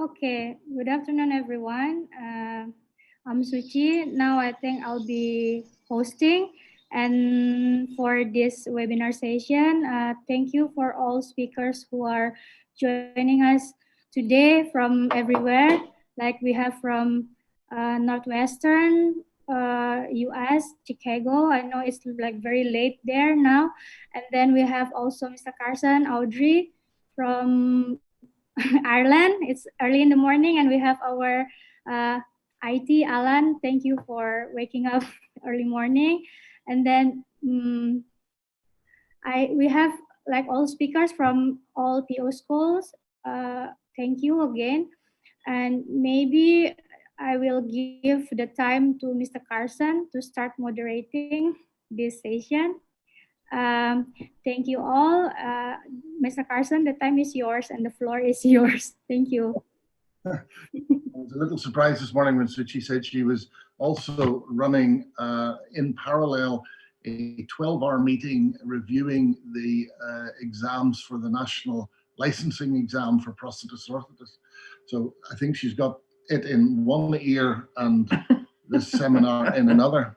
Okay, good afternoon, everyone. I'm Suchi. Now I think I'll be hosting. And for this webinar session, thank you for all speakers who are joining us today from everywhere. Like we have from Northwestern US, Chicago. I know it's like very late there now. And then we have also Mr. Carson, Audrey from Ireland. It's early in the morning, and we have our uh, IT Alan. Thank you for waking up early morning. And then we have like all speakers from all PO schools. Thank you again. And maybe I will give the time to Mr. Carson to start moderating this session. Thank you all. Mr. Carson, the time is yours and the floor is yours. Thank you. I was a little surprised this morning when Suchi said she was also running in parallel a 12-hour meeting reviewing the exams for the national licensing exam for Prosthetics Orthotics. So I think she's got it in one ear and this seminar in another.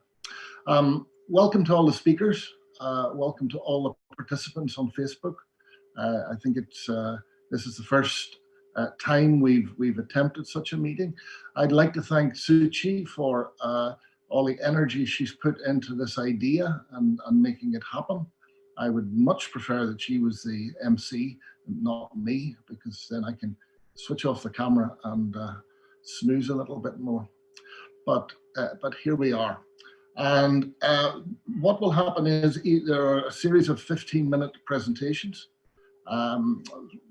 Welcome to all the speakers. Welcome to all the participants on Facebook. I think this is the first time we've attempted such a meeting. I'd like to thank Suchi for all the energy she's put into this idea and making it happen. I would much prefer that she was the MC and not me, because then I can switch off the camera and snooze a little bit more. But here we are. And what will happen is there are a series of 15-minute presentations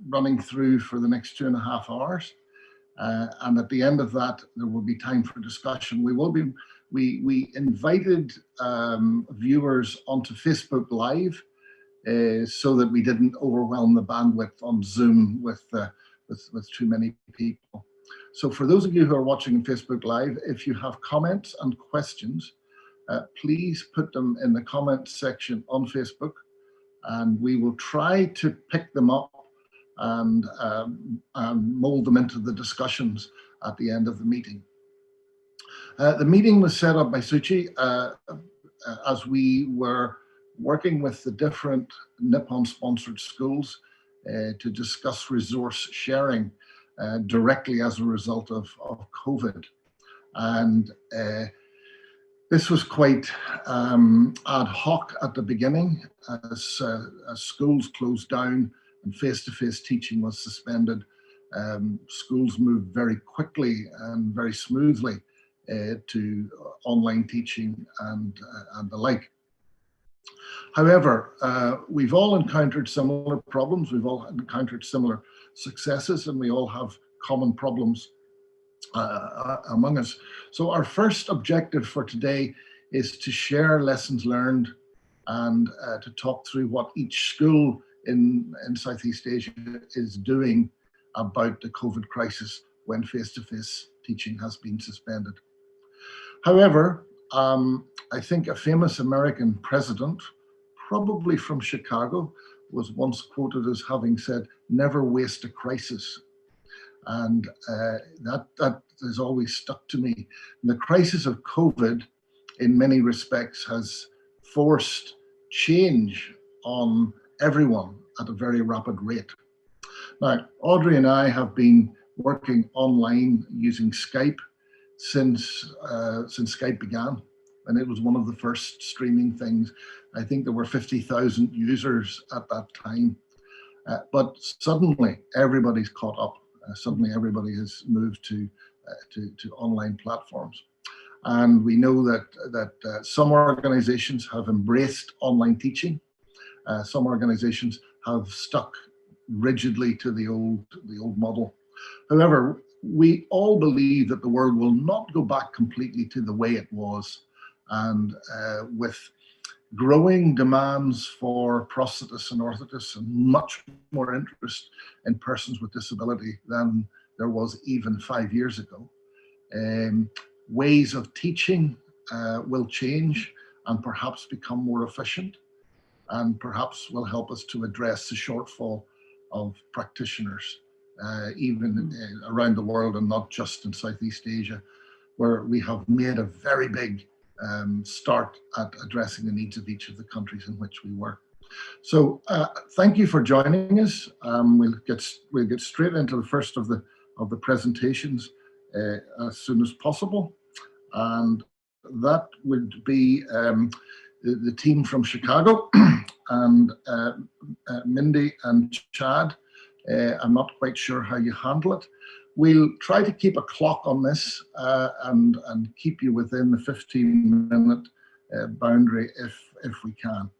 running through for the next 2.5 hours. And at the end of that, there will be time for discussion. We invited viewers onto Facebook Live so that we didn't overwhelm the bandwidth on Zoom with too many people. So for those of you who are watching on Facebook Live, if you have comments and questions, please put them in the comments section on Facebook, and we will try to pick them up and mold them into the discussions at the end of the meeting. The meeting was set up by Suchi as we were working with the different Nippon-sponsored schools to discuss resource sharing directly as a result of COVID. And this was quite ad hoc at the beginning as schools closed down and face-to-face teaching was suspended. Schools moved very quickly and very smoothly to online teaching and the like. However, we've all encountered similar problems, we've all encountered similar successes, and we all have common problems among us. So our first objective for today is to share lessons learned and to talk through what each school in Southeast Asia is doing about the COVID crisis when face-to-face teaching has been suspended. However, I think a famous American president, probably from Chicago, was once quoted as having said, "Never waste a crisis." And that has always stuck to me. And the crisis of COVID, in many respects, has forced change on everyone at a very rapid rate. Now, Audrey and I have been working online using Skype since Skype began, and it was one of the first streaming things. I think there were 50,000 users at that time, but suddenly everybody's caught up. Suddenly everybody has moved to online platforms. And we know that some organizations have embraced online teaching. Some organizations have stuck rigidly to the old model. However, we all believe that the world will not go back completely to the way it was. And with growing demands for prosthetists and orthotists and much more interest in persons with disability than there was even 5 years ago, ways of teaching will change and perhaps become more efficient, and perhaps will help us to address the shortfall of practitioners even around the world and not just in Southeast Asia, where we have made a very big start at addressing the needs of each of the countries in which we work. So thank you for joining us. We'll get straight into the first of the presentations as soon as possible, and that would be the team from Chicago and Mindy and Chad. I'm not quite sure how you handle it. We'll try to keep a clock on this and keep you within the 15-minute boundary if we can.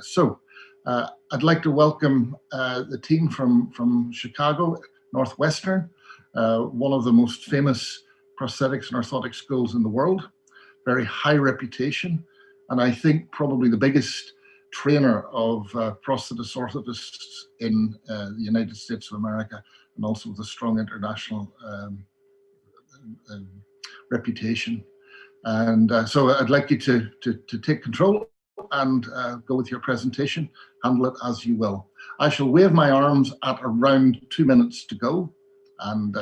So I'd like to welcome the team from Chicago, Northwestern, one of the most famous prosthetics and orthotics schools in the world, very high reputation, and I think probably the biggest trainer of prosthetists orthotists in the United States of America, and also with a strong international reputation. And so I'd like you to take control and go with your presentation, handle it as you will. I shall wave my arms at around 2 minutes to go and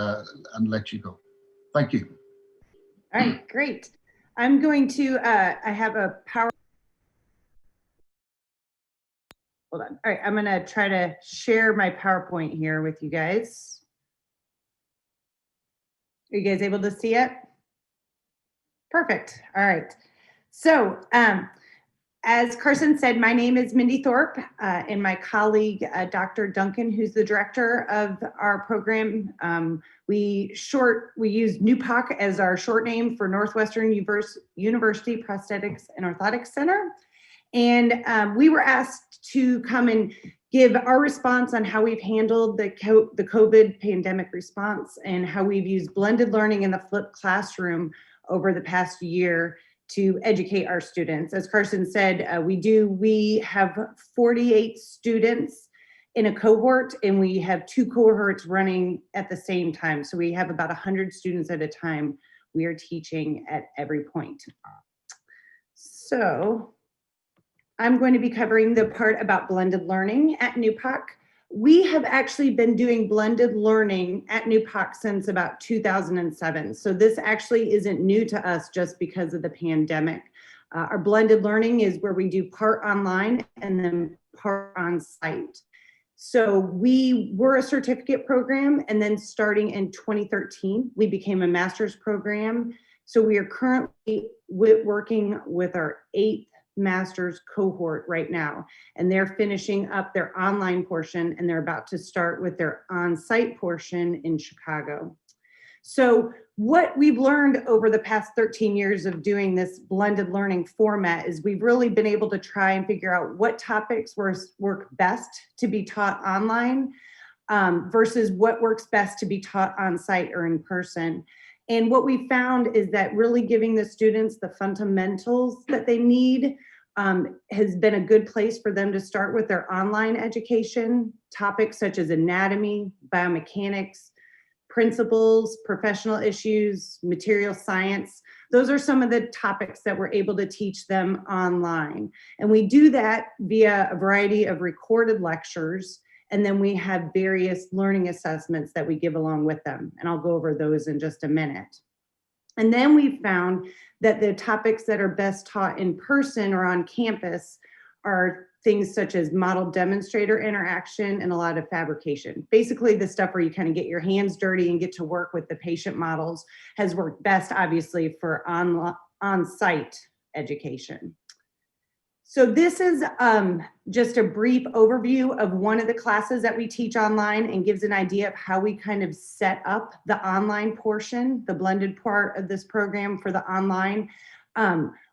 let you go. Thank you. All right, great. I'm going to, I have a power. Hold on. All right, I'm gonna try to share my PowerPoint here with you guys. Are you guys able to see it? Perfect. All right. So as Carson said, my name is Mindy Thorpe, and my colleague, Dr. Duncan, who's the director of our program. We use NUPOC as our short name for Northwestern University Prosthetics and Orthotics Center. And we were asked to come and give our response on how we've handled the COVID pandemic response and how we've used blended learning in the flipped classroom over the past year to educate our students. As Carson said, we have 48 students in a cohort, and we have 2 cohorts running at the same time. So we have about 100 students at a time we are teaching at every point. So I'm going to be covering the part about blended learning at NUPOC. We have actually been doing blended learning at NUPOC since about 2007. So this actually isn't new to us just because of the pandemic. Our blended learning is where we do part online and then part on site. So we were a certificate program, and then starting in 2013, we became a master's program. So we are currently working with our 8th master's cohort right now, and they're finishing up their online portion, and they're about to start with their on-site portion in Chicago. So what we've learned over the past 13 years of doing this blended learning format is we've really been able to try and figure out what topics work best to be taught online versus what works best to be taught on site or in person. And what we found is that really giving the students the fundamentals that they need has been a good place for them to start with their online education. Topics such as anatomy, biomechanics, principles, professional issues, material science. Those are some of the topics that we're able to teach them online. And we do that via a variety of recorded lectures. And then we have various learning assessments that we give along with them. And I'll go over those in just a minute. And then we found that the topics that are best taught in person or on campus are things such as model demonstrator interaction and a lot of fabrication. Basically the stuff where you kind of get your hands dirty and get to work with the patient models has worked best, obviously, for on-site education. So this is just a brief overview of one of the classes that we teach online and gives an idea of how we kind of set up the online portion, the blended part of this program for the online.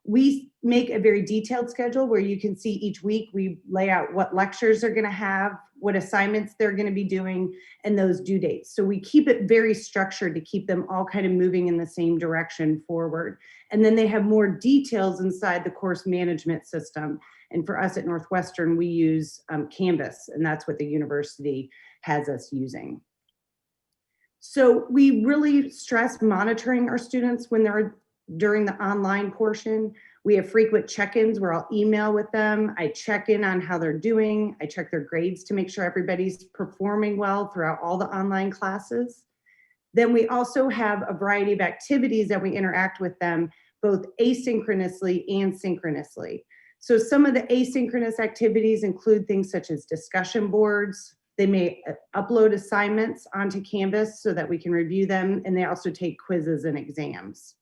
We make a very detailed schedule where you can see each week we lay out what lectures they're going to have, what assignments they're going to be doing, and those due dates. So we keep it very structured to keep them all kind of moving in the same direction forward. And then they have more details inside the course management system. And for us at Northwestern, we use Canvas, and that's what the university has us using. So we really stress monitoring our students when they're during the online portion. We have frequent check-ins where I'll email with them. I check in on how they're doing. I check their grades to make sure everybody's performing well throughout all the online classes. Then we also have a variety of activities that we interact with them, both asynchronously and synchronously. So some of the asynchronous activities include things such as discussion boards. They may upload assignments onto Canvas so that we can review them, and they also take quizzes and exams.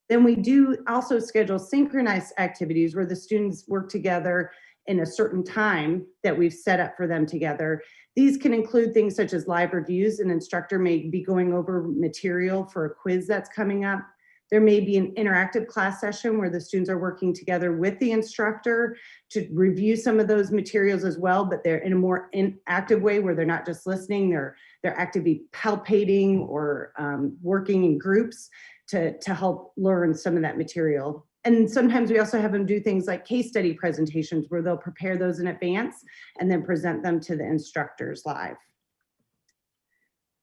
Then we do also schedule synchronized activities where the students work together in a certain time that we've set up for them together. These can include things such as live reviews. An instructor may be going over material for a quiz that's coming up. There may be an interactive class session where the students are working together with the instructor to review some of those materials as well, but they're in a more active way where they're not just listening, they're actively palpating or working in groups to help learn some of that material. And sometimes we also have them do things like case study presentations where they'll prepare those in advance and then present them to the instructors live.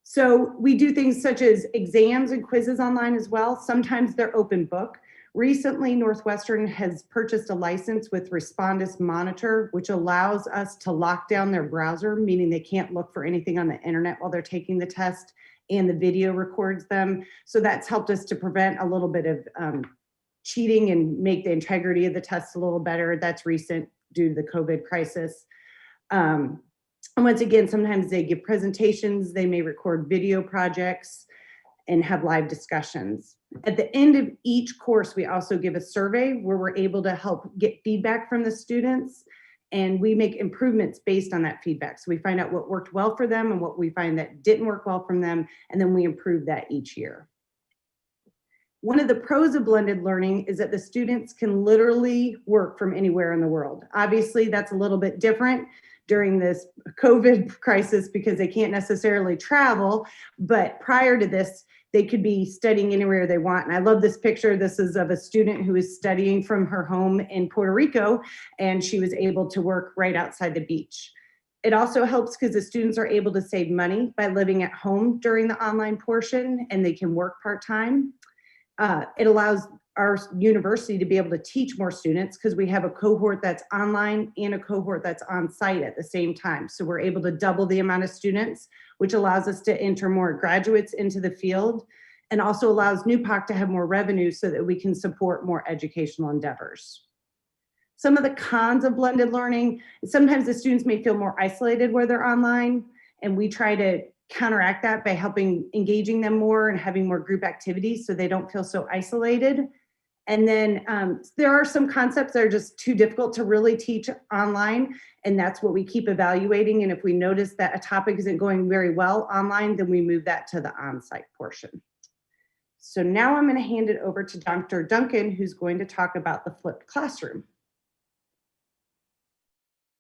So we do things such as exams and quizzes online as well. Sometimes they're open book. Recently, Northwestern has purchased a license with Respondus Monitor, which allows us to lock down their browser, meaning they can't look for anything on the internet while they're taking the test, and the video records them. So that's helped us to prevent a little bit of cheating and make the integrity of the tests a little better. That's recent due to the COVID crisis. And once again, sometimes they give presentations, they may record video projects and have live discussions. At the end of each course, we also give a survey where we're able to help get feedback from the students, and we make improvements based on that feedback. So we find out what worked well for them and what we find that didn't work well from them, and then we improve that each year. One of the pros of blended learning is that the students can literally work from anywhere in the world. Obviously, that's a little bit different during this COVID crisis because they can't necessarily travel, but prior to this, they could be studying anywhere they want. And I love this picture. This is of a student who is studying from her home in Puerto Rico, and she was able to work right outside the beach. It also helps because the students are able to save money by living at home during the online portion, and they can work part-time. It allows our university to be able to teach more students because we have a cohort that's online and a cohort that's on site at the same time. So we're able to double the amount of students, which allows us to enter more graduates into the field and also allows NUPOC to have more revenue so that we can support more educational endeavors. Some of the cons of blended learning, sometimes the students may feel more isolated where they're online, and we try to counteract that by engaging them more and having more group activities so they don't feel so isolated. And then there are some concepts that are just too difficult to really teach online, and that's what we keep evaluating. And if we notice that a topic isn't going very well online, then we move that to the on-site portion. So now I'm going to hand it over to Dr. Duncan, who's going to talk about the flipped classroom.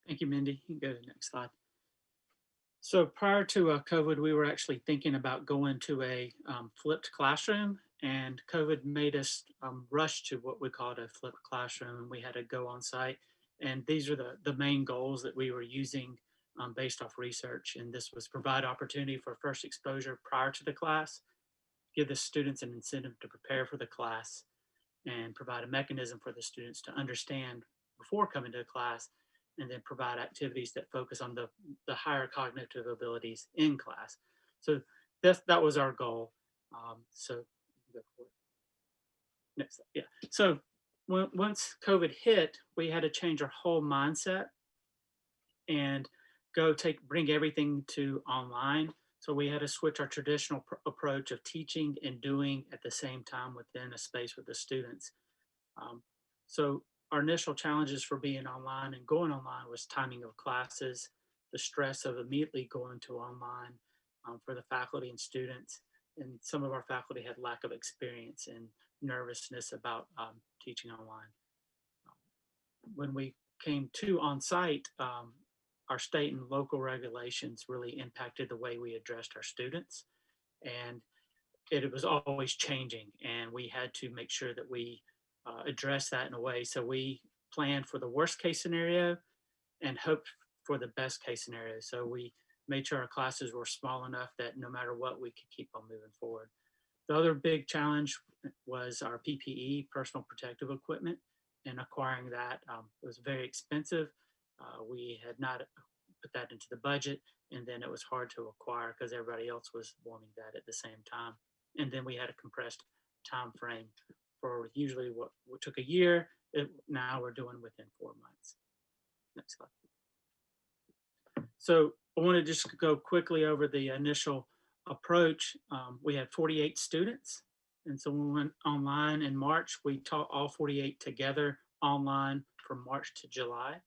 Thank you, Mindy. You can go to the next slide. So prior to COVID, we were actually thinking about going to a flipped classroom, and COVID made us rush to what we called a flipped classroom. We had to go on site, and these are the main goals that we were using based off research. And this was provide opportunity for first exposure prior to the class, give the students an incentive to prepare for the class, and provide a mechanism for the students to understand before coming to the class, and then provide activities that focus on the higher cognitive abilities in class. So that was our goal. So next, yeah. So once COVID hit, we had to change our whole mindset and bring everything to online. So we had to switch our traditional approach of teaching and doing at the same time within a space with the students. So our initial challenges for being online and going online was timing of classes, the stress of immediately going to online for the faculty and students. And some of our faculty had lack of experience and nervousness about teaching online. When we came to on-site, our state and local regulations really impacted the way we addressed our students. And it was always changing, and we had to make sure that we address that in a way. So we planned for the worst case scenario and hoped for the best case scenario. So we made sure our classes were small enough that no matter what, we could keep on moving forward. The other big challenge was our PPE, personal protective equipment, in acquiring that. It was very expensive. We had not put that into the budget, and then it was hard to acquire because everybody else was wanting that at the same time. And then we had a compressed time frame for usually what took a year. Now we're doing within 4 months. Next slide. So I want to just go quickly over the initial approach. We had 48 students. And so when we went online in March, we taught all 48 together online from March to July.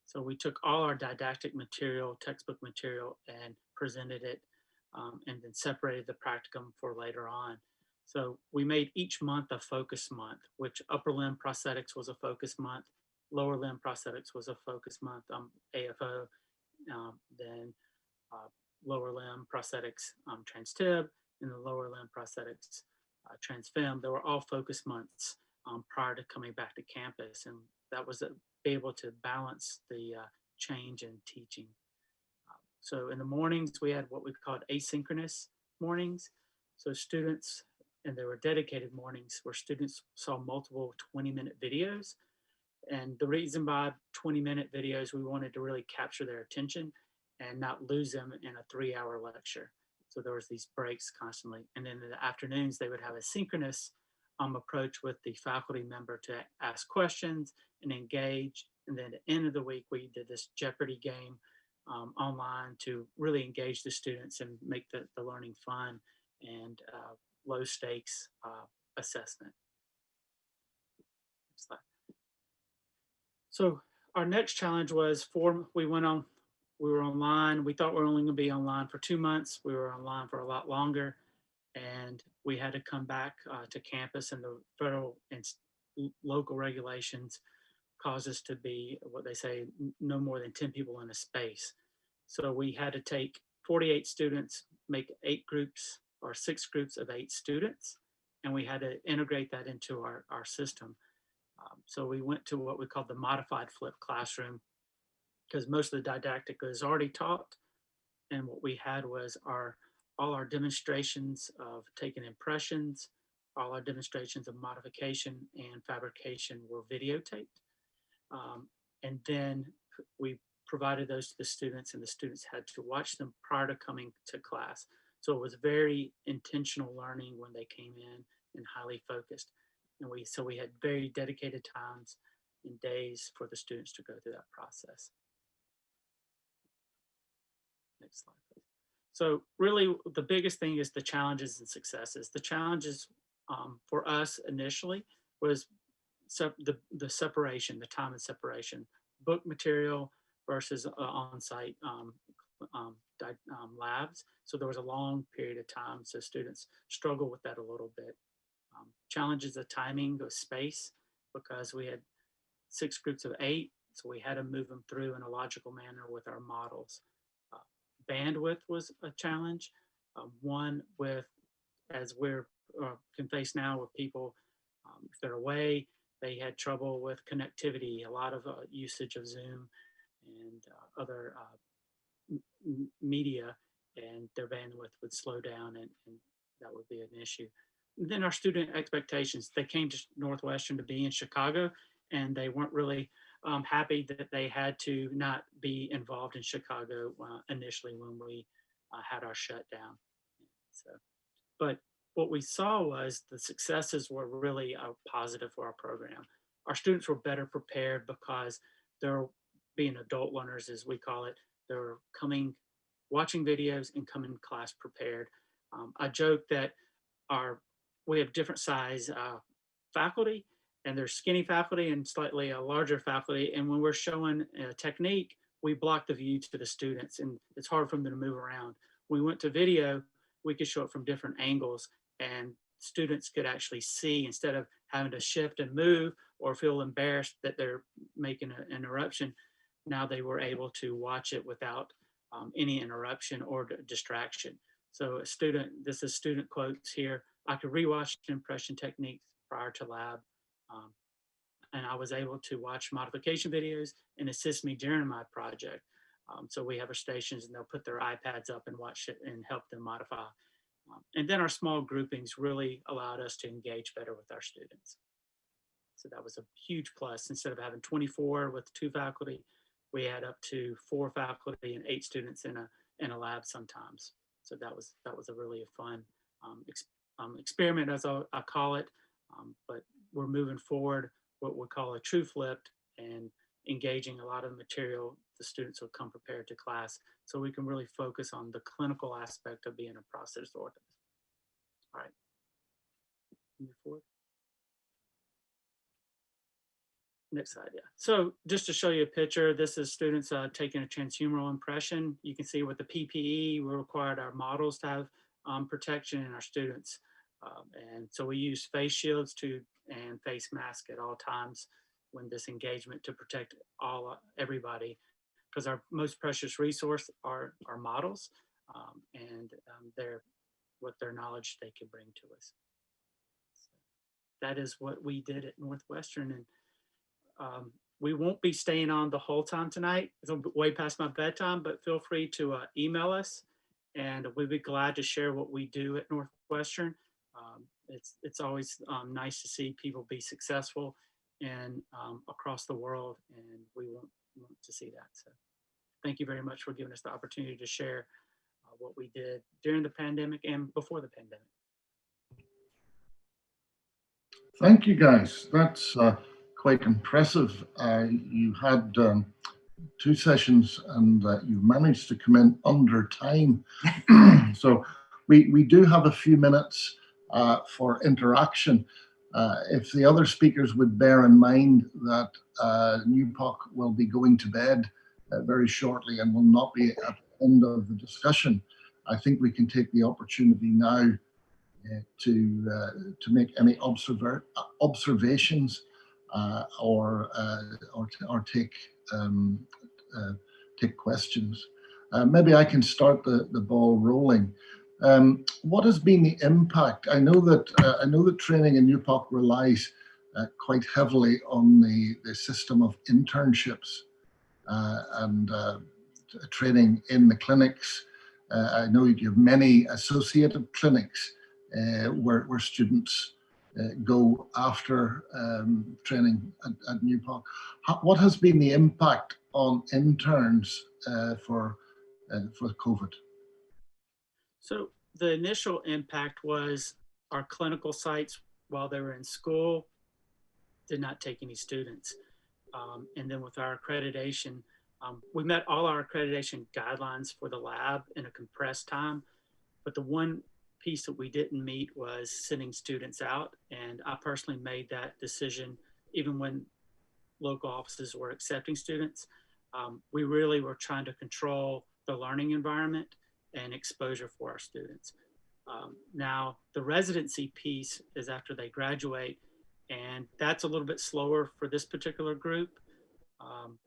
So we took all our didactic material, textbook material, and presented it, and then separated the practicum for later on. So we made each month a focus month, which upper limb prosthetics was a focus month, lower limb prosthetics was a focus month, AFO, then lower limb prosthetics, trans-tib, and the lower limb prosthetics, trans-fem. They were all focus months prior to coming back to campus, and that was be able to balance the change in teaching. So in the mornings, we had what we called asynchronous mornings. So students, and there were dedicated mornings where students saw multiple 20-minute videos. And the reason by 20-minute videos, we wanted to really capture their attention and not lose them in a 3-hour lecture. So there was these breaks constantly. And then in the afternoons, they would have a synchronous approach with the faculty member to ask questions and engage. And then at the end of the week, we did this Jeopardy game online to really engage the students and make the learning fun and low stakes assessment. Next slide. So our next challenge was we were online. We thought we were only going to be online for 2 months. We were online for a lot longer, and we had to come back to campus, and the federal and local regulations caused us to be what they say, no more than 10 people in a space. So we had to take 48 students, make 8 groups or 6 groups of 8 students, and we had to integrate that into our system. So we went to what we called the modified flipped classroom, because most of the didactic was already taught. And what we had was all our demonstrations of taking impressions, all our demonstrations of modification and fabrication were videotaped. And then we provided those to the students, and the students had to watch them prior to coming to class. So it was very intentional learning when they came in and highly focused. And we had very dedicated times and days for the students to go through that process. Next slide, please. So really the biggest thing is the challenges and successes. The challenges for us initially was the separation, the time and separation, book material versus on-site labs. So there was a long period of time, so students struggle with that a little bit. Challenges of timing, of space, because we had 6 groups of 8, so we had to move them through in a logical manner with our models. Bandwidth was a challenge. One with, as we're can face now with people, if they're away, they had trouble with connectivity, a lot of usage of Zoom and other media, and their bandwidth would slow down, and that would be an issue. And then our student expectations. They came to Northwestern to be in Chicago, and they weren't really happy that they had to not be involved in Chicago initially when we had our shutdown. So, but what we saw was the successes were really positive for our program. Our students were better prepared because they're being adult learners, as we call it. They're coming, watching videos and coming to class prepared. I joke that we have different size faculty, and there's skinny faculty and slightly larger faculty. And when we're showing a technique, we block the view to the students, and it's hard for them to move around. When we went to video, we could show it from different angles, and students could actually see, instead of having to shift and move or feel embarrassed that they're making an interruption. Now they were able to watch it without any interruption or distraction. So this is student quotes here. I could rewatch impression techniques prior to lab. And I was able to watch modification videos and assist me during my project. So we have our stations, and they'll put their iPads up and watch it and help them modify. And then our small groupings really allowed us to engage better with our students. So that was a huge plus. Instead of having 24 with 2 faculty, we had up to 4 faculty and 8 students in a lab sometimes. So that was a really fun experiment, as I call it. But we're moving forward what we call a true flipped, and engaging a lot of material. The students will come prepared to class, so we can really focus on the clinical aspect of being a prosthetist orthotist. All right, move forward. Next slide, yeah. So just to show you a picture, this is students taking a transhumeral impression. You can see with the PPE, we required our models to have protection, and our students. And so we use face shields and face mask at all times when this engagement, to protect everybody, because our most precious resource are our models, and their knowledge they can bring to us. So that is what we did at Northwestern, and we won't be staying on the whole time tonight. It's way past my bedtime, but feel free to email us, and we'd be glad to share what we do at Northwestern. It's always nice to see people be successful and across the world, and we want to see that. So thank you very much for giving us the opportunity to share what we did during the pandemic and before the pandemic. Thank you, guys. That's quite impressive. You had 2 sessions, and you managed to come in under time. So we do have a few minutes for interaction. If the other speakers would bear in mind that NUPOC will be going to bed very shortly and will not be at the end of the discussion, I think we can take the opportunity now to make any observations or take questions. Maybe I can start the ball rolling. What has been the impact? I know that training in NUPOC relies quite heavily on the system of internships and training in the clinics. I know you have many associated clinics where students go after training at NUPOC. What has been the impact on interns for COVID? So the initial impact was our clinical sites, while they were in school, did not take any students. And then with our accreditation, we met all our accreditation guidelines for the lab in a compressed time. But the one piece that we didn't meet was sending students out. And I personally made that decision even when local offices were accepting students. We really were trying to control the learning environment and exposure for our students. Now, the residency piece is after they graduate, and that's a little bit slower for this particular group,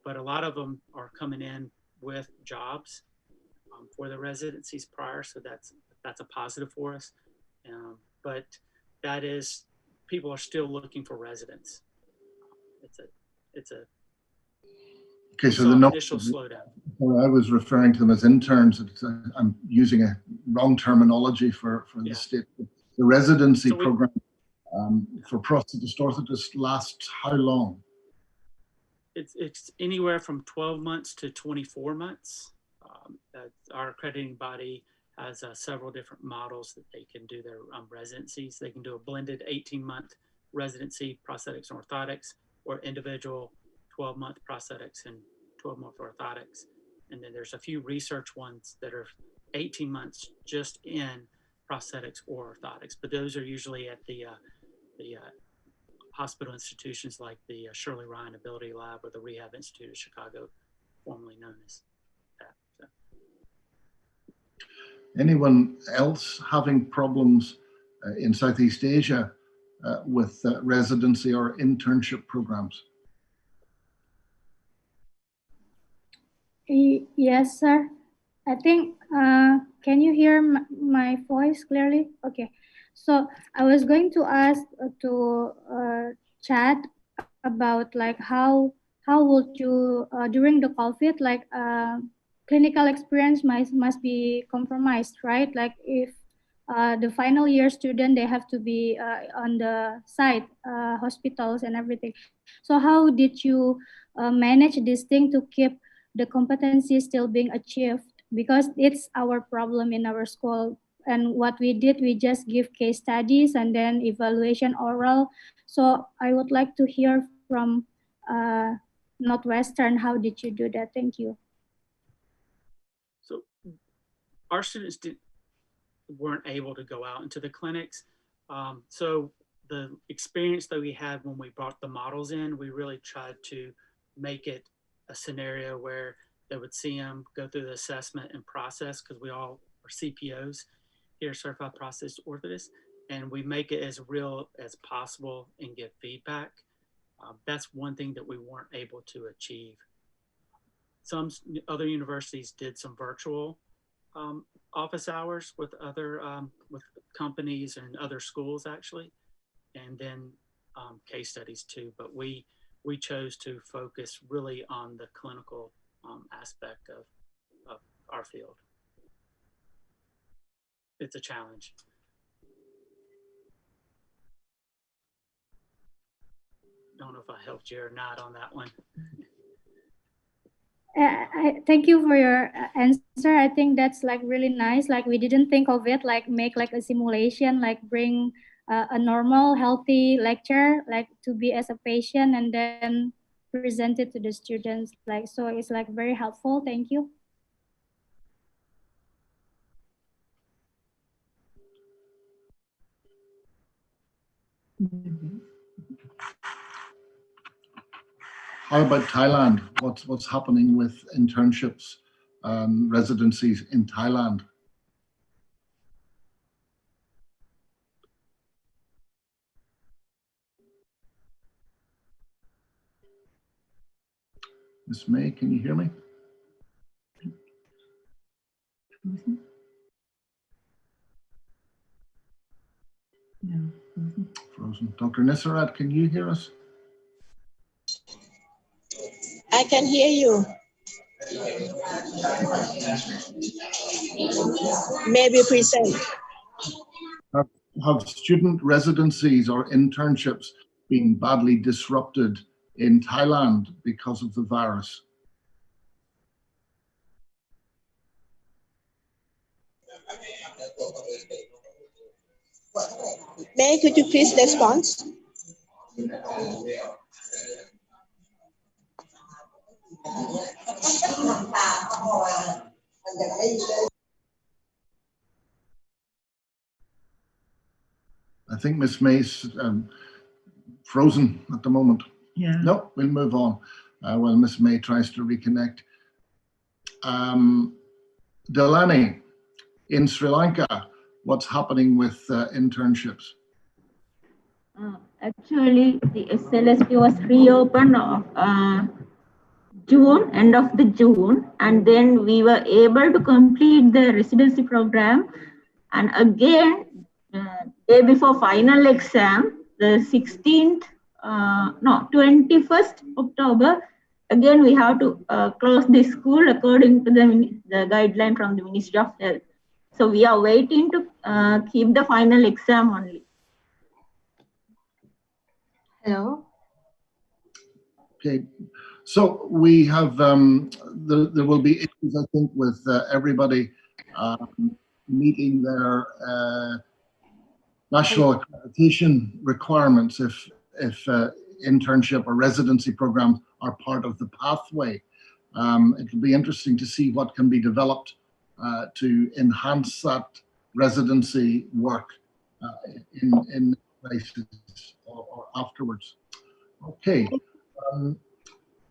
but a lot of them are coming in with jobs for the residencies prior, so that's a positive for us. But that is, people are still looking for residents. It's a okay, so the initial slowdown. I was referring to them as interns. I'm using a wrong terminology for the state. The residency program for prosthetist orthotists lasts how long? It's anywhere from 12 months to 24 months. Our accrediting body has several different models that they can do their residencies. They can do a blended 18-month residency, prosthetics and orthotics, or individual 12-month prosthetics and 12-month orthotics. And then there's a few research ones that are 18 months just in prosthetics or orthotics, but those are usually at the hospital institutions like the Shirley Ryan Ability Lab or the Rehab Institute of Chicago, formerly known as that. So. Anyone else having problems in Southeast Asia with residency or internship programs? Yes, sir. I think, can you hear my voice clearly? Okay. So I was going to ask to chat about like how would you, during the COVID, like clinical experience must be compromised, right? Like if the final year student, they have to be on the site, hospitals and everything. So how did you manage this thing to keep the competency still being achieved? Because it's our problem in our school. And what we did, we just give case studies and then evaluation oral. So I would like to hear from Northwestern, how did you do that? Thank you. So our students weren't able to go out into the clinics. So the experience that we had when we brought the models in, we really tried to make it a scenario where they would see them go through the assessment and process, because we all are CPOs here, Certified Prosthetics Orthotics, and we make it as real as possible and give feedback. That's one thing that we weren't able to achieve. Some other universities did some virtual office hours with other with companies and other schools actually, and then case studies too. But we chose to focus really on the clinical aspect of our field. It's a challenge. Don't know if I helped you or not on that one. Thank you for your answer. I think that's like really nice. Like we didn't think of it, like make like a simulation, like bring a normal, healthy lecture, like to be as a patient and then present it to the students. Like, so it's like very helpful. Thank you. How about Thailand? What's happening with internships and residencies in Thailand? Miss May, can you hear me? No. Frozen. Dr. Nissarat, can you hear us? I can hear you. Maybe present. Have student residencies or internships been badly disrupted in Thailand because of the virus? May, could you please respond? I think Miss May's frozen at the moment. Yeah. No, we'll move on while Miss May tries to reconnect. Delaney, in Sri Lanka, what's happening with internships? Actually, the SLSP was reopened of June, end of the June, and then we were able to complete the residency program. And again, day before final exam, the 21st October, again we have to close the school according to the guideline from the Ministry of Health. So we are waiting to keep the final exam only. Hello. Okay, so we have, there will be issues, I think, with everybody meeting their national accreditation requirements if internship or residency programs are part of the pathway. It'll be interesting to see what can be developed to enhance that residency work in places or afterwards. Okay.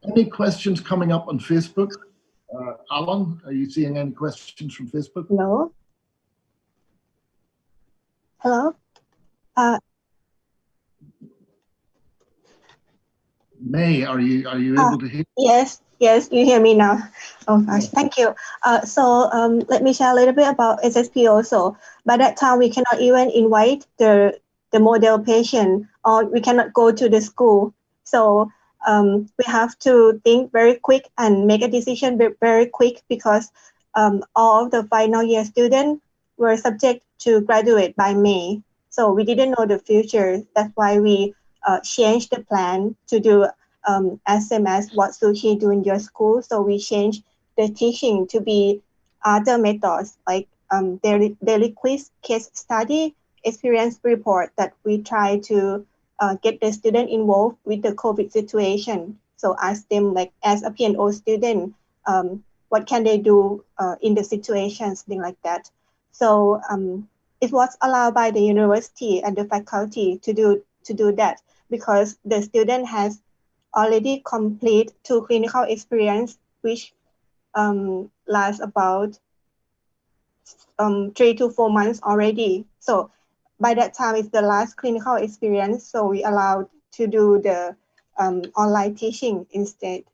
Any questions coming up on Facebook? Alan, are you seeing any questions from Facebook? Hello. Hello. May, are you able to hear? Yes, you hear me now. Oh, gosh, thank you. So let me share a little bit about SSPO. So by that time, we cannot even invite the model patient, or we cannot go to the school. So we have to think very quick and make a decision very quick, because all of the final year students were subject to graduate by May. So we didn't know the future. That's why we changed the plan to do as same as what Suchi do in your school. So we changed the teaching to be other methods like daily quiz, case study, experience report that we try to get the student involved with the COVID situation. So ask them like as a P&O student, what can they do in the situations, things like that. So it was allowed by the university and the faculty to do that because the student has already complete 2 clinical experience, which lasts about 3 to 4 months already. So by that time, it's the last clinical experience. So we allowed to do the online teaching instead.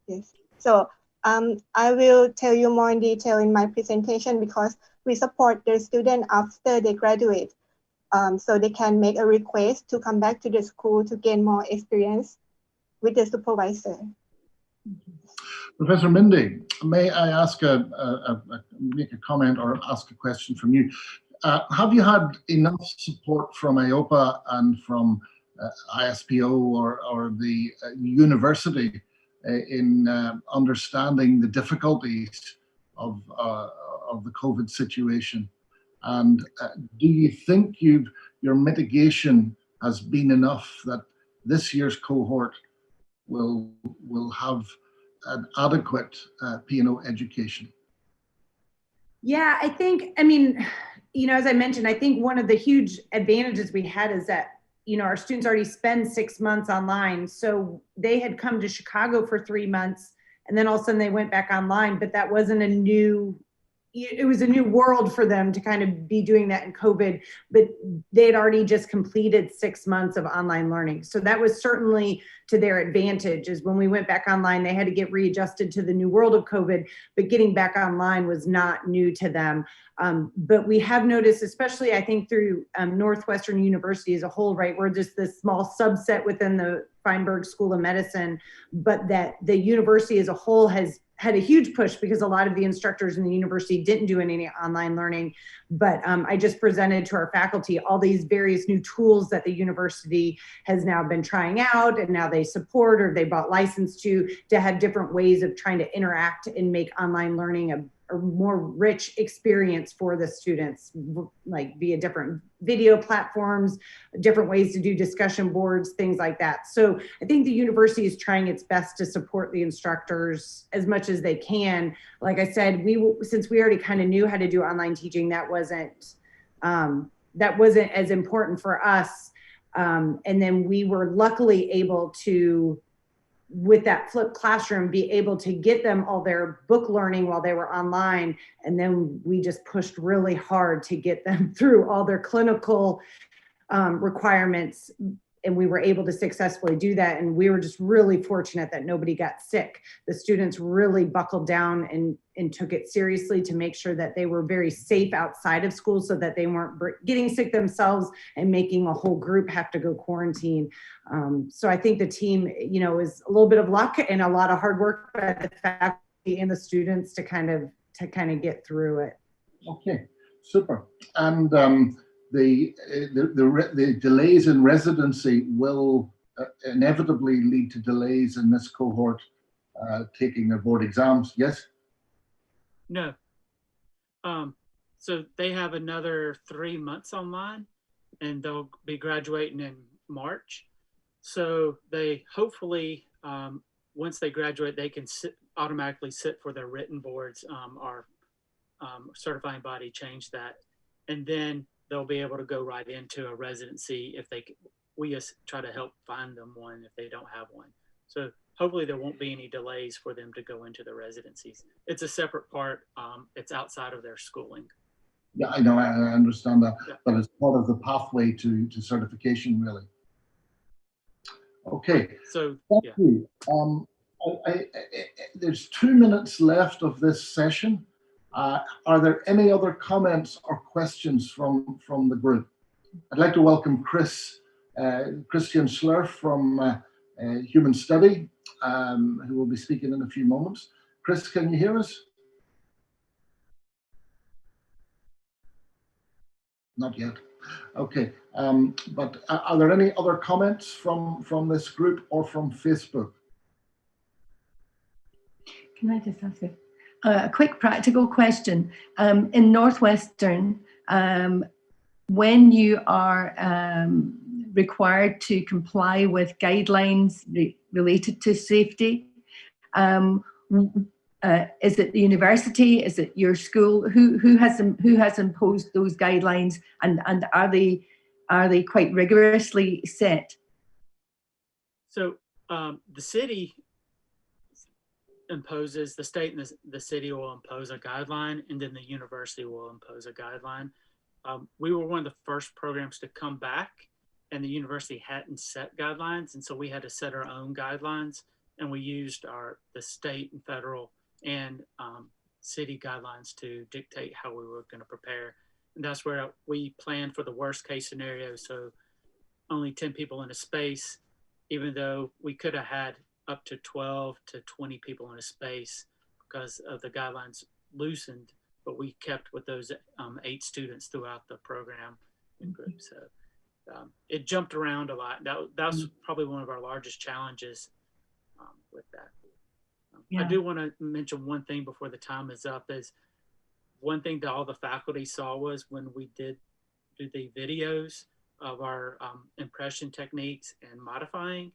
Yes. So I will tell you more in detail in my presentation because we support the student after they graduate. So they can make a request to come back to the school to gain more experience with the supervisor. Professor Mindy, may I ask make a comment or ask a question from you? Have you had enough support from AOPA and from ISPO or the university in understanding the difficulties of the COVID situation? And do you think your mitigation has been enough that this year's cohort will have an adequate P&O education? Yeah, I think, I mean, you know, as I mentioned, I think one of the huge advantages we had is that, you know, our students already spend 6 months online. So they had come to Chicago for 3 months and then all of a sudden they went back online, but that wasn't it was a new world for them to kind of be doing that in COVID, but they had already just completed 6 months of online learning. So that was certainly to their advantage. Is when we went back online, they had to get readjusted to the new world of COVID, but getting back online was not new to them. But we have noticed, especially I think through Northwestern University as a whole, right, we're just this small subset within the Feinberg School of Medicine, but that the university as a whole has had a huge push because a lot of the instructors in the university didn't do any online learning. But I just presented to our faculty all these various new tools that the university has now been trying out and now they support or they bought license to have different ways of trying to interact and make online learning a more rich experience for the students, like via different video platforms, different ways to do discussion boards, things like that. So I think the university is trying its best to support the instructors as much as they can. Like I said, since we already kind of knew how to do online teaching, that wasn't as important for us. And then we were luckily able to, with that flipped classroom, be able to get them all their book learning while they were online. And then we just pushed really hard to get them through all their clinical requirements. And we were able to successfully do that. And we were just really fortunate that nobody got sick. The students really buckled down and took it seriously to make sure that they were very safe outside of school so that they weren't getting sick themselves and making a whole group have to go quarantine. So I think the team, you know, is a little bit of luck and a lot of hard work by the faculty and the students to kind of get through it. Okay, super. And the delays in residency will inevitably lead to delays in this cohort taking their board exams, yes? No. So they have another 3 months online and they'll be graduating in March. So they hopefully, once they graduate, they can automatically sit for their written boards. Our certifying body changed that. And then they'll be able to go right into a residency if we just try to help find them one if they don't have one. So hopefully there won't be any delays for them to go into the residencies. It's a separate part. It's outside of their schooling. Yeah, I know, I understand that, yeah. But it's part of the pathway to certification, really. Okay, so thank yeah. you. There's 2 minutes left of this session. Are there any other comments or questions from the group? I'd like to welcome Christian Schlurf from Human Study, who will be speaking in a few moments. Chris, can you hear us? Not yet. Okay, but are there any other comments from this group or from Facebook? Can I just ask a quick practical question? In Northwestern, when you are required to comply with guidelines related to safety, is it the university? Is it your school? Who has imposed those guidelines, and are they quite rigorously set? So the city imposes, the state and the city will impose a guideline, and then the university will impose a guideline. We were one of the first programs to come back, and the university hadn't set guidelines, and so we had to set our own guidelines, and we used the state and federal and city guidelines to dictate how we were going to prepare. And that's where we planned for the worst case scenario, so only 10 people in a space, even though we could have had up to 12 to 20 people in a space because of the guidelines loosened, but we kept with those 8 students throughout the program in groups. So it jumped around a lot. That's probably one of our largest challenges with that. Yeah. I do want to mention one thing before the time is up. Is one thing that all the faculty saw was when we did do the videos of our impression techniques and modifying,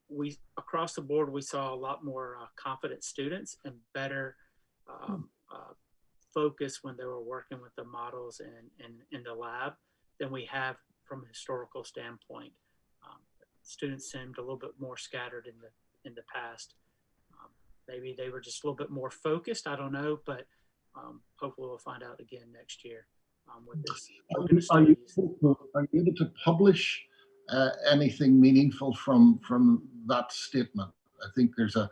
we across the board we saw a lot more confident students and better focus when they were working with the models and in the lab than we have from a historical standpoint. Students seemed a little bit more scattered in the past. Maybe they were just a little bit more focused. I don't know, but hopefully we'll find out again next year with this. Are you able to publish anything meaningful from that statement? I think there's a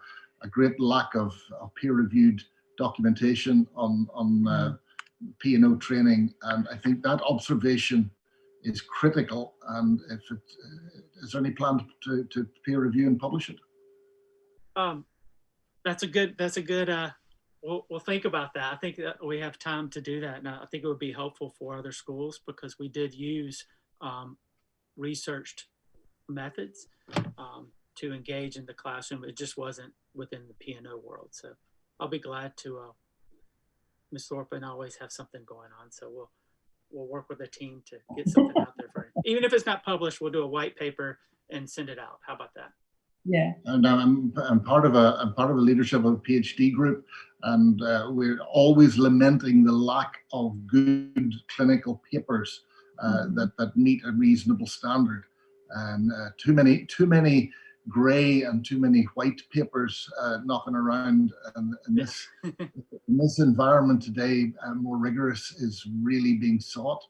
great lack of peer-reviewed documentation on P&O training, and I think that observation is critical. And if is there any plan to peer review and publish it? That's a good. We'll think about that. I think that we have time to do that. And I think it would be helpful for other schools because we did use researched methods to engage in the classroom. It just wasn't within the P&O world. So I'll be glad to, Ms. Thorpe and I always have something going on. So we'll work with the team to get something out there for it. Even if it's not published, we'll do a white paper and send it out. How about that? Yeah. And I'm part of a leadership of a PhD group, and we're always lamenting the lack of good clinical papers that meet a reasonable standard, and too many gray and too many white papers knocking around. And in this environment today, more rigorous is really being sought.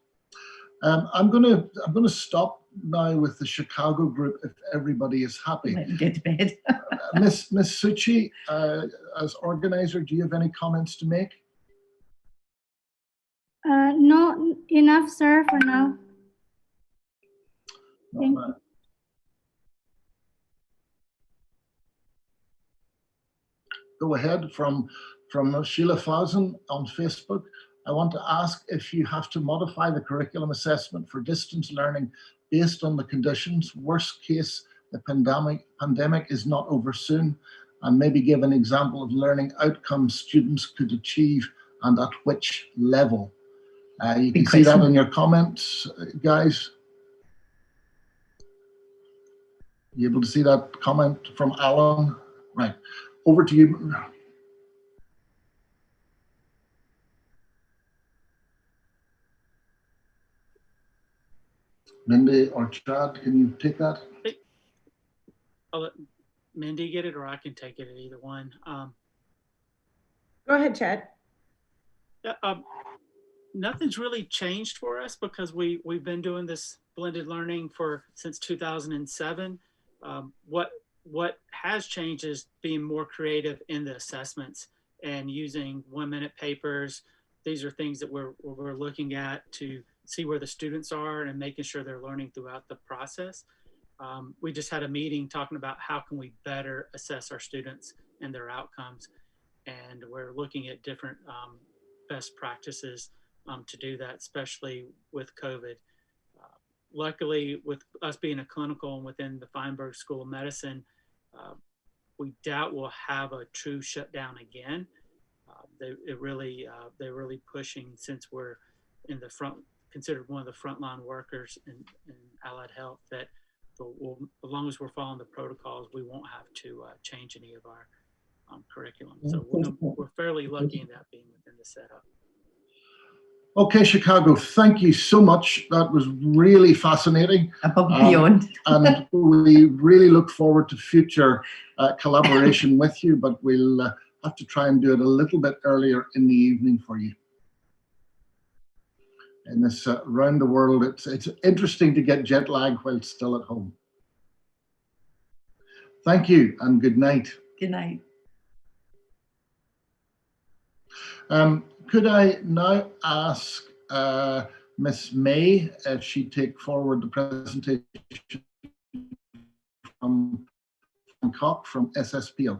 I'm gonna stop now with the Chicago group if everybody is happy. Get to bed. Miss Suchi, as organizer, do you have any comments to make? No, enough, sir, for now. Thank you. Go ahead from Sheila Fausen on Facebook. I want to ask if you have to modify the curriculum assessment for distance learning based on the conditions. Worst case, the pandemic is not over soon, and maybe give an example of learning outcomes students could achieve and at which level. You can see that in your comments, guys. You able to see that comment from Alan? Right, over to you. Mindy or Chad, can you take that? I'll let Mindy get it, or I can take it at either one. Go ahead, Chad. Nothing's really changed for us because we've been doing this blended learning since 2007. What has changed is being more creative in the assessments and using 1-minute papers. These are things that we're looking at to see where the students are and making sure they're learning throughout the process. We just had a meeting talking about how can we better assess our students and their outcomes. And we're looking at different best practices to do that, especially with COVID. Luckily, with us being a clinical and within the Feinberg School of Medicine, we doubt we'll have a true shutdown again. They're really pushing, since we're in the front, considered one of the frontline workers in allied health, that as long as we're following the protocols, we won't have to change any of our curriculum. So we're fairly lucky in that being within the setup. Okay, Chicago, thank you so much. That was really fascinating. Above and beyond. And we really look forward to future collaboration with you, but we'll have to try and do it a little bit earlier in the evening for you. In this around the world, it's interesting to get jet lag while still at home. Thank you and good night. Good night. Could I now ask Miss May if she'd take forward the presentation from Bangkok from SSPO?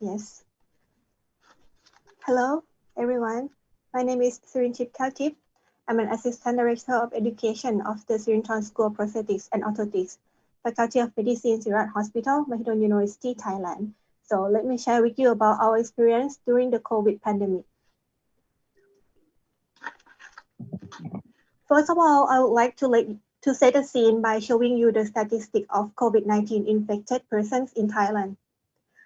Yes. Hello, everyone. My name is Sirinchit Kaltip. I'm an Assistant Director of Education of the Sirinthorn School of Prosthetics and Orthotics, Faculty of Medicine, Sirat Hospital, Mahidol University, Thailand. So let me share with you about our experience during the COVID pandemic. First of all, I would like to set the scene by showing you the statistic of COVID-19 infected persons in Thailand.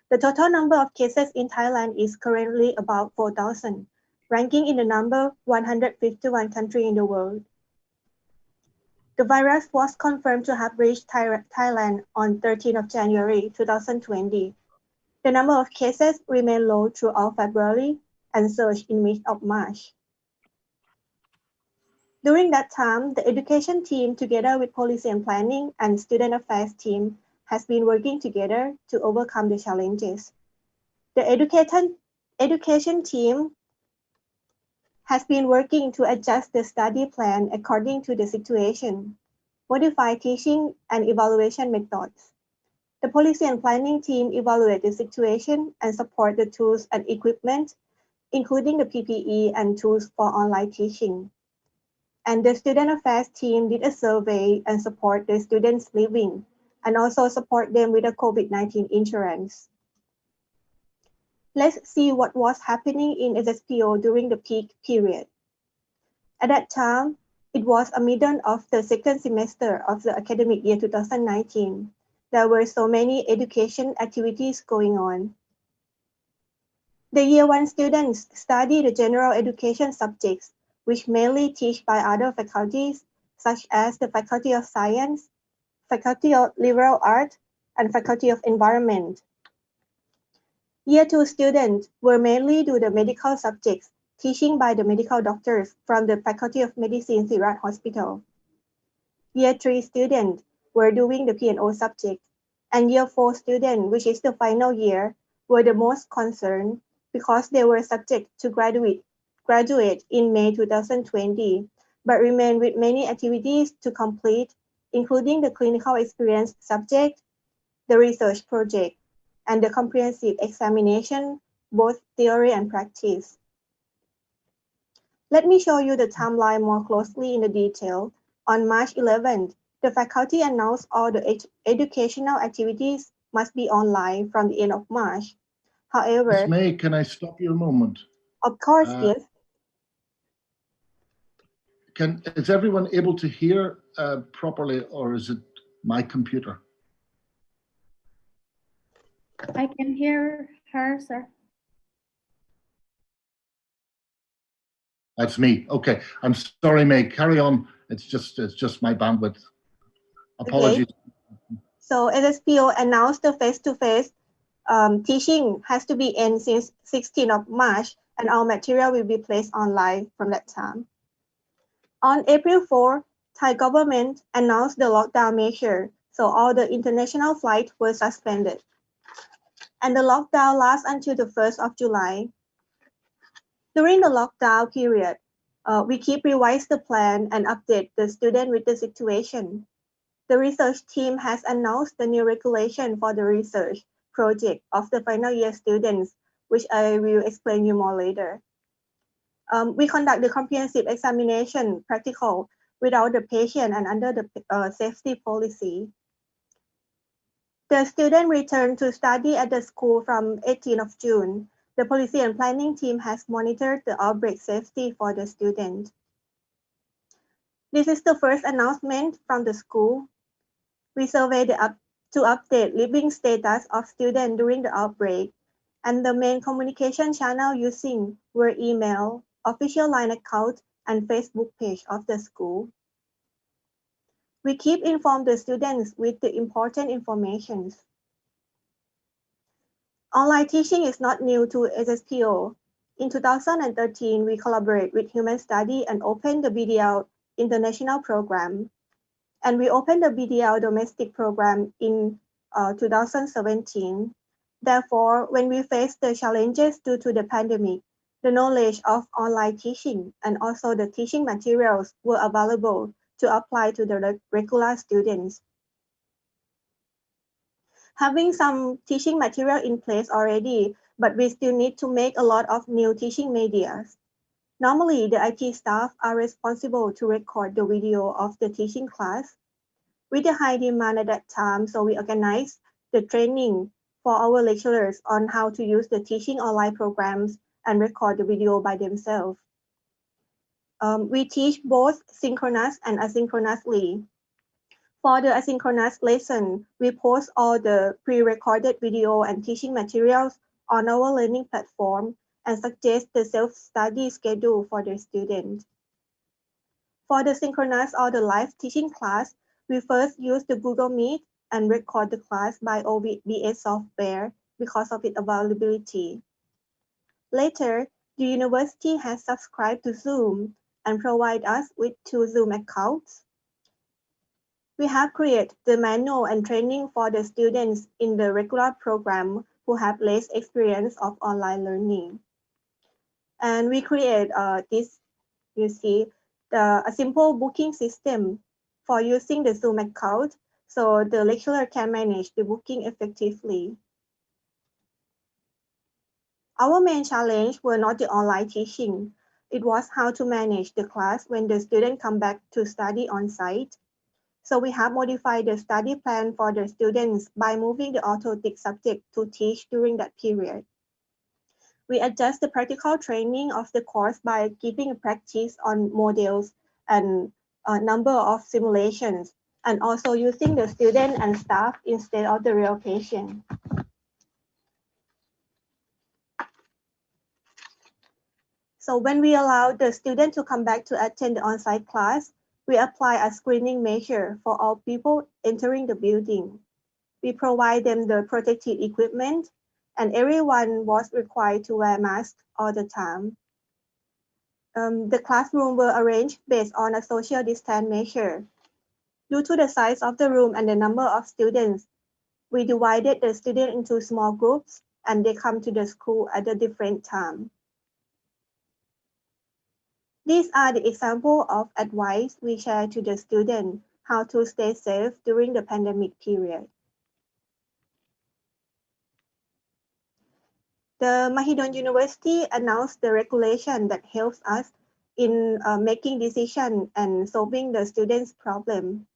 The total number of cases in Thailand is currently about 4,000, ranking in the number 151 country in the world. The virus was confirmed to have reached Thailand on 13th of January 2020. The number of cases remained low throughout February and surged in mid of March. During that time, the education team, together with policy and planning and student affairs team, has been working together to overcome the challenges. The education team has been working to adjust the study plan according to the situation, modify teaching and evaluation methods. The policy and planning team evaluate the situation and support the tools and equipment, including the PPE and tools for online teaching. And the student affairs team did a survey and support the students living and also support them with a COVID-19 insurance. Let's see what was happening in SSPO during the peak period. At that time, it was a middle of the second semester of the academic year 2019. There were so many education activities going on. The year one students study the general education subjects, which mainly taught by other faculties, such as the Faculty of Science, Faculty of Liberal Arts, and Faculty of Environment. Year 2 students were mainly do the medical subjects, teaching by the medical doctors from the Faculty of Medicine, Sirat Hospital. Year 3 students were doing the P&O subject, and Year 4 students, which is the final year, were the most concerned because they were subject to graduate in May 2020, but remain with many activities to complete, including the clinical experience subject, the research project, and the comprehensive examination, both theory and practice. Let me show you the timeline more closely in the detail. On March 11th, the faculty announced all the educational activities must be online from the end of March. However, Ms. May, can I stop you a moment? Of course, yes. Is everyone able to hear properly, or is it my computer? I can hear her, sir. That's me. Okay, I'm sorry, May. Carry on. It's just my bandwidth. Apologies. Okay. So SSPO announced the face-to-face teaching has to be end since 16th of March, and our material will be placed online from that time. On April 4, Thai government announced the lockdown measure, so all the international flights were suspended. And the lockdown lasts until the 1st of July. During the lockdown period, we keep revise the plan and update the student with the situation. the research team has announced the new regulation for the research project of the final year students, which I will explain you more later. We conduct the comprehensive examination practical without the patient and under the safety policy. The student returned to study at the school from 18th of June. The policy and planning team has monitored the outbreak safety for the student. This is the first announcement from the school. We surveyed to update living status of students during the outbreak, and the main communication channel using were email, official line account, and Facebook page of the school. We keep informed the students with the important information. Online teaching is not new to SSPO. In 2013, we collaborate with Human Study and opened the BDL International Program. And we opened the BDL Domestic Program in 2017. Therefore, when we faced the challenges due to the pandemic, the knowledge of online teaching and also the teaching materials were available to apply to the regular students. Having some teaching material in place already, but we still need to make a lot of new teaching medias. Normally, the IT staff are responsible to record the video of the teaching class. With the high demand at that time, so we organized the training for our lecturers on how to use the teaching online programs and record the video by themselves. We teach both synchronous and asynchronously. For the asynchronous lesson, we post all the pre-recorded video and teaching materials on our learning platform and suggest the self-study schedule for the student. For the synchronous or the live teaching class, we first use the Google Meet and record the class by OBS software because of its availability. Later, the university has subscribed to Zoom and provide us with 2 Zoom accounts. We have created the manual and training for the students in the regular program who have less experience of online learning. And we create this, you see, a simple booking system for using the Zoom account so the lecturer can manage the booking effectively. Our main challenge were not the online teaching. It was how to manage the class when the student come back to study on site. So we have modified the study plan for the students by moving the orthotic subject to teach during that period. We adjust the practical training of the course by giving a practice on models and a number of simulations, and also using the student and staff instead of the real patient. So when we allow the student to come back to attend the on-site class, we apply a screening measure for all people entering the building. We provide them the protective equipment, and everyone was required to wear masks all the time. The classroom were arranged based on a social distance measure. Due to the size of the room and the number of students, we divided the students into small groups and they come to the school at a different time. These are the examples of advice we share to the students how to stay safe during the pandemic period. The Mahidol University announced the regulation that helps us in making decisions and solving the students' problem.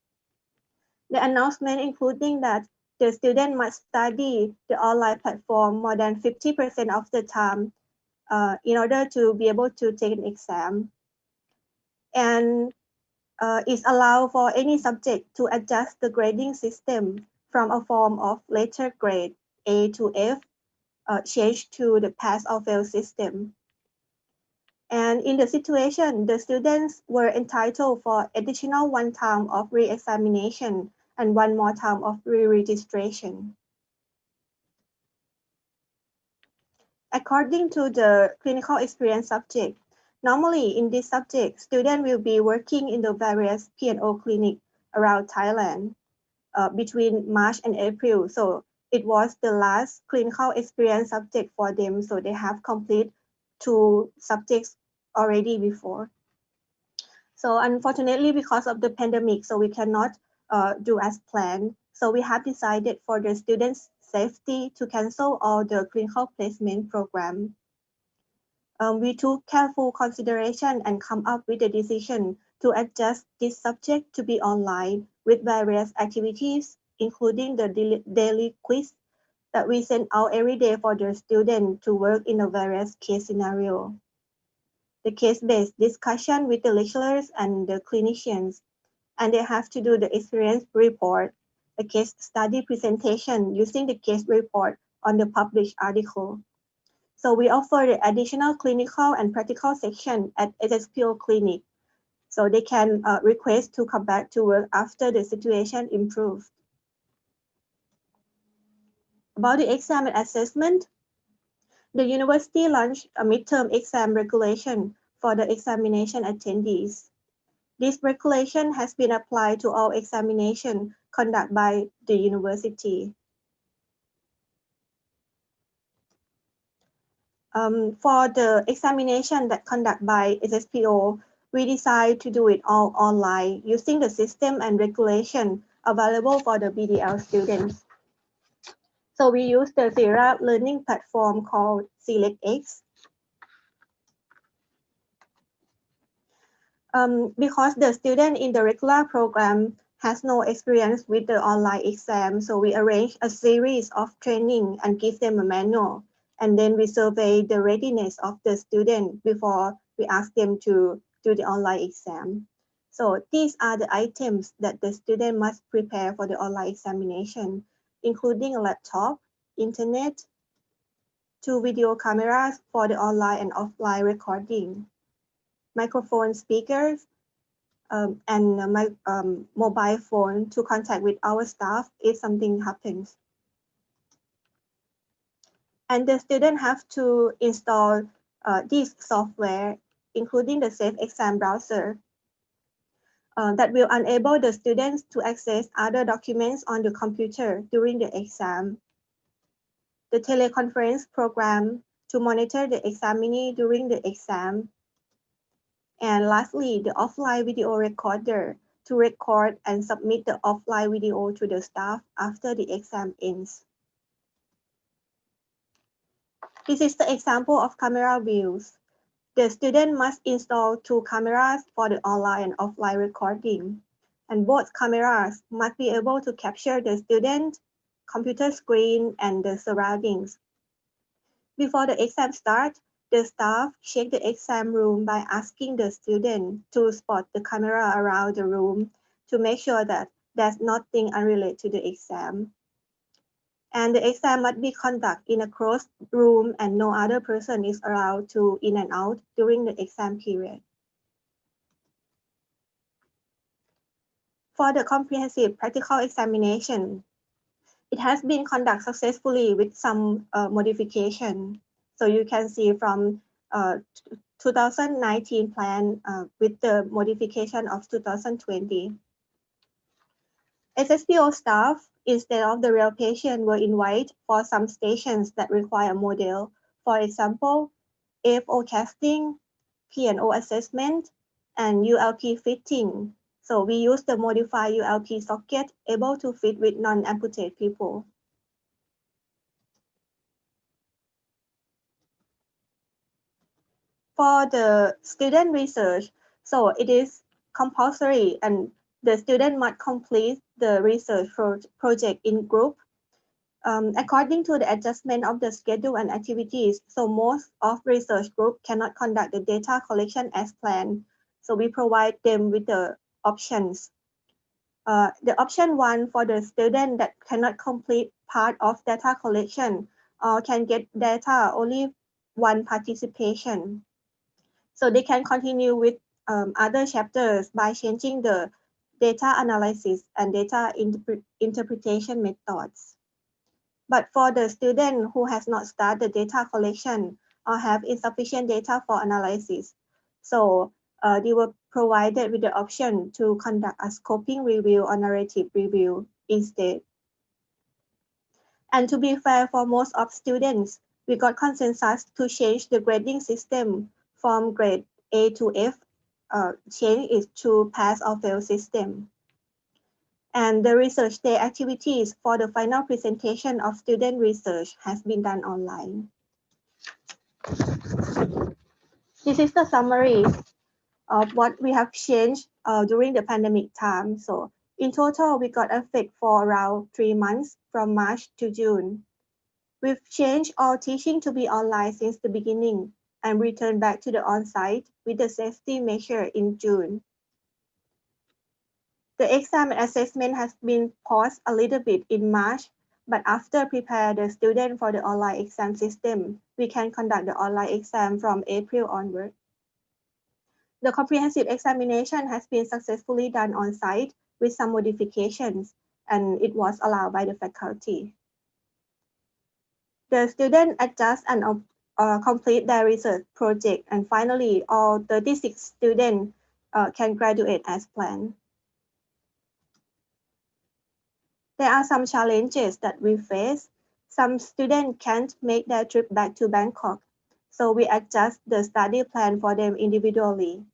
The announcement including that the student must study the online platform more than 50% of the time in order to be able to take an exam. And is allowed for any subject to adjust the grading system from a form of letter grade A to F, change to the pass or fail system. And in the situation, the students were entitled for additional 1 time of re-examination and 1 more time of re-registration. According to the clinical experience subject, normally in this subject, students will be working in the various P&O clinic around Thailand between March and April. So it was the last clinical experience subject for them. So they have complete 2 subjects already before. So unfortunately, because of the pandemic, so we cannot do as planned. So we have decided for the students' safety to cancel all the clinical placement program. We took careful consideration and come up with a decision to adjust this subject to be online with various activities, including the daily quiz that we send out every day for the student to work in a various case scenario. The case-based discussion with the lecturers and the clinicians, and they have to do the experience report, a case study presentation using the case report on the published article. So we offer the additional clinical and practical section at SSPO clinic. So they can request to come back to work after the situation improves. About the exam and assessment, the university launched a midterm exam regulation for the examination attendees. This regulation has been applied to all examination conducted by the university. For the examination that conducted by SSPO, we decided to do it all online using the system and regulation available for the BDL students. So we use the Zira learning platform called SelectX. Because the student in the regular program has no experience with the online exam, so we arrange a series of training and give them a manual. And then we survey the readiness of the student before we ask them to do the online exam. So these are the items that the student must prepare for the online examination, including a laptop, internet, 2 video cameras for the online and offline recording, microphone speakers, and my mobile phone to contact with our staff if something happens. And the student have to install this software, including the Safe Exam browser, that will enable the students to access other documents on the computer during the exam. The teleconference program to monitor the examinee during the exam. And lastly, the offline video recorder to record and submit the offline video to the staff after the exam ends. This is the example of camera views. The student must install 2 cameras for the online and offline recording. And both cameras must be able to capture the student, computer screen, and the surroundings. Before the exam starts, the staff check the exam room by asking the student to spot the camera around the room to make sure that there's nothing unrelated to the exam. And the exam must be conducted in a closed room and no other person is allowed to in and out during the exam period. For the comprehensive practical examination, it has been conducted successfully with some modification. So you can see from 2019 plan with the modification of 2020. SSPO staff, instead of the real patient, were invited for some stations that require a model. For example, AFO casting, P&O assessment, and ULP fitting. So we use the modified ULP socket able to fit with non-amputated people. For the student research, so it is compulsory and the student must complete the research project in group according to the adjustment of the schedule and activities. So most of research group cannot conduct the data collection as planned. So we provide them with the options. The option 1 for the student that cannot complete part of data collection or can get data only 1 participation. So they can continue with other chapters by changing the data analysis and data interpretation methods. But for the student who has not started data collection or have insufficient data for analysis, so they were provided with the option to conduct a scoping review or narrative review instead. And to be fair for most of students, we got consensus to change the grading system from grade A to F, change it to pass or fail system. And the research day activities for the final presentation of student research has been done online. This is the summary of what we have changed during the pandemic time. So in total, we got affected for around 3 months from March to June. We've changed all teaching to be online since the beginning and returned back to the on-site with the safety measure in June. The exam and assessment has been paused a little bit in March, but after prepare the student for the online exam system, we can conduct the online exam from April onward. The comprehensive examination has been successfully done on site with some modifications, and it was allowed by the faculty. The students adjust and complete their research project, and finally, all 36 students can graduate as planned. There are some challenges that we face. Some students can't make their trip back to Bangkok, so we adjust the study plan for them individually.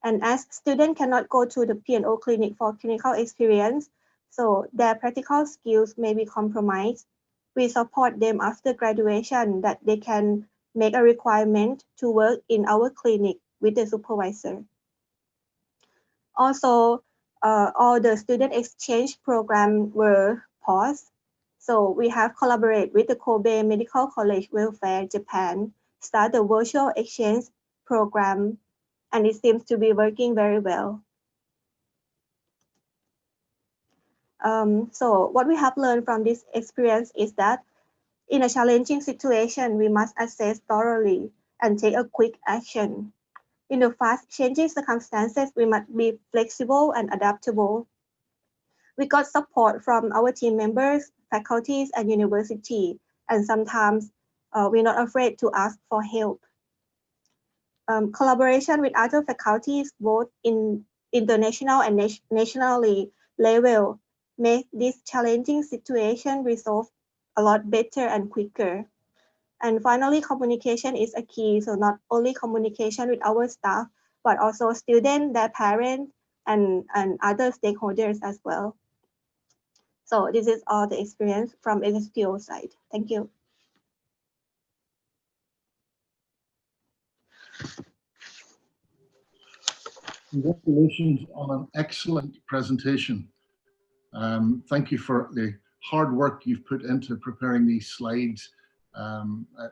And as students cannot go to the P&O clinic for clinical experience, so their practical skills may be compromised. We support them after graduation that they can make a requirement to work in our clinic with the supervisor. Also, all the student exchange program were paused. So we have collaborated with the Kobe Medical College Welfare Japan, start the virtual exchange program, and it seems to be working very well. So what we have learned from this experience is that in a challenging situation, we must assess thoroughly and take a quick action. In the fast changing circumstances, we must be flexible and adaptable. We got support from our team members, faculties, and university, and sometimes we're not afraid to ask for help. Collaboration with other faculties, both in international and nationally level, make this challenging situation resolve a lot better and quicker. And finally, communication is a key. So not only communication with our staff, but also students, their parents, and other stakeholders as well. So this is all the experience from SSPO side. Thank you. Congratulations on an excellent presentation. Thank you for the hard work you've put into preparing these slides.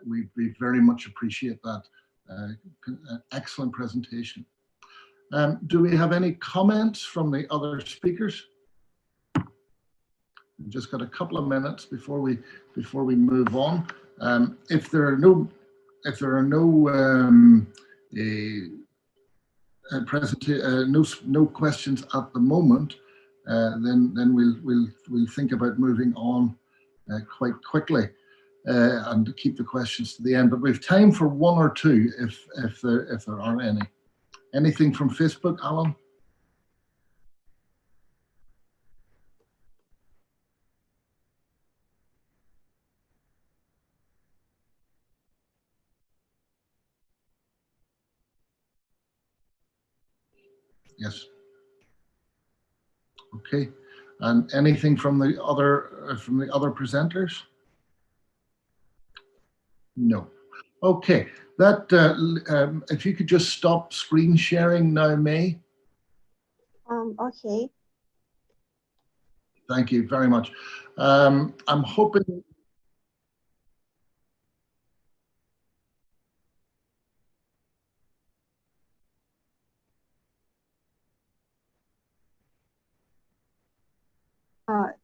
We very much appreciate that. Excellent presentation. Do we have any comments from the other speakers? We've just got a couple of minutes before we move on. If there are no questions at the moment, then we'll think about moving on quite quickly and keep the questions to the end. But we've time for one or two if there are any. Anything from Facebook, Alan? Yes. Okay. And anything from the other presenters? No. Okay. That if you could just stop screen sharing now, May. Okay. Thank you very much. I'm hoping.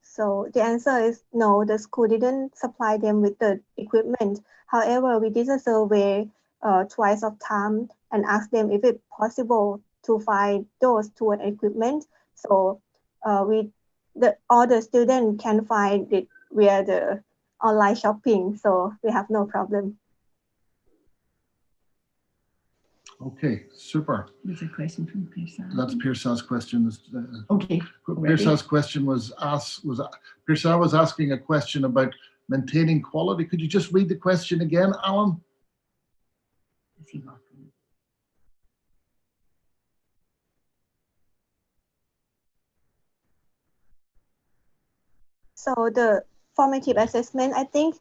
So the answer is no, the school didn't supply them with the equipment. However, we did a survey twice of time and asked them if it's possible to find those tool and equipment. So all the students can find it via the online shopping. So we have no problem. Okay, super. There's a question from Pirsa. That's Pirsa's question. Okay. Pirsa's question was Pirsa was asking a question about maintaining quality. Could you just read the question again, Alan? So the formative assessment, I think,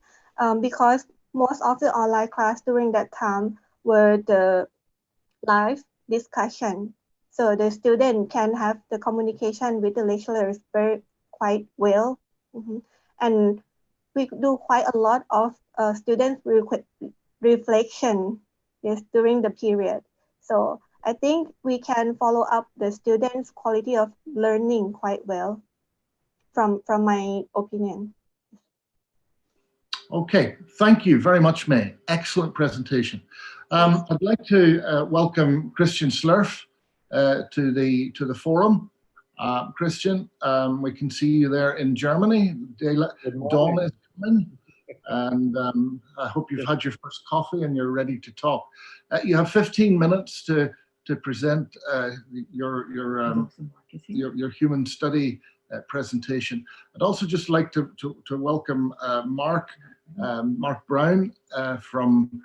because most of the online class during that time were the live discussion. So the student can have the communication with the lecturers quite well. And we do quite a lot of student reflection, yes, during the period. So I think we can follow up the students' quality of learning quite well from my opinion. Okay, thank you very much, May. Excellent presentation. I'd like to welcome Christian Slurf to the forum. Christian, we can see you there in Germany. Dawn is coming, and I hope you've had your first coffee and you're ready to talk. You have 15 minutes to present your human study presentation. I'd also just like to welcome Mark Brown from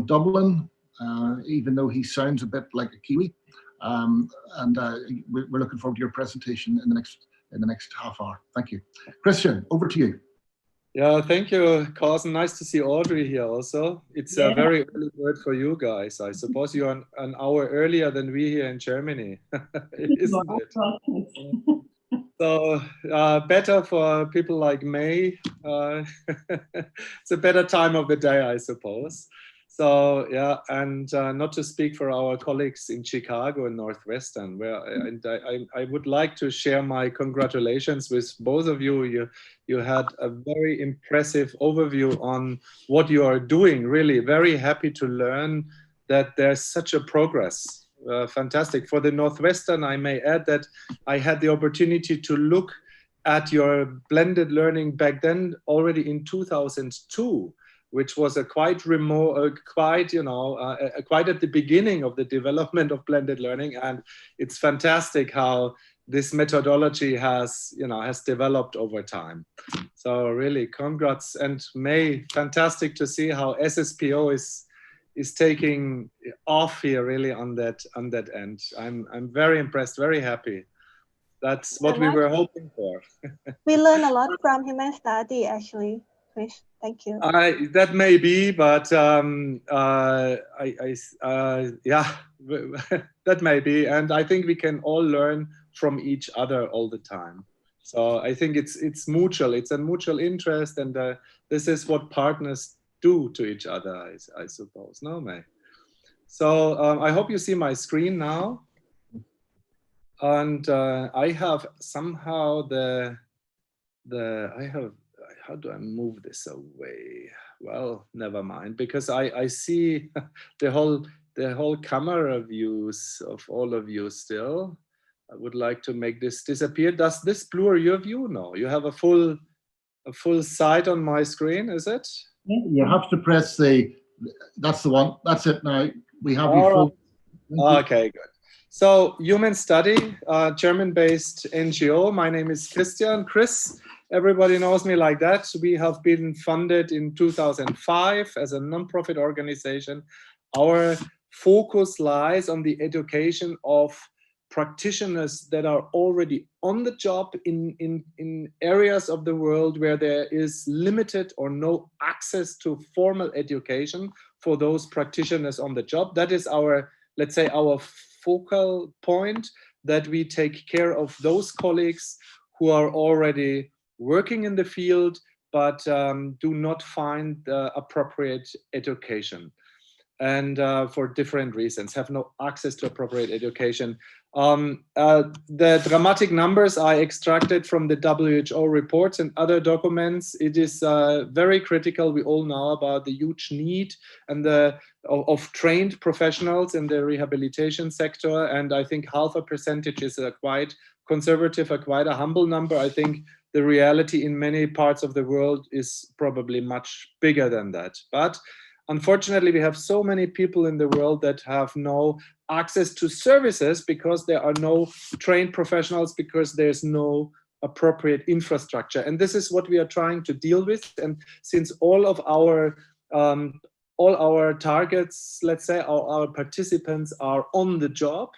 Dublin, even though he sounds a bit like a Kiwi. We're looking forward to your presentation in the next half hour. Thank you. Christian, over to you. Yeah, thank you, Carson. Nice to see Audrey here also. It's a very early bird for you guys. I suppose you're an hour earlier than we here in Germany, isn't it? So better for people like May. It's a better time of the day, I suppose. So yeah, and not to speak for our colleagues in Chicago and Northwestern, where I would like to share my congratulations with both of you. You had a very impressive overview on what you are doing. Really, very happy to learn that there's such a progress. Fantastic. For the Northwestern, I may add that I had the opportunity to look at your blended learning back then, already in 2002. Which was a quite remote, quite at the beginning of the development of blended learning, and it's fantastic how this methodology has developed over time. So really, congrats, and May, fantastic to see how SSPO is taking off here, really on that end. I'm very impressed, very happy. That's what we were hoping for. We learn a lot from human study, actually. Thank you. That may be, but yeah, that may be, and I think we can all learn from each other all the time. So I think it's mutual. It's a mutual interest, and this is what partners do to each other, I suppose. No, May. So I hope you see my screen now, and I have somehow how do I move this away? Well, never mind, because I see the whole camera views of all of you still. I would like to make this disappear. Does this blur your view? No, you have a full sight on my screen, is it? You have to press that's the one. That's it now. We have you full. Okay, good. So, Human Study, German-based NGO. My name is Christian, Chris. Everybody knows me like that. We have been funded in 2005 as a non-profit organization. Our focus lies on the education of practitioners that are already on the job in areas of the world where there is limited or no access to formal education for those practitioners on the job. That is our, let's say, our focal point, that we take care of those colleagues who are already working in the field, but do not find appropriate education, and for different reasons have no access to appropriate education. The dramatic numbers I extracted from the WHO reports and other documents. It is very critical. We all know about the huge need and of trained professionals in the rehabilitation sector, and I think 0.5% is a quite conservative, quite a humble number. I think the reality in many parts of the world is probably much bigger than that. But unfortunately, we have so many people in the world that have no access to services because there are no trained professionals, because there's no appropriate infrastructure. And this is what we are trying to deal with. And since all of our targets, let's say, our participants are on the job,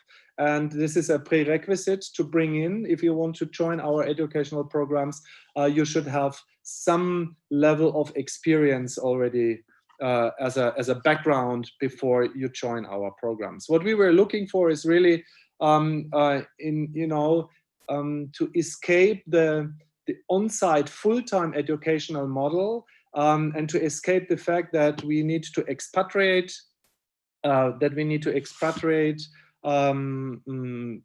And this is a prerequisite to bring in. If you want to join our educational programs, you should have some level of experience already as a background before you join our programs. What we were looking for is really to escape the on-site full-time educational model, and to escape the fact that we need to expatriate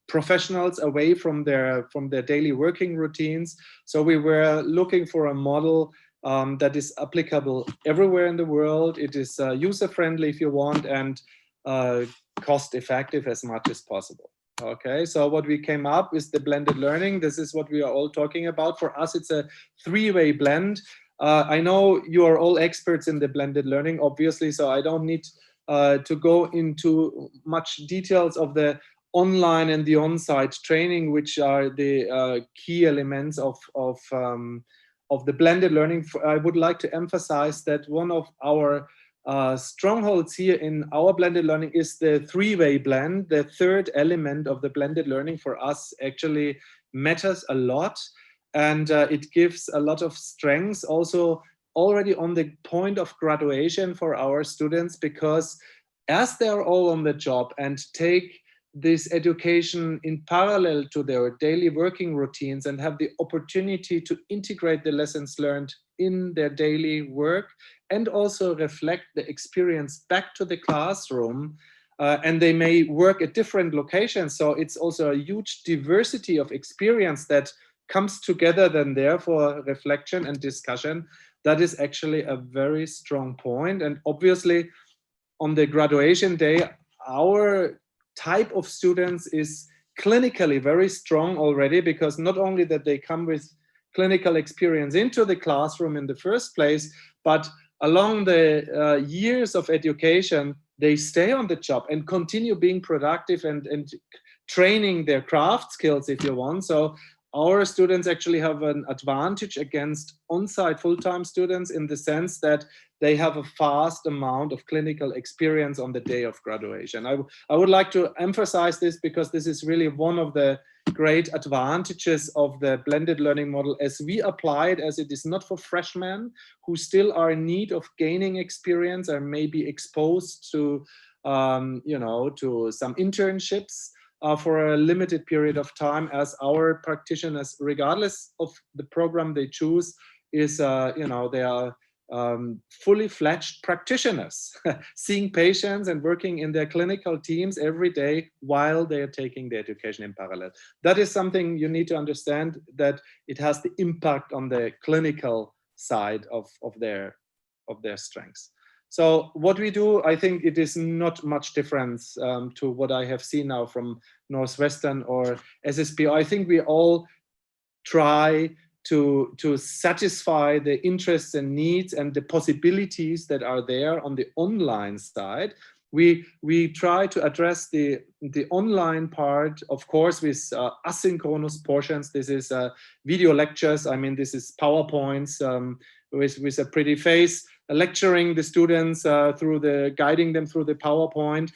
professionals away from their daily working routines. So we were looking for a model that is applicable everywhere in the world. It is user-friendly if you want, and cost-effective as much as possible. Okay, so what we came up is the blended learning. This is what we are all talking about. For us, it's a three-way blend. I know you are all experts in the blended learning, obviously, so I don't need to go into much details of the online and the on-site training, which are the key elements of the blended learning. I would like to emphasize that one of our strongholds here in our blended learning is the three-way blend. The third element of the blended learning for us actually matters a lot, and it gives a lot of strengths also already on the point of graduation for our students, because as they're all on the job and take this education in parallel to their daily working routines and have the opportunity to integrate the lessons learned in their daily work and also reflect the experience back to the classroom, and they may work at different locations. So it's also a huge diversity of experience that comes together then there for reflection and discussion. That is actually a very strong point. And obviously on the graduation day, our type of students is clinically very strong already, because not only that they come with clinical experience into the classroom in the first place, but along the years of education, they stay on the job and continue being productive and training their craft skills, if you want. So our students actually have an advantage against on-site full-time students in the sense that they have a vast amount of clinical experience on the day of graduation. I would like to emphasize this because this is really one of the great advantages of the blended learning model as we apply it, as it is not for freshmen who still are in need of gaining experience or may be exposed to, to some internships for a limited period of time, as our practitioners, regardless of the program they choose, is, they are fully fledged practitioners, seeing patients and working in their clinical teams every day while they are taking the education in parallel. That is something you need to understand, that it has the impact on the clinical side of their strengths. So what we do, I think it is not much difference to what I have seen now from Northwestern or SSPO. I think we all try to satisfy the interests and needs and the possibilities that are there on the online side. We try to address the online part, of course, with asynchronous portions. This is video lectures. I mean, this is PowerPoints with a pretty face, lecturing the students guiding them through the PowerPoint,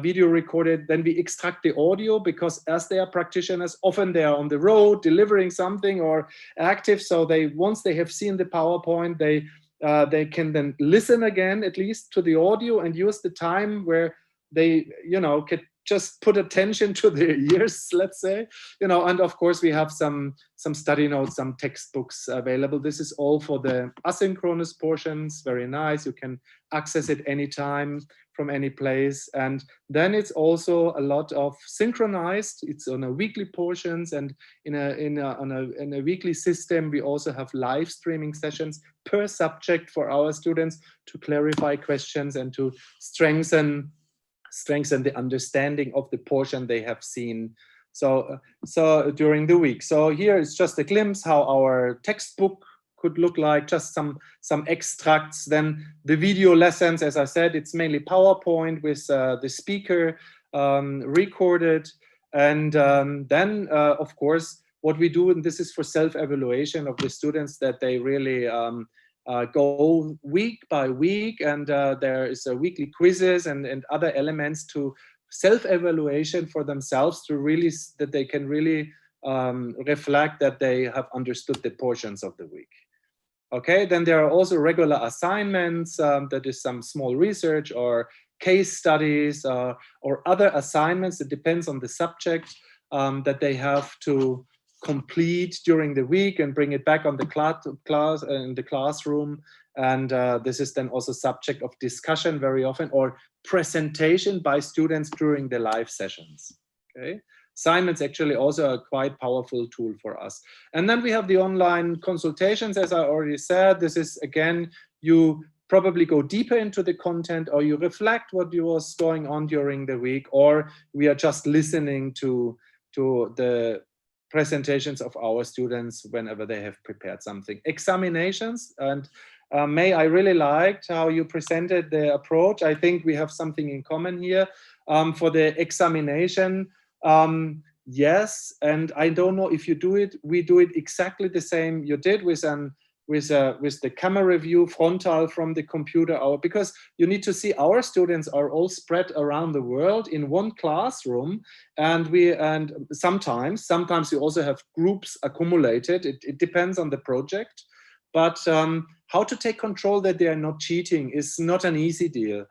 video recorded. Then we extract the audio, because as they are practitioners, often they are on the road delivering something or active. So once they have seen the PowerPoint, they can then listen again, at least to the audio, and use the time where they, could just put attention to their ears, let's say, and of course we have some study notes, some textbooks available. This is all for the asynchronous portions. Very nice. You can access it anytime from any place. And then it's also a lot of synchronized. It's on a weekly portions, and in a weekly system, we also have live streaming sessions per subject for our students to clarify questions and to strengthen the understanding of the portion they have seen. So during the week. So here is just a glimpse how our textbook could look like, just some extracts. Then the video lessons, as I said, it's mainly PowerPoint with the speaker recorded. And then, of course, what we do, and this is for self-evaluation of the students, that they really go week by week, and there is a weekly quizzes and other elements to self-evaluation for themselves to really, that they can really reflect that they have understood the portions of the week. Okay, then there are also regular assignments, that is some small research or case studies or other assignments. It depends on the subject that they have to complete during the week and bring it back on the class in the classroom. And this is then also subject of discussion very often, or presentation by students during the live sessions. Okay. Assignments actually also a quite powerful tool for us. And then we have the online consultations, as I already said. This is, again, you probably go deeper into the content, or you reflect what was going on during the week, or we are just listening to the presentations of our students whenever they have prepared something. Examinations, and May, I really liked how you presented the approach. I think we have something in common here. For the examination, yes, and I don't know if you do it, we do it exactly the same you did with the camera view frontal from the computer, because you need to see our students are all spread around the world in one classroom, and sometimes you also have groups accumulated. It depends on the project, but how to take control that they are not cheating is not an easy deal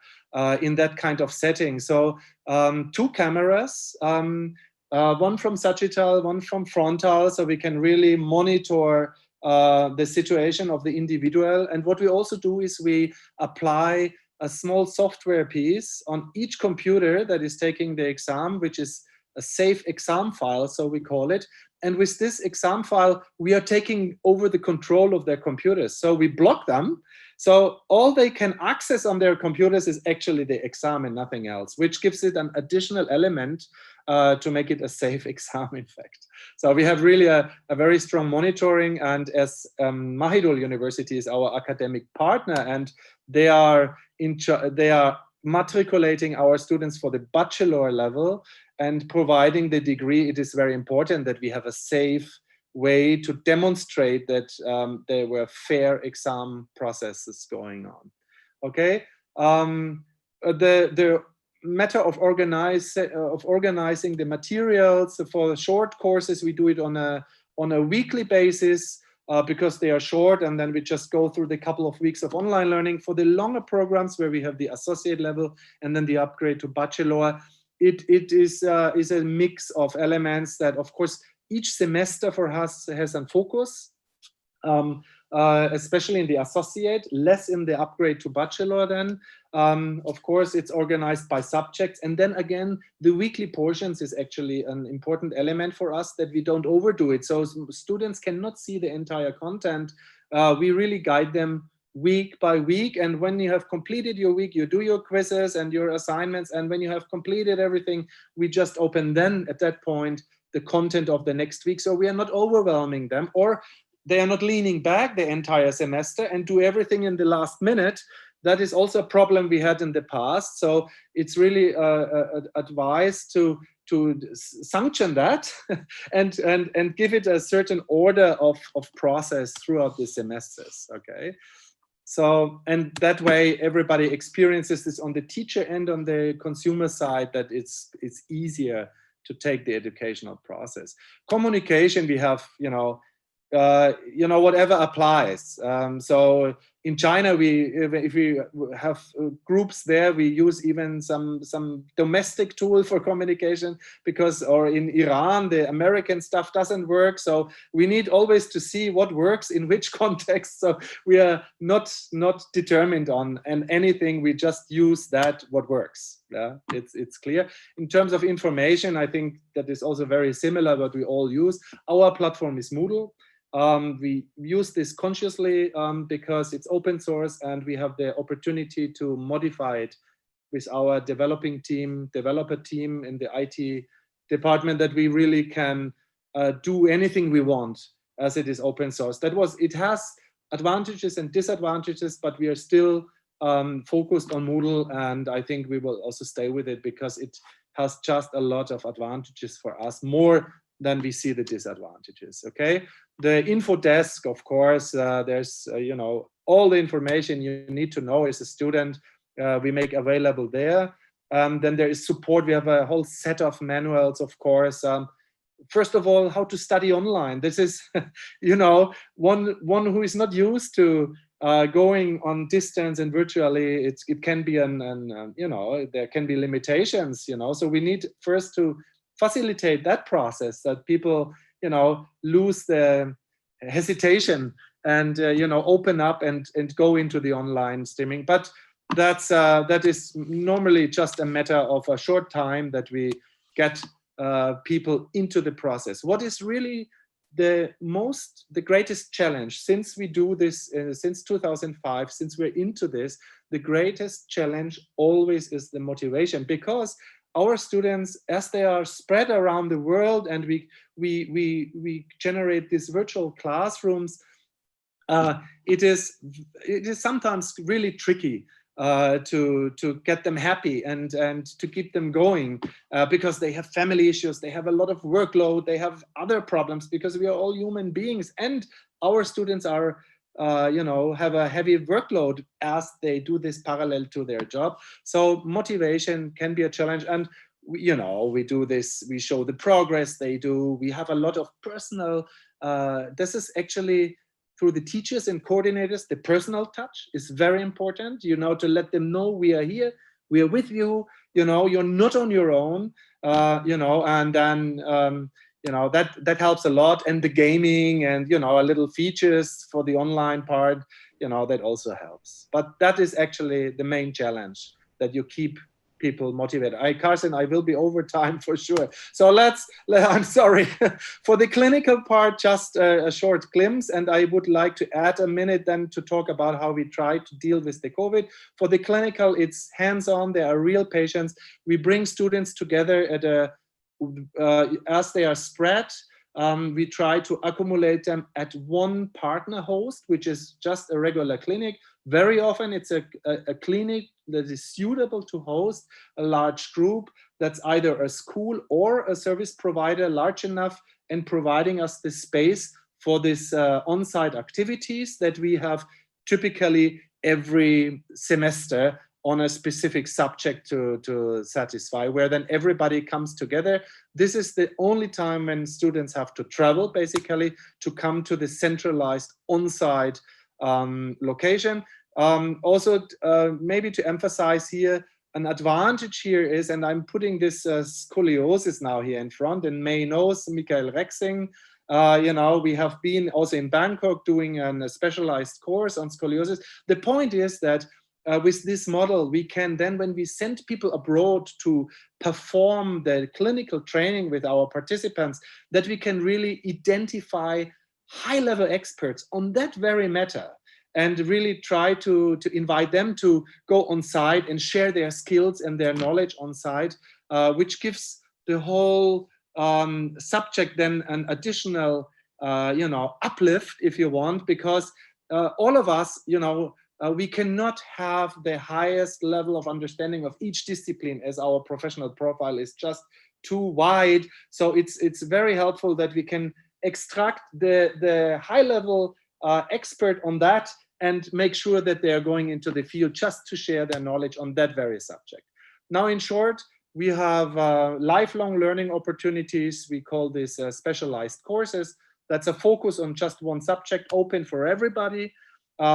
in that kind of setting. So 2 cameras, one from sagittal, one from frontal, so we can really monitor the situation of the individual. And what we also do is we apply a small software piece on each computer that is taking the exam, which is a safe exam file, so we call it. And with this exam file, we are taking over the control of their computers. So we block them. So all they can access on their computers is actually the exam and nothing else, which gives it an additional element to make it a safe exam, in fact. So we have really a very strong monitoring, and as Mahidol University is our academic partner, and they are matriculating our students for the bachelor level and providing the degree, it is very important that we have a safe way to demonstrate that there were fair exam processes going on. Okay, the matter of organizing the materials for the short courses, we do it on a weekly basis because they are short, and then we just go through the couple of weeks of online learning. For the longer programs where we have the associate level and then the upgrade to bachelor, it is a mix of elements that, of course, each semester for us has a focus, especially in the associate, less in the upgrade to bachelor then. Of course, it's organized by subjects. And then again, the weekly portions is actually an important element for us, that we don't overdo it. So students cannot see the entire content. We really guide them week by week, and when you have completed your week, you do your quizzes and your assignments, and when you have completed everything, we just open then at that point the content of the next week. So we are not overwhelming them, or they are not leaning back the entire semester and do everything in the last minute. That is also a problem we had in the past. So it's really advised to sanction that and give it a certain order of process throughout the semesters. Okay. So, and that way everybody experiences this on the teacher and on the consumer side, that it's easier to take the educational process. Communication, we have, whatever applies. So in China, if we have groups there, we use even some domestic tool for communication, or in Iran, the American stuff doesn't work. So we need always to see what works in which context. So we are not determined on anything. We just use what works. Yeah, it's clear. In terms of information, I think that is also very similar what we all use. Our platform is Moodle. We use this consciously because it's open source, and we have the opportunity to modify it with our developer team in the IT department, that we really can do anything we want as it is open source. It has advantages and disadvantages, but we are still focused on Moodle, and I think we will also stay with it because it has just a lot of advantages for us, more than we see the disadvantages. Okay, the info desk, of course, there's all the information you need to know as a student, we make available there. Then there is support. We have a whole set of manuals, of course. First of all, how to study online. This is, you know, one who is not used to going on distance and virtually. It can be you know, there can be limitations, you know. So we need first to facilitate that process, that people, you know, lose the hesitation and you know, open up and go into the online streaming. But that is normally just a matter of a short time that we get people into the process. What is really the greatest challenge since we do this since 2005, since we're into this, the greatest challenge always is the motivation, because our students, as they are spread around the world and we generate these virtual classrooms, it is sometimes really tricky to get them happy and to keep them going, because they have family issues, they have a lot of workload, they have other problems, because we are all human beings, and our students are you know, have a heavy workload as they do this parallel to their job. So motivation can be a challenge. And you know, we do this, we show the progress they do, we have a lot of personal, this is actually through the teachers and coordinators, the personal touch is very important, you know, to let them know we are here, we are with you, you know, you're not on your own, you know, and then, you know, that helps a lot. And the gaming and, you know, a little features for the online part, you know, that also helps. But that is actually the main challenge, that you keep people motivated. Carson, I will be over time for sure. So I'm sorry. For the clinical part, just a short glimpse, and I would like to add a minute then to talk about how we try to deal with the COVID. For the clinical, it's hands-on, there are real patients. We bring students together at as they are spread. We try to accumulate them at one partner host, which is just a regular clinic. Very often it's a clinic that is suitable to host a large group that's either a school or a service provider large enough and providing us the space for this on-site activities that we have typically every semester on a specific subject to satisfy, where then everybody comes together. This is the only time when students have to travel, basically, to come to the centralized on-site location. Also, maybe to emphasize here, an advantage here is, and I'm putting this scoliosis now here in front, and May knows Michael Rexing. You know, we have been also in Bangkok doing a specialized course on scoliosis. The point is that with this model, we can then, when we send people abroad to perform the clinical training with our participants, that we can really identify high-level experts on that very matter and really try to invite them to go on site and share their skills and their knowledge on site, which gives the whole subject then an additional, you know, uplift, if you want, because all of us, you know, we cannot have the highest level of understanding of each discipline, as our professional profile is just too wide. So it's very helpful that we can extract the high level expert on that and make sure that they are going into the field just to share their knowledge on that very subject. Now, in short, we have lifelong learning opportunities. We call this specialized courses. That's a focus on just one subject, open for everybody.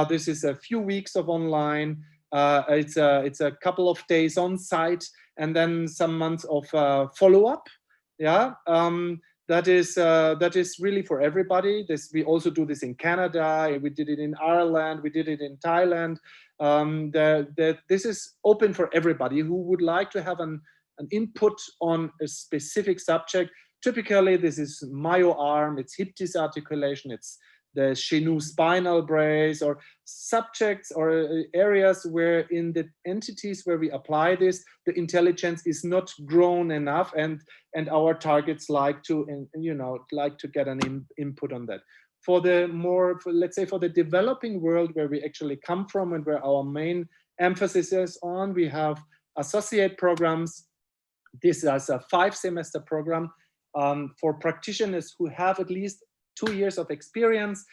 This is a few weeks of online. It's a couple of days on site, and then some months of follow-up. Yeah, that is really for everybody. We also do this in Canada. We did it in Ireland. We did it in Thailand. This is open for everybody who would like to have an input on a specific subject. Typically, this is myo-arm, it's hip disarticulation, it's the Chenou spinal brace, or subjects or areas where in the entities where we apply this, the intelligence is not grown enough, and our targets like to, you know, like to get an input on that. For the let's say for the developing world where we actually come from and where our main emphasis is on, we have associate programs. This is a 5-semester program for practitioners who have at least 2 years of experience.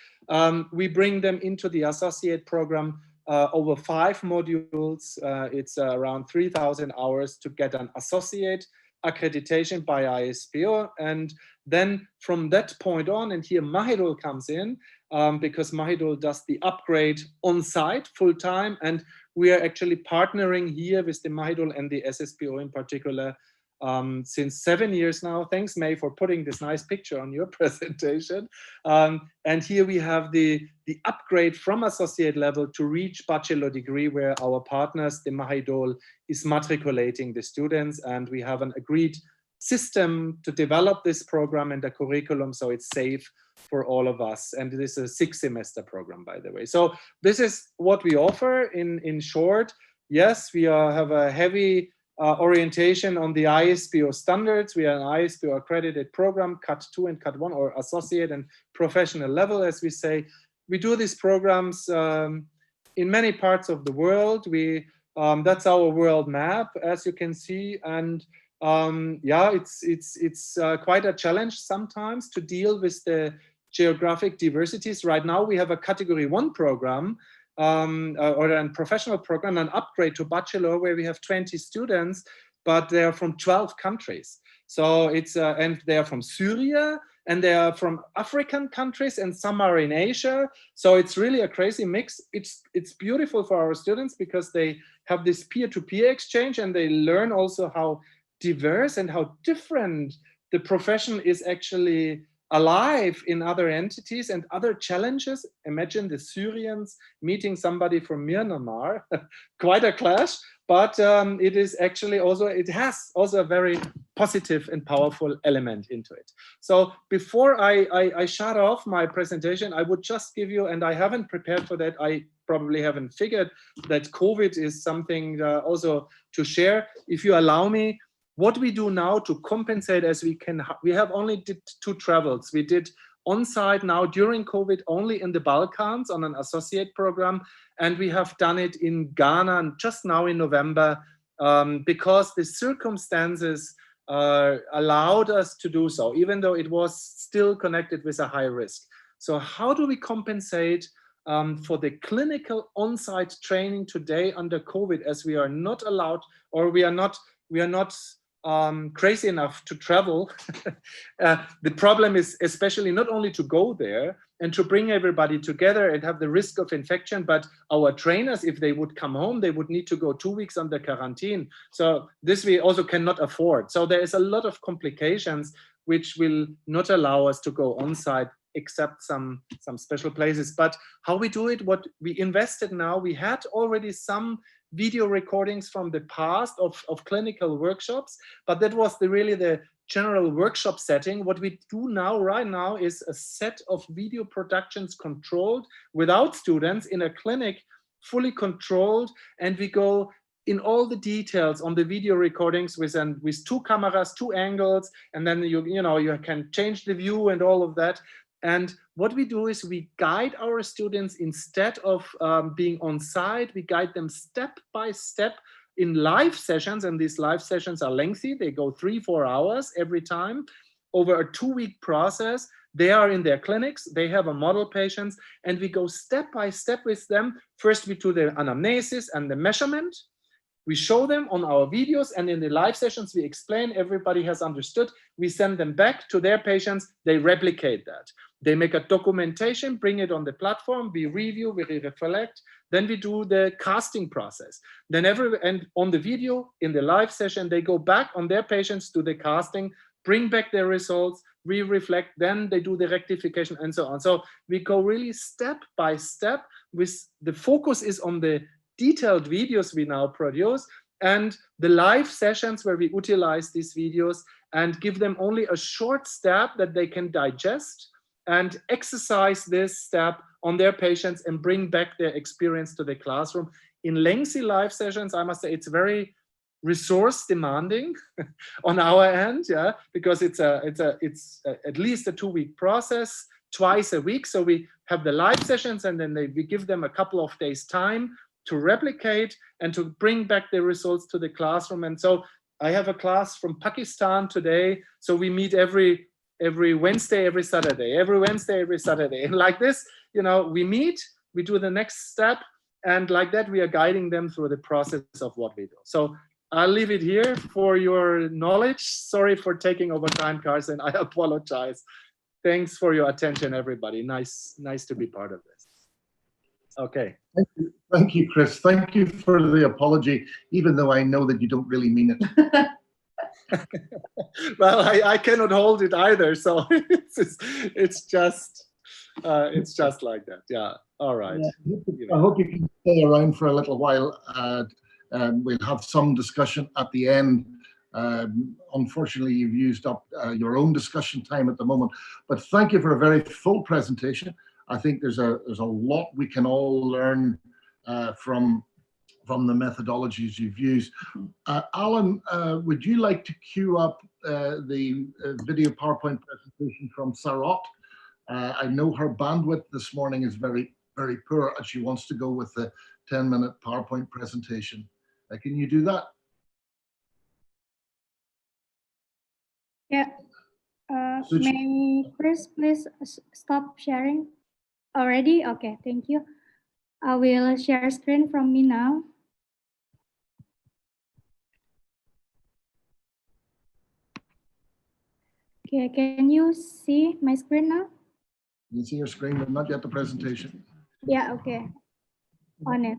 We bring them into the associate program over 5 modules. It's around 3,000 hours to get an associate accreditation by ISPO. And then from that point on, and here Mahidol comes in, because Mahidol does the upgrade on site full time. And we are actually partnering here with the Mahidol and the SSPO in particular since 7 years now. Thanks, May, for putting this nice picture on your presentation. And here we have the upgrade from associate level to reach bachelor degree, where our partners, the Mahidol, is matriculating the students. And we have an agreed system to develop this program and the curriculum so it's safe for all of us. And this is a 6-semester program, by the way. So this is what we offer in short. Yes, we have a heavy orientation on the ISPO standards. We are an ISPO accredited program, Cut 2 and Cut 1, or associate and professional level, as we say. We do these programs in many parts of the world. That's our world map, as you can see. And yeah, it's quite a challenge sometimes to deal with the geographic diversities. Right now, we have a Category 1 program, or a professional program, an upgrade to bachelor, where we have 20 students, but they are from 12 countries. So it's, and they are from Syria, and they are from African countries, and some are in Asia. So it's really a crazy mix. It's beautiful for our students because they have this peer-to-peer exchange, and they learn also how diverse and how different the profession is actually alive in other entities and other challenges. Imagine the Syrians meeting somebody from Myanmar, quite a clash, but it is actually also, it has also a very positive and powerful element into it. So before I shut off my presentation, I would just give you, and I haven't prepared for that, I probably haven't figured that COVID is something also to share. If you allow me, what we do now to compensate as we can, we have only did 2 travels. We did on-site now during COVID only in the Balkans on an associate program. And we have done it in Ghana just now in November because the circumstances allowed us to do so, even though it was still connected with a high risk. So how do we compensate for the clinical on-site training today under COVID, as we are not allowed, or we are not crazy enough to travel? The problem is especially not only to go there and to bring everybody together and have the risk of infection, but our trainers, if they would come home, they would need to go 2 weeks under quarantine. So this we also cannot afford. So there is a lot of complications which will not allow us to go on site, except some special places. But how we do it, what we invested now, we had already some video recordings from the past of clinical workshops, but that was really the general workshop setting. What we do now, right now, is a set of video productions controlled without students in a clinic, fully controlled, and we go in all the details on the video recordings with 2 cameras, 2 angles, and then you can change the view and all of that. And what we do is we guide our students, instead of being on site, we guide them step by step in live sessions. And these live sessions are lengthy. They go 3-4 hours every time over a 2-week process. They are in their clinics, they have a model patients, and we go step by step with them. First, we do the anamnesis and the measurement. We show them on our videos, and in the live sessions, we explain, everybody has understood. We send them back to their patients, they replicate that. They make a documentation, bring it on the platform, we review, we reflect, then we do the casting process. Then and on the video, in the live session, they go back on their patients, do the casting, bring back their results, we reflect, then they do the rectification and so on. So we go really step by step, with the focus is on the detailed videos we now produce and the live sessions where we utilize these videos and give them only a short step that they can digest and exercise this step on their patients and bring back their experience to the classroom. In lengthy live sessions, I must say it's very resource demanding on our end, yeah, because it's at least a 2-week process, twice a week. So we have the live sessions, and then we give them a couple of days time to replicate and to bring back the results to the classroom. And so I have a class from Pakistan today. So we meet every Wednesday, every Saturday, every Wednesday, every Saturday. And like this, we meet, we do the next step. And like that, we are guiding them through the process of what we do. So I'll leave it here for your knowledge. Sorry for taking over time, Carson. I apologize. Thanks for your attention, everybody. Nice to be part of this. Okay. Thank you, Chris. Thank you for the apology, even though I know that you don't really mean it. Well, I cannot hold it either, so it's just like that. Yeah. All right. Yeah. I hope you can stay around for a little while. We'll have some discussion at the end. Unfortunately, you've used up your own discussion time at the moment, but thank you for a very full presentation. I think there's a lot we can all learn from the methodologies you've used. Alan, would you like to queue up the video PowerPoint presentation from Sarot? I know her bandwidth this morning is very, very poor, and she wants to go with the 10-minute PowerPoint presentation. Can you do that? Yeah. May Chris please stop sharing already? Okay, thank you. I will share screen from me now. Okay, can you see my screen now? You can see your screen, but not yet the presentation. Yeah, okay. On it.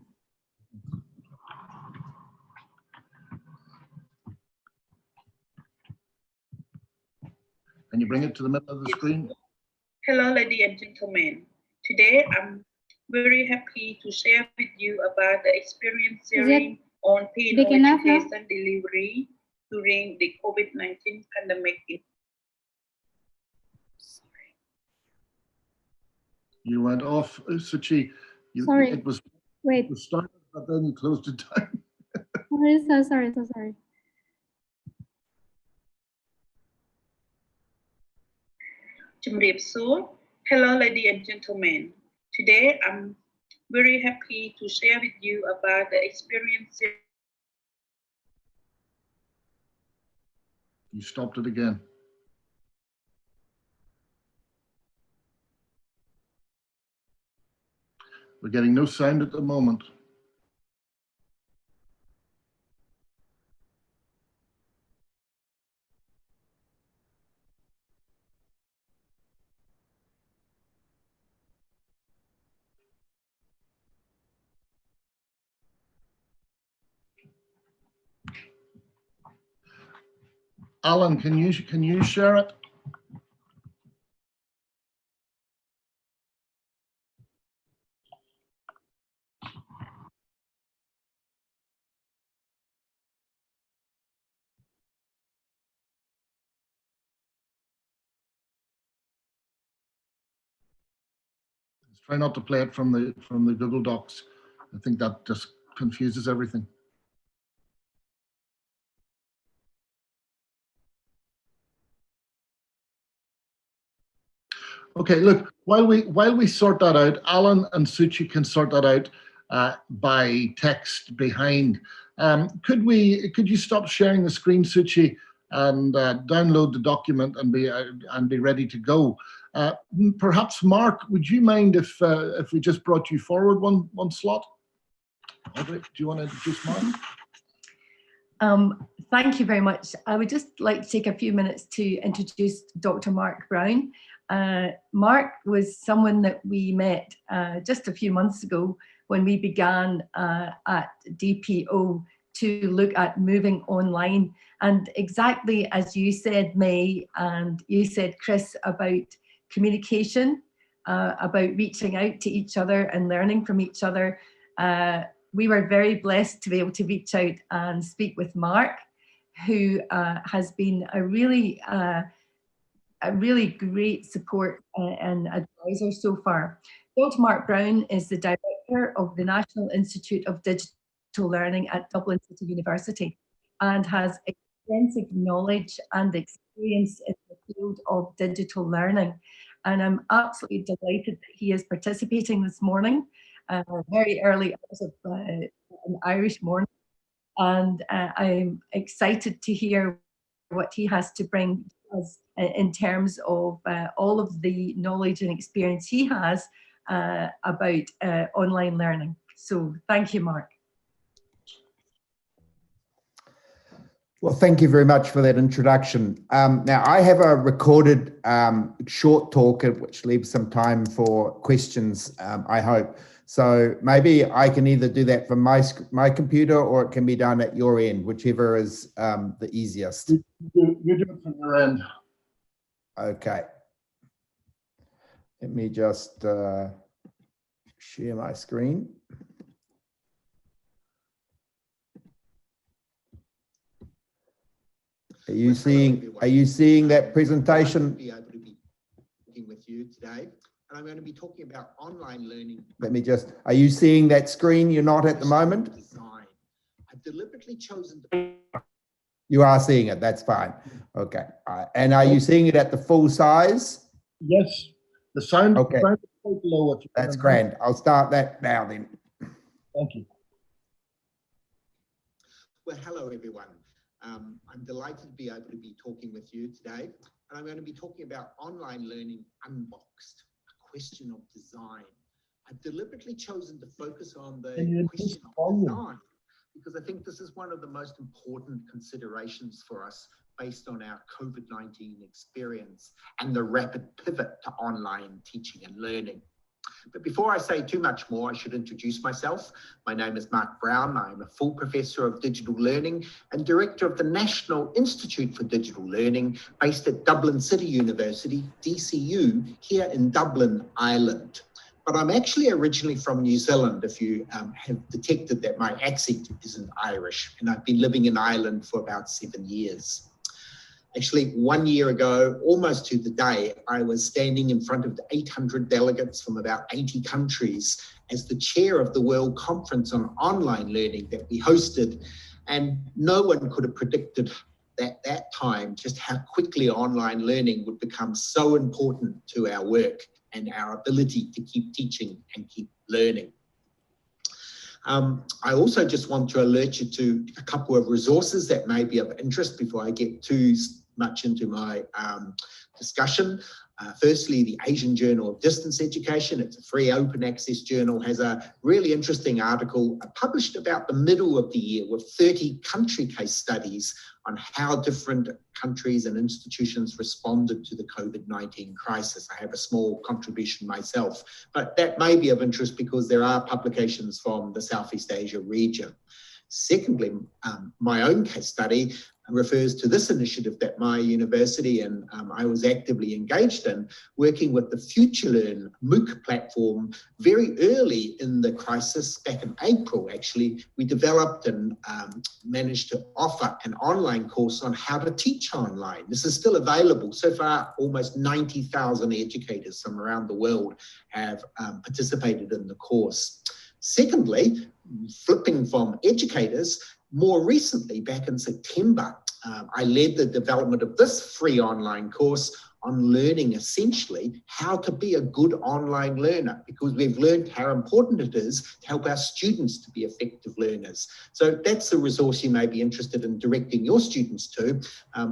Can you bring it to the middle of the screen? Hello, ladies and gentlemen. Today, I'm very happy to share with you about the experience sharing on pain education delivery during the COVID-19 pandemic. You went off, Suchi. Sorry. It was started, but then you closed it down. So sorry. Hello, ladies and gentlemen. Today, I'm very happy to share with you about the experience. You stopped it again. We're getting no sound at the moment. Alan, can you share it? Try not to play it from the Google Docs. I think that just confuses everything. Okay, look, while we sort that out, Alan and Suchi can sort that out by text behind. Could you stop sharing the screen, Suchi, and download the document and be ready to go? Perhaps Mark, would you mind if we just brought you forward one slot? Audrey, do you want to introduce Mark? Thank you very much. I would just like to take a few minutes to introduce Dr. Mark Brown. Mark was someone that we met just a few months ago when we began at DPO to look at moving online. And exactly as you said, May, and you said, Chris, about communication, about reaching out to each other and learning from each other. We were very blessed to be able to reach out and speak with Mark, who has been a really great support and advisor so far. Dr. Mark Brown is the director of the National Institute of Digital Learning at Dublin City University and has extensive knowledge and experience in the field of digital learning. And I'm absolutely delighted that he is participating this morning, very early hours of an Irish morning. And I'm excited to hear what he has to bring us in terms of all of the knowledge and experience he has about online learning. So thank you, Mark. Well, thank you very much for that introduction. Now, I have a recorded short talk which leaves some time for questions, I hope. So maybe I can either do that from my computer, or it can be done at your end, whichever is the easiest. You do it from your end. Okay. Let me just share my screen. Are you seeing that presentation? Be able to be talking with you today, and I'm going to be talking about online learning. Are you seeing that screen? You're not at the moment? I've deliberately chosen to... You are seeing it, that's fine. Okay. And are you seeing it at the full size? Yes. The sound, okay. The sound is quite low. That's grand. I'll start that now then. Thank you. Well, hello everyone. I'm delighted to be able to be talking with you today, and I'm going to be talking about online learning unboxed, a question of design. I've deliberately chosen to focus on the question of design because I think this is one of the most important considerations for us based on our COVID-19 experience and the rapid pivot to online teaching and learning. But before I say too much more, I should introduce myself. My name is Mark Brown. I'm a full professor of digital learning and director of the National Institute for Digital Learning based at Dublin City University, DCU, here in Dublin, Ireland. But I'm actually originally from New Zealand, if you have detected that my accent isn't Irish, and I've been living in Ireland for about 7 years. Actually, 1 year ago, almost to the day, I was standing in front of 800 delegates from about 80 countries as the chair of the World Conference on Online Learning that we hosted. And no one could have predicted at that time just how quickly online learning would become so important to our work and our ability to keep teaching and keep learning. I also just want to alert you to a couple of resources that may be of interest before I get too much into my discussion. Firstly, the Asian Journal of Distance Education. It's a free open access journal, has a really interesting article published about the middle of the year with 30 country case studies on how different countries and institutions responded to the COVID-19 crisis. I have a small contribution myself, but that may be of interest because there are publications from the Southeast Asia region. Secondly, my own case study refers to this initiative that my university and I was actively engaged in, working with the FutureLearn MOOC platform very early in the crisis. Back in April, actually, we developed and managed to offer an online course on how to teach online. This is still available. So far, almost 90,000 educators from around the world have participated in the course. Secondly, flipping from educators, more recently, back in September, I led the development of this free online course on learning essentially how to be a good online learner, because we've learned how important it is to help our students to be effective learners. So that's a resource you may be interested in directing your students to.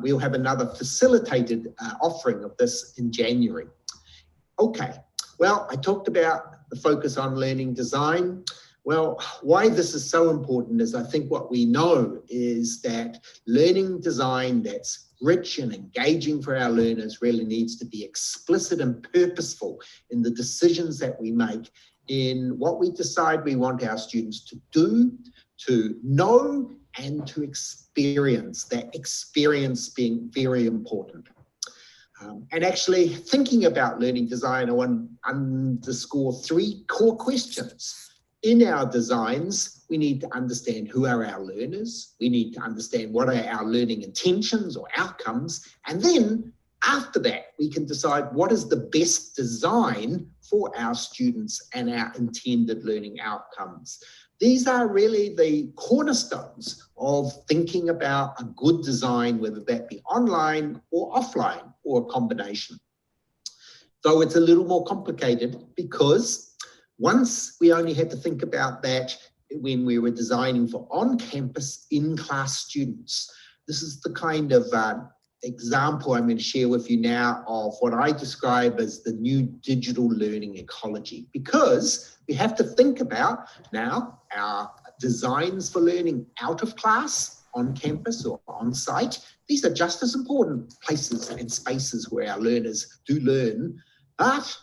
We'll have another facilitated offering of this in January. Okay, well, I talked about the focus on learning design. Well, why this is so important is I think what we know is that learning design that's rich and engaging for our learners really needs to be explicit and purposeful in the decisions that we make, in what we decide we want our students to do, to know, and to experience, that experience being very important. And actually thinking about learning design, I want to underscore 3 core questions. In our designs, we need to understand who are our learners. We need to understand what are our learning intentions or outcomes. And then after that, we can decide what is the best design for our students and our intended learning outcomes. These are really the cornerstones of thinking about a good design, whether that be online or offline or a combination. Though it's a little more complicated because once we only had to think about that when we were designing for on-campus, in-class students. This is the kind of example I'm going to share with you now of what I describe as the new digital learning ecology, because we have to think about now our designs for learning out of class, on campus or on site. These are just as important places and spaces where our learners do learn. But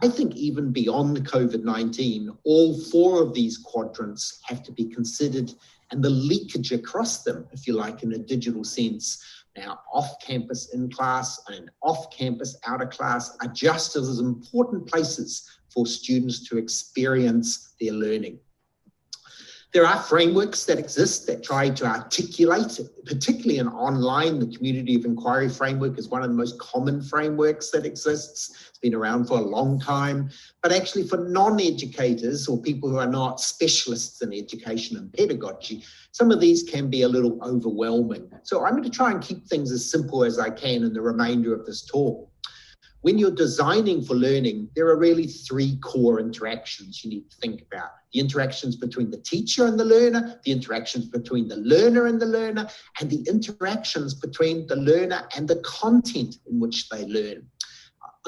I think even beyond COVID-19, all four of these quadrants have to be considered, and the leakage across them, if you like, in a digital sense. Now, off-campus in class and off-campus out of class are just as important places for students to experience their learning. There are frameworks that exist that try to articulate, particularly in online. The Community of Inquiry framework is one of the most common frameworks that exists. It's been around for a long time, but actually for non-educators or people who are not specialists in education and pedagogy, some of these can be a little overwhelming. So I'm going to try and keep things as simple as I can in the remainder of this talk. When you're designing for learning, there are really three core interactions you need to think about. The interactions between the teacher and the learner, the interactions between the learner and the learner, and the interactions between the learner and the content in which they learn.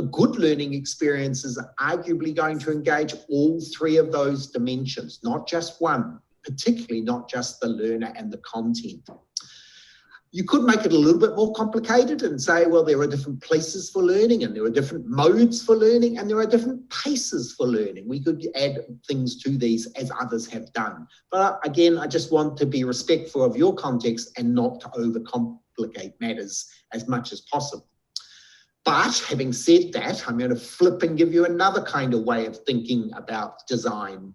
A good learning experience is arguably going to engage all three of those dimensions, not just one, particularly not just the learner and the content. You could make it a little bit more complicated and say, well, there are different places for learning and there are different modes for learning and there are different paces for learning. We could add things to these as others have done. But again, I just want to be respectful of your context and not to overcomplicate matters as much as possible. But having said that, I'm going to flip and give you another kind of way of thinking about design.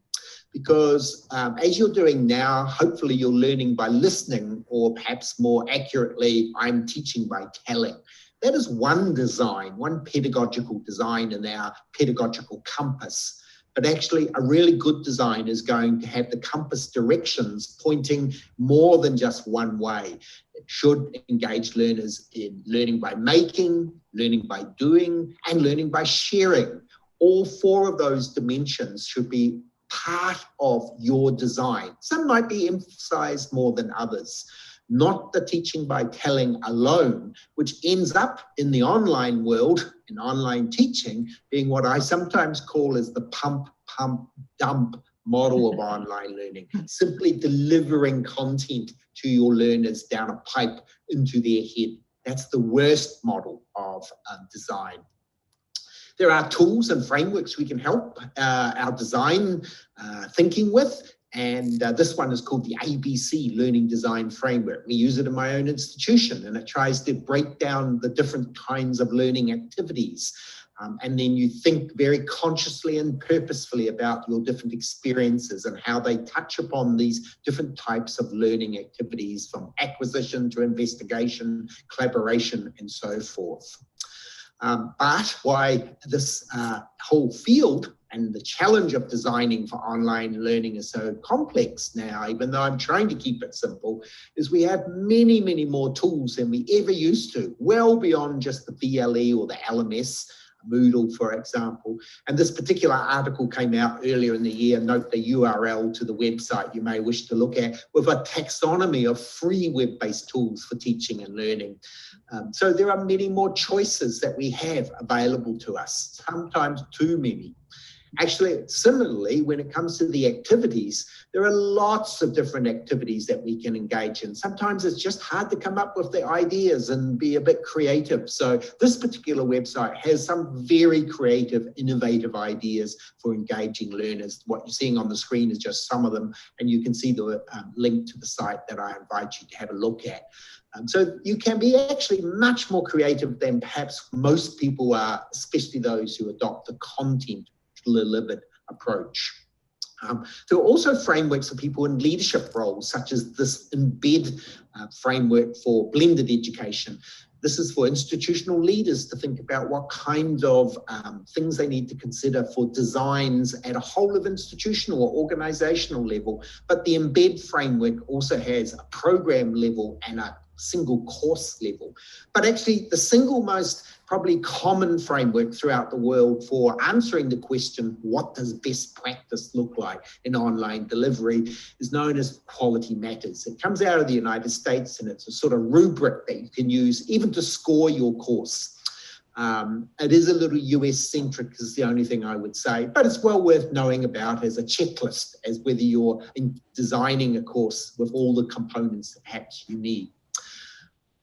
Because as you're doing now, hopefully you're learning by listening, or perhaps more accurately, I'm teaching by telling. That is one design, one pedagogical design in our pedagogical compass. But actually a really good design is going to have the compass directions pointing more than just one way. It should engage learners in learning by making, learning by doing, and learning by sharing. All four of those dimensions should be part of your design. Some might be emphasized more than others. Not the teaching by telling alone, which ends up in the online world, in online teaching, being what I sometimes call as the pump, pump, dump model of online learning. Simply delivering content to your learners down a pipe into their head. That's the worst model of design. There are tools and frameworks we can help our design thinking with, and this one is called the ABC Learning Design Framework. We use it in my own institution, and it tries to break down the different kinds of learning activities. And then you think very consciously and purposefully about your different experiences and how they touch upon these different types of learning activities, from acquisition to investigation, collaboration, and so forth. But why this whole field and the challenge of designing for online learning is so complex now, even though I'm trying to keep it simple, is we have many, many more tools than we ever used to, well beyond just the VLE or the LMS, Moodle, for example. And this particular article came out earlier in the year. Note the URL to the website you may wish to look at, with a taxonomy of free web-based tools for teaching and learning. So there are many more choices that we have available to us, sometimes too many. Actually, similarly, when it comes to the activities, there are lots of different activities that we can engage in. Sometimes it's just hard to come up with the ideas and be a bit creative. So this particular website has some very creative, innovative ideas for engaging learners. What you're seeing on the screen is just some of them, and you can see the link to the site that I invite you to have a look at. So you can be actually much more creative than perhaps most people are, especially those who adopt the content delivered approach. There are also frameworks for people in leadership roles, such as this embed framework for blended education. This is for institutional leaders to think about what kind of things they need to consider for designs at a whole of institutional or organizational level. But the embed framework also has a program level and a single course level. But actually the single most probably common framework throughout the world for answering the question, what does best practice look like in online delivery, is known as Quality Matters. It comes out of the United States, and it's a sort of rubric that you can use even to score your course. It is a little US-centric is the only thing I would say, but it's well worth knowing about as a checklist, as whether you're designing a course with all the components that perhaps you need.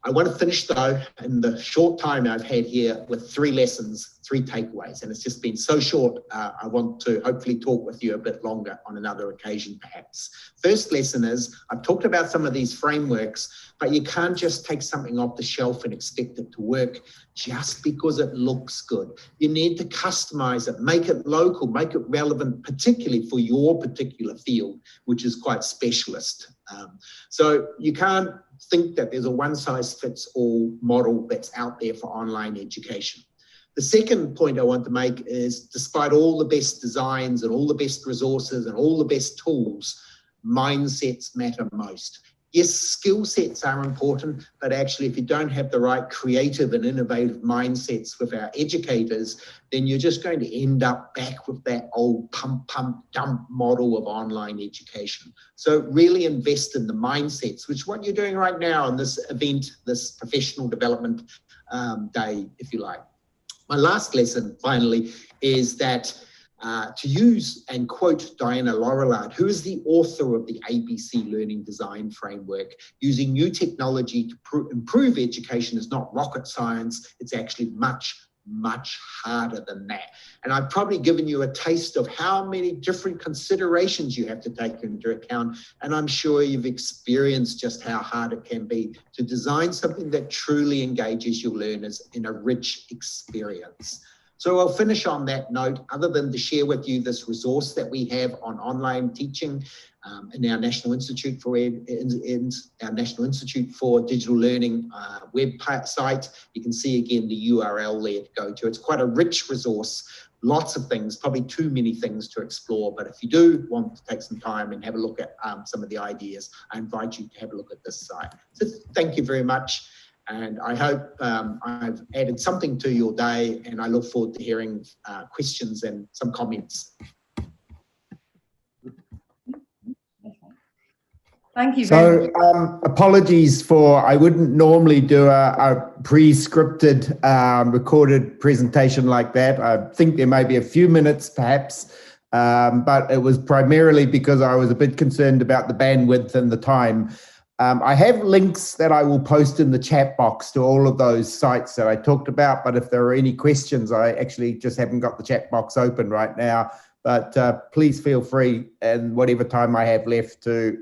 I want to finish, though, in the short time I've had here with 3 lessons, 3 takeaways, and it's just been so short. I want to hopefully talk with you a bit longer on another occasion, perhaps. First lesson is, I've talked about some of these frameworks, but you can't just take something off the shelf and expect it to work just because it looks good. You need to customize it, make it local, make it relevant, particularly for your particular field, which is quite specialist. So you can't think that there's a one-size-fits-all model that's out there for online education. The second point I want to make is, despite all the best designs and all the best resources and all the best tools, mindsets matter most. Yes, skill sets are important, but actually if you don't have the right creative and innovative mindsets with our educators, then you're just going to end up back with that old pump, dump model of online education. So really invest in the mindsets, which is what you're doing right now in this event, this professional development day, if you like. My last lesson, finally, is that to use and quote Diana Laurillard, who is the author of the ABC Learning Design Framework, using new technology to improve education is not rocket science. It's actually much harder than that. And I've probably given you a taste of how many different considerations you have to take into account. And I'm sure you've experienced just how hard it can be to design something that truly engages your learners in a rich experience. So I'll finish on that note, other than to share with you this resource that we have on online teaching in our National Institute for Digital Learning website. You can see again the URL there to go to. It's quite a rich resource, lots of things, probably too many things to explore. But if you do want to take some time and have a look at some of the ideas, I invite you to have a look at this site. So thank you very much. And I hope I've added something to your day, and I look forward to hearing questions and some comments. Thank you very much. Apologies for, I wouldn't normally do a pre-scripted recorded presentation like that. I think there may be a few minutes perhaps, but it was primarily because I was a bit concerned about the bandwidth and the time. I have links that I will post in the chat box to all of those sites that I talked about, but if there are any questions, I actually just haven't got the chat box open right now, but please feel free, and whatever time I have left, to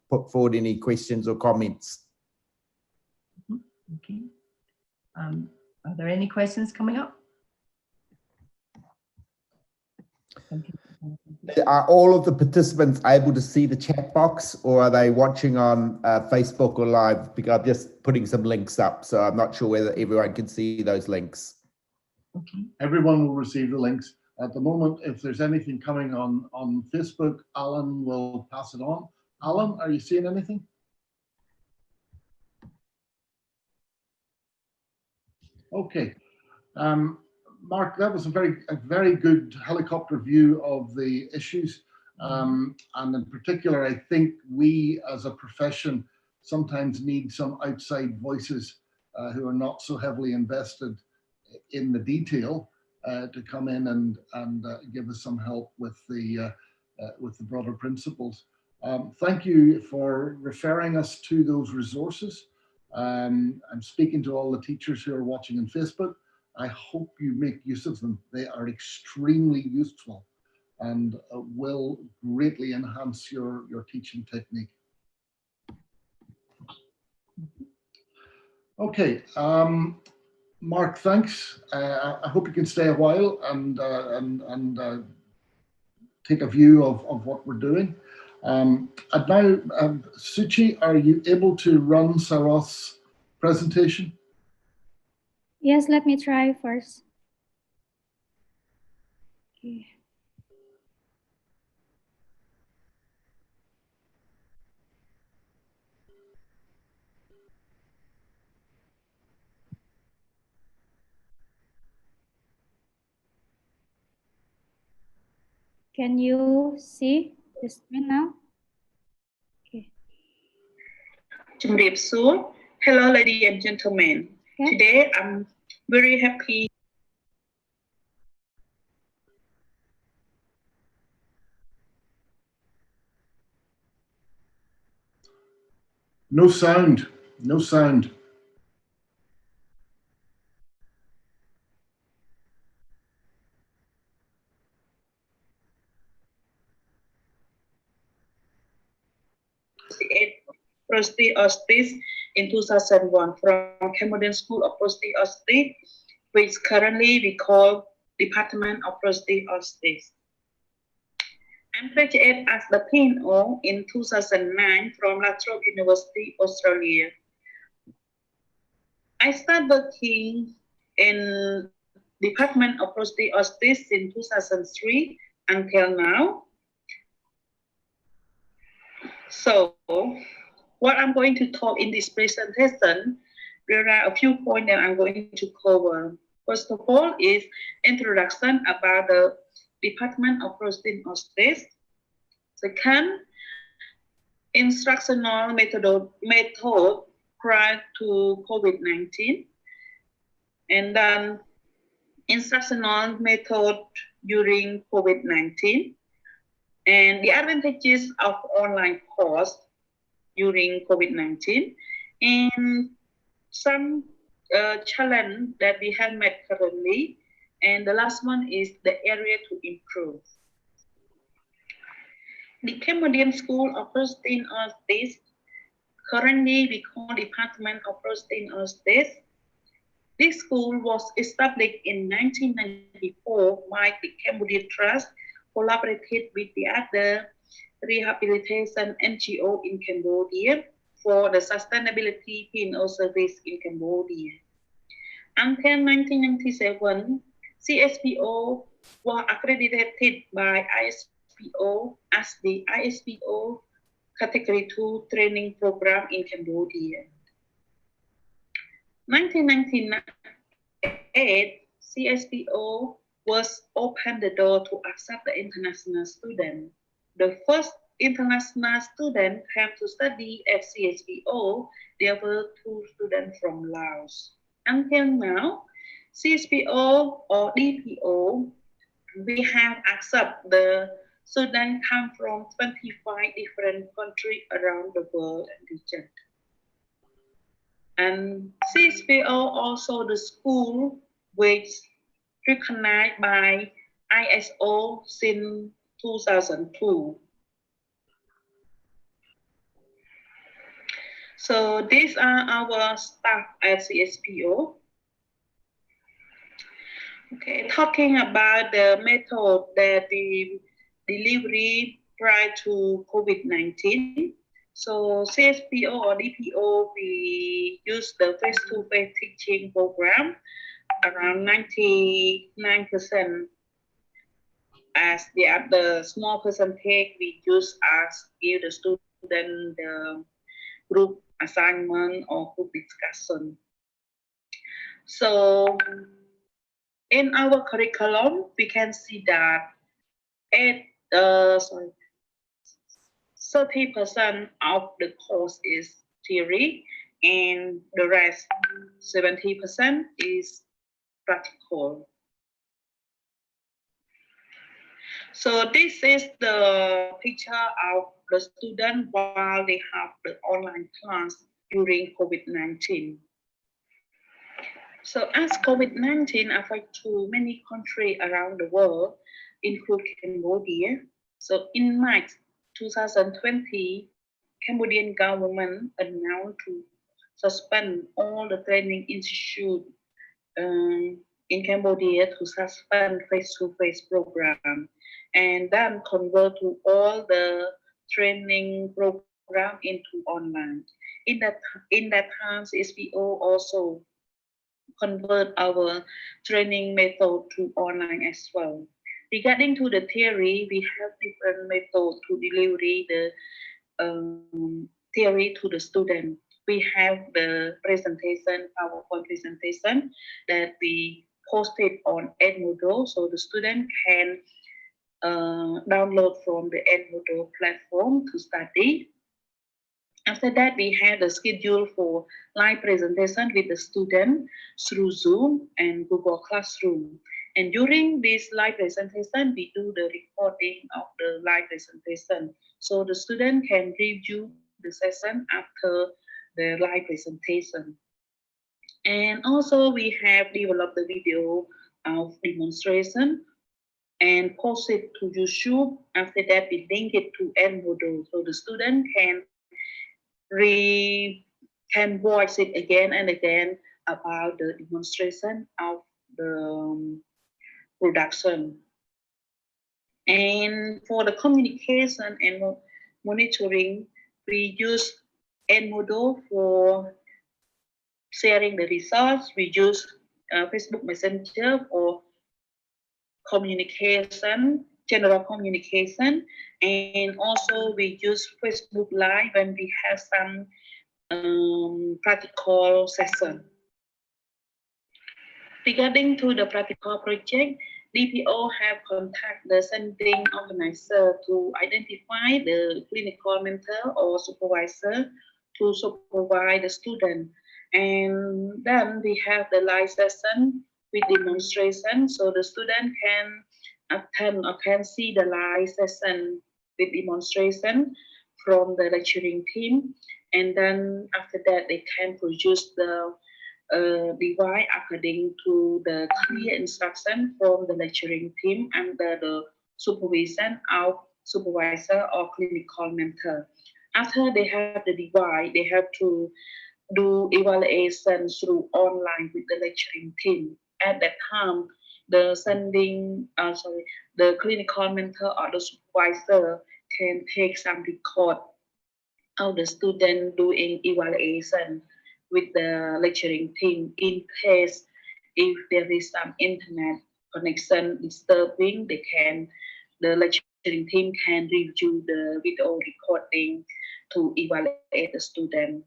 put forward any questions or comments. Okay. Are there any questions coming up? Are all of the participants able to see the chat box, or are they watching on Facebook or live? Because I'm just putting some links up, so I'm not sure whether everyone can see those links. Okay. Everyone will receive the links. At the moment, if there's anything coming on Facebook, Alan will pass it on. Alan, are you seeing anything? Okay. Mark, that was a very good helicopter view of the issues. And in particular, I think we as a profession sometimes need some outside voices who are not so heavily invested in the detail to come in and give us some help with the broader principles. Thank you for referring us to those resources. I'm speaking to all the teachers who are watching on Facebook. I hope you make use of them. They are extremely useful and will greatly enhance your teaching technique. Okay, Mark, thanks. I hope you can stay a while and take a view of what we're doing. And now, Suchi, are you able to run Saroth's presentation? Yes, let me try first. Okay. Can you see the screen now? Okay. Hello, ladies and gentlemen. Okay. Today, I'm very happy. No sound. No sound. Prosthetics in 2001 from Cambodian School of Prosthetics, which currently we call Department of Prosthetics. I graduated as the PNO in 2009 from La Trobe University, Australia. I started working in Department of Prosthetics in 2003 until now. So, what I'm going to talk in this presentation, there are a few points that I'm going to cover. First of all is introduction about the Department of Prosthetics. Second, instructional method prior to COVID-19. And then instructional method during COVID-19. And the advantages of online course during COVID-19, and some challenge that we have met currently. And the last one is the area to improve. The Cambodian School of Prosthetics, currently we call Department of Prosthetics. This school was established in 1994 by the Cambodian Trust, collaborated with the other rehabilitation NGO in Cambodia for the sustainability PNO service in Cambodia. Until 1997, CSPO was accredited by ISPO as the ISPO Category 2 training program in Cambodia. 1998, CSPO was opened the door to accept the international student. The first international student came to study at CSPO. There were 2 students from Laos. Until now, CSPO or DPO, we have accepted the students come from 25 different countries around the world and region. And CSPO also the school which recognized by ISO since 2002. So these are our staff at CSPO. Okay, talking about the method that the delivery prior to COVID-19. So CSPO or DPO, we use the face-to-face teaching program around 99%. As the other small percentage we use as give the student the group assignment or group discussion. So in our curriculum, we can see that 30% of the course is theory, and the rest, 70%, is practical. So this is the picture of the student while they have the online class during COVID-19. So as COVID-19 affects to many countries around the world, including Cambodia, so in March 2020, Cambodian government announced to suspend all the training institutes in Cambodia to suspend face-to-face program, and then convert to all the training program into online. In that time, SPO also convert our training method to online as well. Regarding to the theory, we have different methods to deliver the theory to the student. We have the presentation, PowerPoint presentation that we posted on Edmodo, so the student can download from the Edmodo platform to study. After that, we have the schedule for live presentation with the student through Zoom and Google Classroom. And during this live presentation, we do the recording of the live presentation. So the student can review the session after the live presentation. And also we have developed the video of demonstration and post it to YouTube. After that, we link it to Edmodo, so the student can watch it again and again about the demonstration of the production. And for the communication and monitoring, we use Edmodo for sharing the results. We use Facebook Messenger for communication, general communication, and also we use Facebook Live when we have some practical session. Regarding to the practical project, DPO have contacted the sending organizer to identify the clinical mentor or supervisor to supervise the student. And then we have the live session with demonstration, so the student can attend or can see the live session with demonstration from the lecturing team. And then after that, they can produce the device according to the clear instruction from the lecturing team under the supervision of supervisor or clinical mentor. After they have the device, they have to do evaluation through online with the lecturing team. At that time, the clinical mentor or the supervisor can take some record of the student doing evaluation with the lecturing team. In case if there is some internet connection disturbing, the lecturing team can review the video recording to evaluate the student.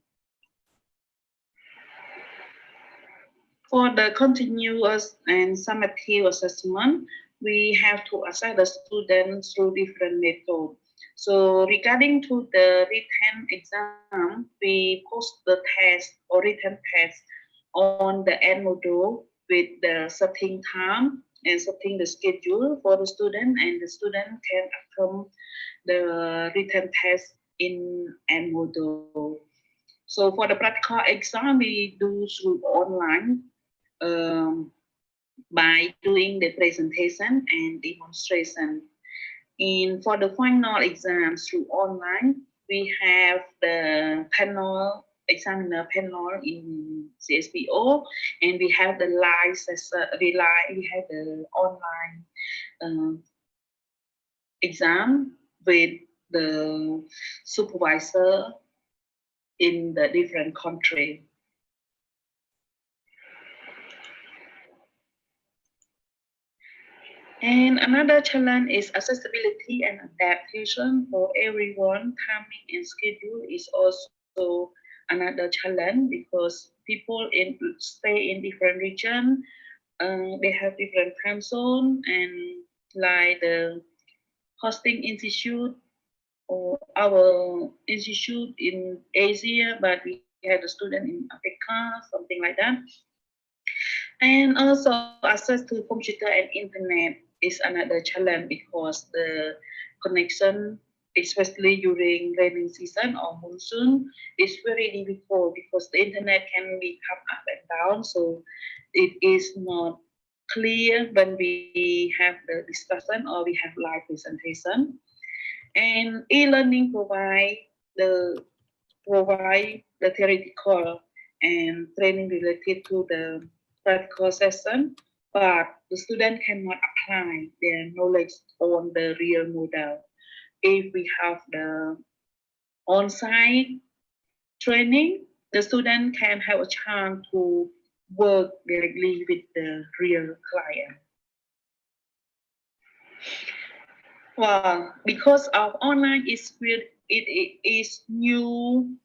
For the continuous and summative assessment, we have to assess the students through different methods. So regarding to the written exam, we post the test or written test on the Edmodo with the setting time and setting the schedule for the student, and the student can attempt the written test in Edmodo. So for the practical exam, we do through online by doing the presentation and demonstration. And for the final exams through online, we have the panel, examiner panel in SSPO, and we have the live session, we have the online exam with the supervisor in the different country. And another challenge is accessibility and adaptation for everyone. Timing and schedule is also another challenge because people stay in different regions. They have different time zone, and like the hosting institute or our institute in Asia, but we have a student in Africa, something like that. And also access to computer and internet is another challenge because the connection, especially during rainy season or monsoon, is very difficult because the internet can be come up and down. So it is not clear when we have the discussion or we have live presentation. And e-learning provide the theoretical and training related to the practical session, but the student cannot apply their knowledge on the real model. If we have the on-site training, the student can have a chance to work directly with the real client. Well, because of online it is new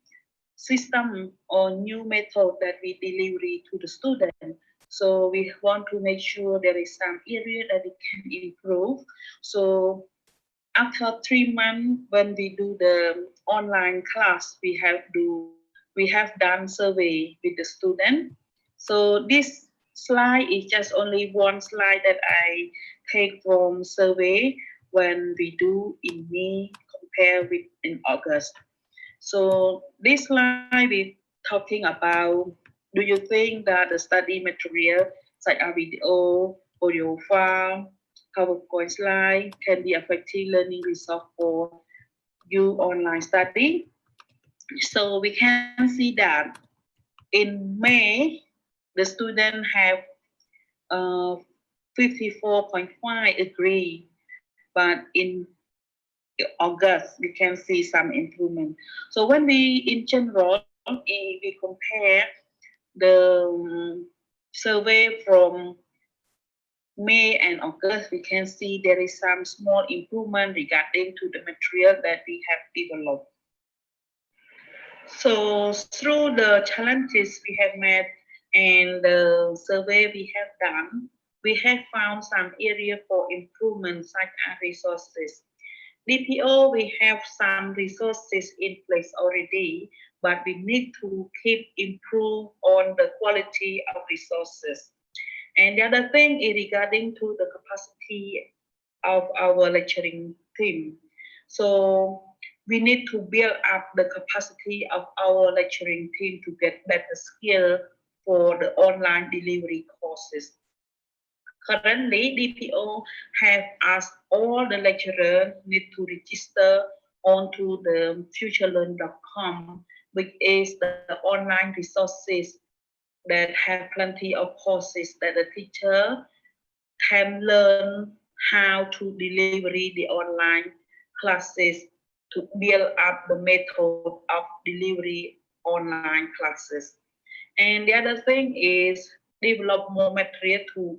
system or new method that we deliver to the student. So we want to make sure there is some area that we can improve. So after 3 months, when we do the online class, we have done survey with the student. So this slide is just only one slide that I take from survey when we do in May compare with in August. So this slide is talking about, do you think that the study material such as video, audio file, PowerPoint slide can be effective learning resource for you online study? So we can see that in May, the student have 54.5 agree, but in August, we can see some improvement. So when we, in general, if we compare the survey from May and August, we can see there is some small improvement regarding to the material that we have developed. So through the challenges we have met and the survey we have done, we have found some area for improvement such as resources. DPO, we have some resources in place already, but we need to keep improve on the quality of resources. And the other thing is regarding to the capacity of our lecturing team. So we need to build up the capacity of our lecturing team to get better skill for the online delivery courses. Currently, DPO have asked all the lecturers need to register onto the futurelearn.com, which is the online resources that have plenty of courses that the teacher can learn how to deliver the online classes to build up the method of delivery online classes. And the other thing is develop more material to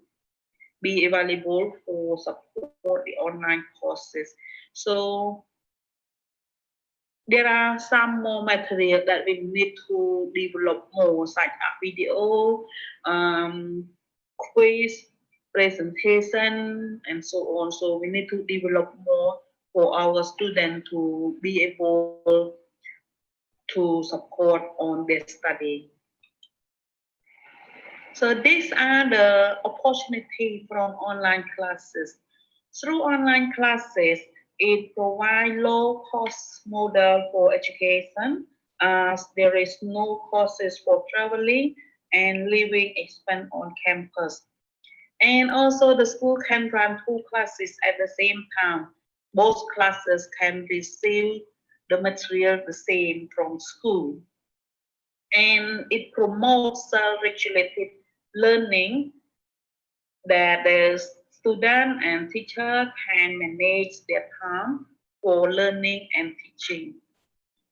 be available for support the online courses. So there are some more material that we need to develop more, such as video, quiz, presentation, and so on. So we need to develop more for our students to be able to support on their study. So these are the opportunities from online classes. Through online classes, it provides low-cost model for education, as there is no costs for traveling and living expense on campus. And also the school can run 2 classes at the same time. Both classes can receive the material the same from school. And it promotes self-regulated learning that the student and teacher can manage their time for learning and teaching.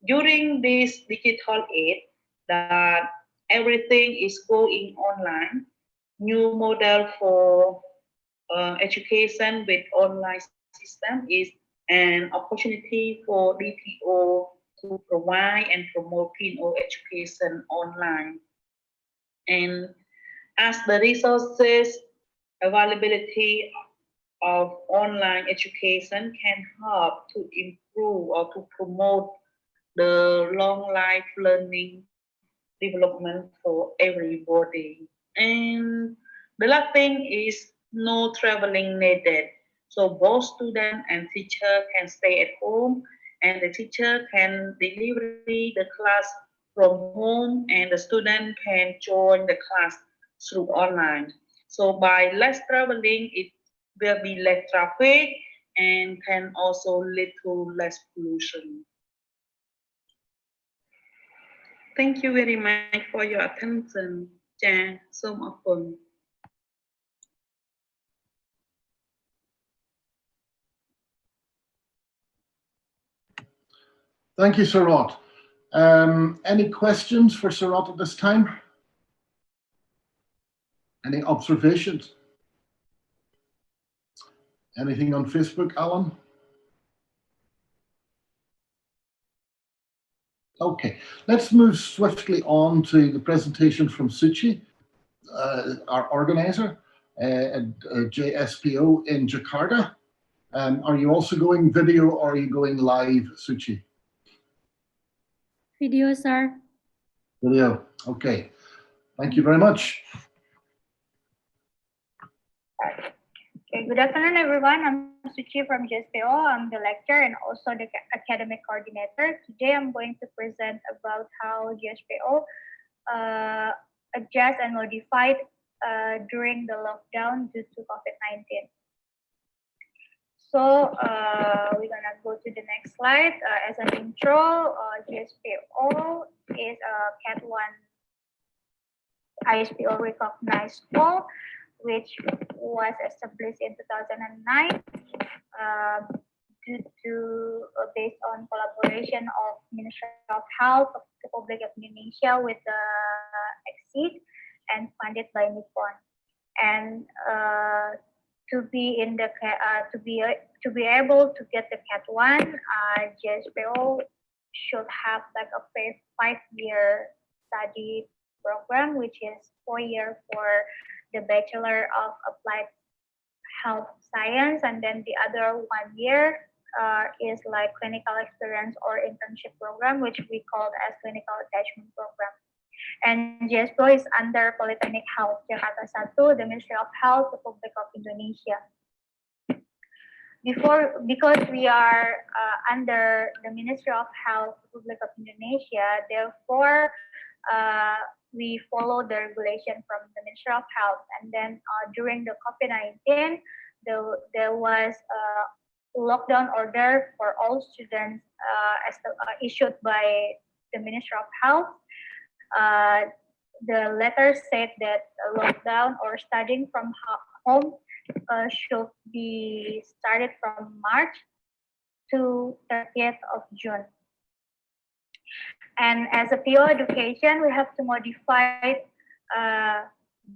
During this digital age, that everything is going online, new model for education with online system is an opportunity for DPO to provide and promote PO education online. And as the resources availability of online education can help to improve or to promote the long life learning development for everybody. And the last thing is no traveling needed. So both student and teacher can stay at home, and the teacher can deliver the class from home, and the student can join the class through online. So by less traveling, it will be less traffic and can also lead to less pollution. Thank you very much for your attention. ចាសូមអរគុណ Thank you, Sarat. Any questions for Sarat at this time? Any observations? Anything on Facebook, Alan? Okay, let's move swiftly on to the presentation from Suchi. our organizer at JSPO in Jakarta. Are you also going video or are you going live, Suchi? Video, sir. Video. Okay. Thank you very much. Okay, good afternoon, everyone. I'm Suchi from JSPO. I'm the lecturer and also the academic coordinator. Today, I'm going to present about how JSPO adjust and modified during the lockdown due to COVID-19. So we're gonna go to the next slide. As an intro, JSPO is a Cat 1 ISPO recognized school, which was established in 2009 due to based on collaboration of Ministry of Health of the Republic of Indonesia with the Exceed and funded by Nippon. And to be to be able to get the Cat 1, JSPO should have like a 5-year study program, which is 4 years for the Bachelor of Applied Health Science, and then the other 1 year is like clinical experience or internship program, which we call as clinical attachment program. And JSPO is under Polytechnic Health Jakarta 1, the Ministry of Health, Republic of Indonesia. Because we are under the Ministry of Health, Republic of Indonesia, therefore we follow the regulation from the Ministry of Health. And then during the COVID-19, there was a lockdown order for all students issued by the Ministry of Health. The letter said that lockdown or studying from home should be started from March to 30th of June. And as a PO education, we have to modify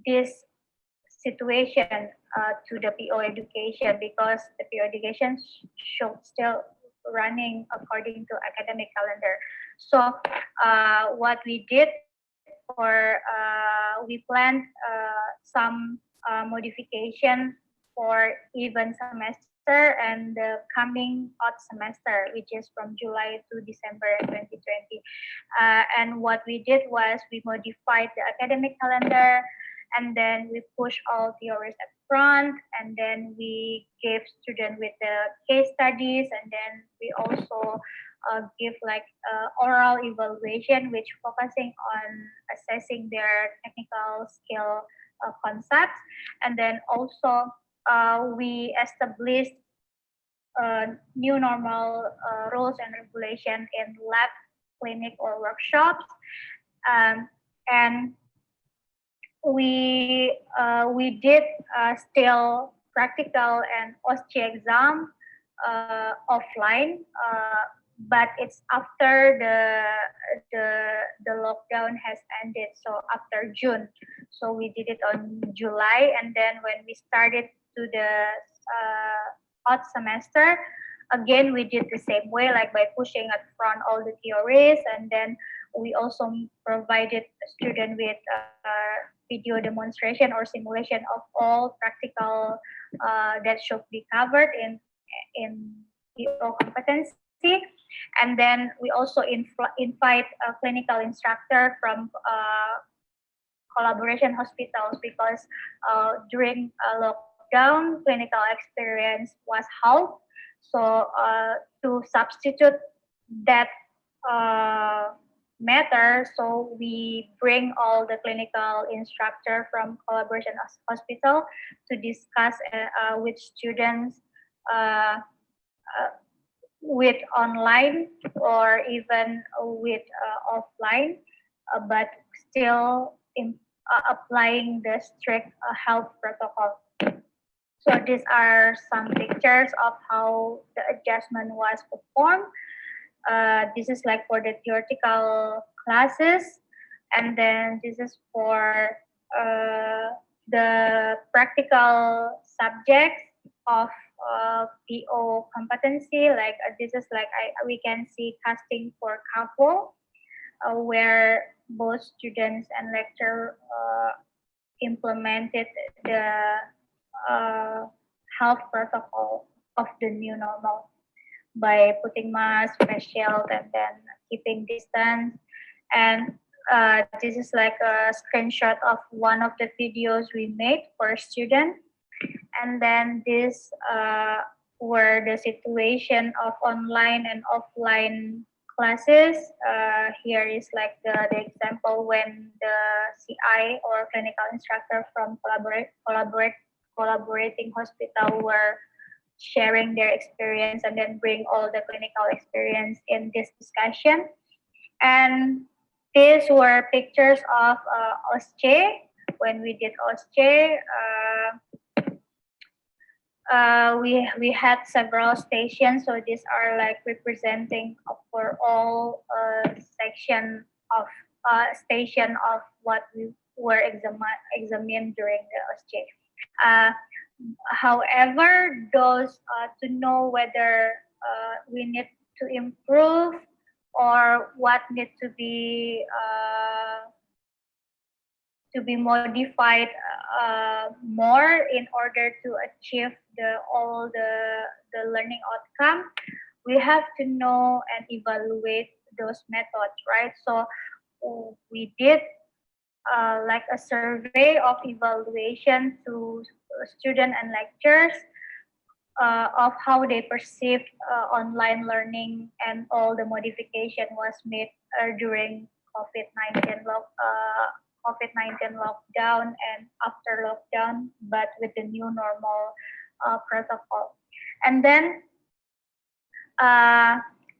this situation to the PO education because the PO education should still running according to academic calendar. So what we did for we planned some modification for even semester and the coming odd semester, which is from July to December 2020. And what we did was we modified the academic calendar, and then we push all theories at front, and then we gave students with the case studies, and then we also give like oral evaluation, which focusing on assessing their technical skill concepts. And then also we established new normal rules and regulation in lab, clinic, or workshops. And we did still practical and OSCE exam offline, but it's after the lockdown has ended, so after June. So we did it on July, and then when we started to the odd semester, again we did the same way, like by pushing at front all the theories, and then we also provided a student with video demonstration or simulation of all practical that should be covered in PO competency. And then we also invite a clinical instructor from collaboration hospitals because during lockdown, clinical experience was halved. So to substitute that matter, so we bring all the clinical instructor from collaboration hospital to discuss with students with online or even with offline, but still applying the strict health protocol. So these are some pictures of how the adjustment was performed. This is like for the theoretical classes, and then this is for the practical subjects of PO competency. Like this is like we can see casting for CAFO, where both students and lecturer implemented the health protocol of the new normal by putting masks, face shield, and then keeping distance. And this is like a screenshot of one of the videos we made for a student. And then this were the situation of online and offline classes. Here is like the example when the CI or clinical instructor from collaborating hospital were sharing their experience and then bring all the clinical experience in this discussion. And these were pictures of OSCE. When we did OSCE, we had several stations. So these are like representing for all section of station of what we were examined during the OSCE. However, those to know whether we need to improve or what needs to be modified more in order to achieve all the learning outcome, we have to know and evaluate those methods, right? So we did like a survey of evaluation to students and lecturers of how they perceived online learning, and all the modification was made during COVID-19 lockdown and after lockdown, but with the new normal protocol. And then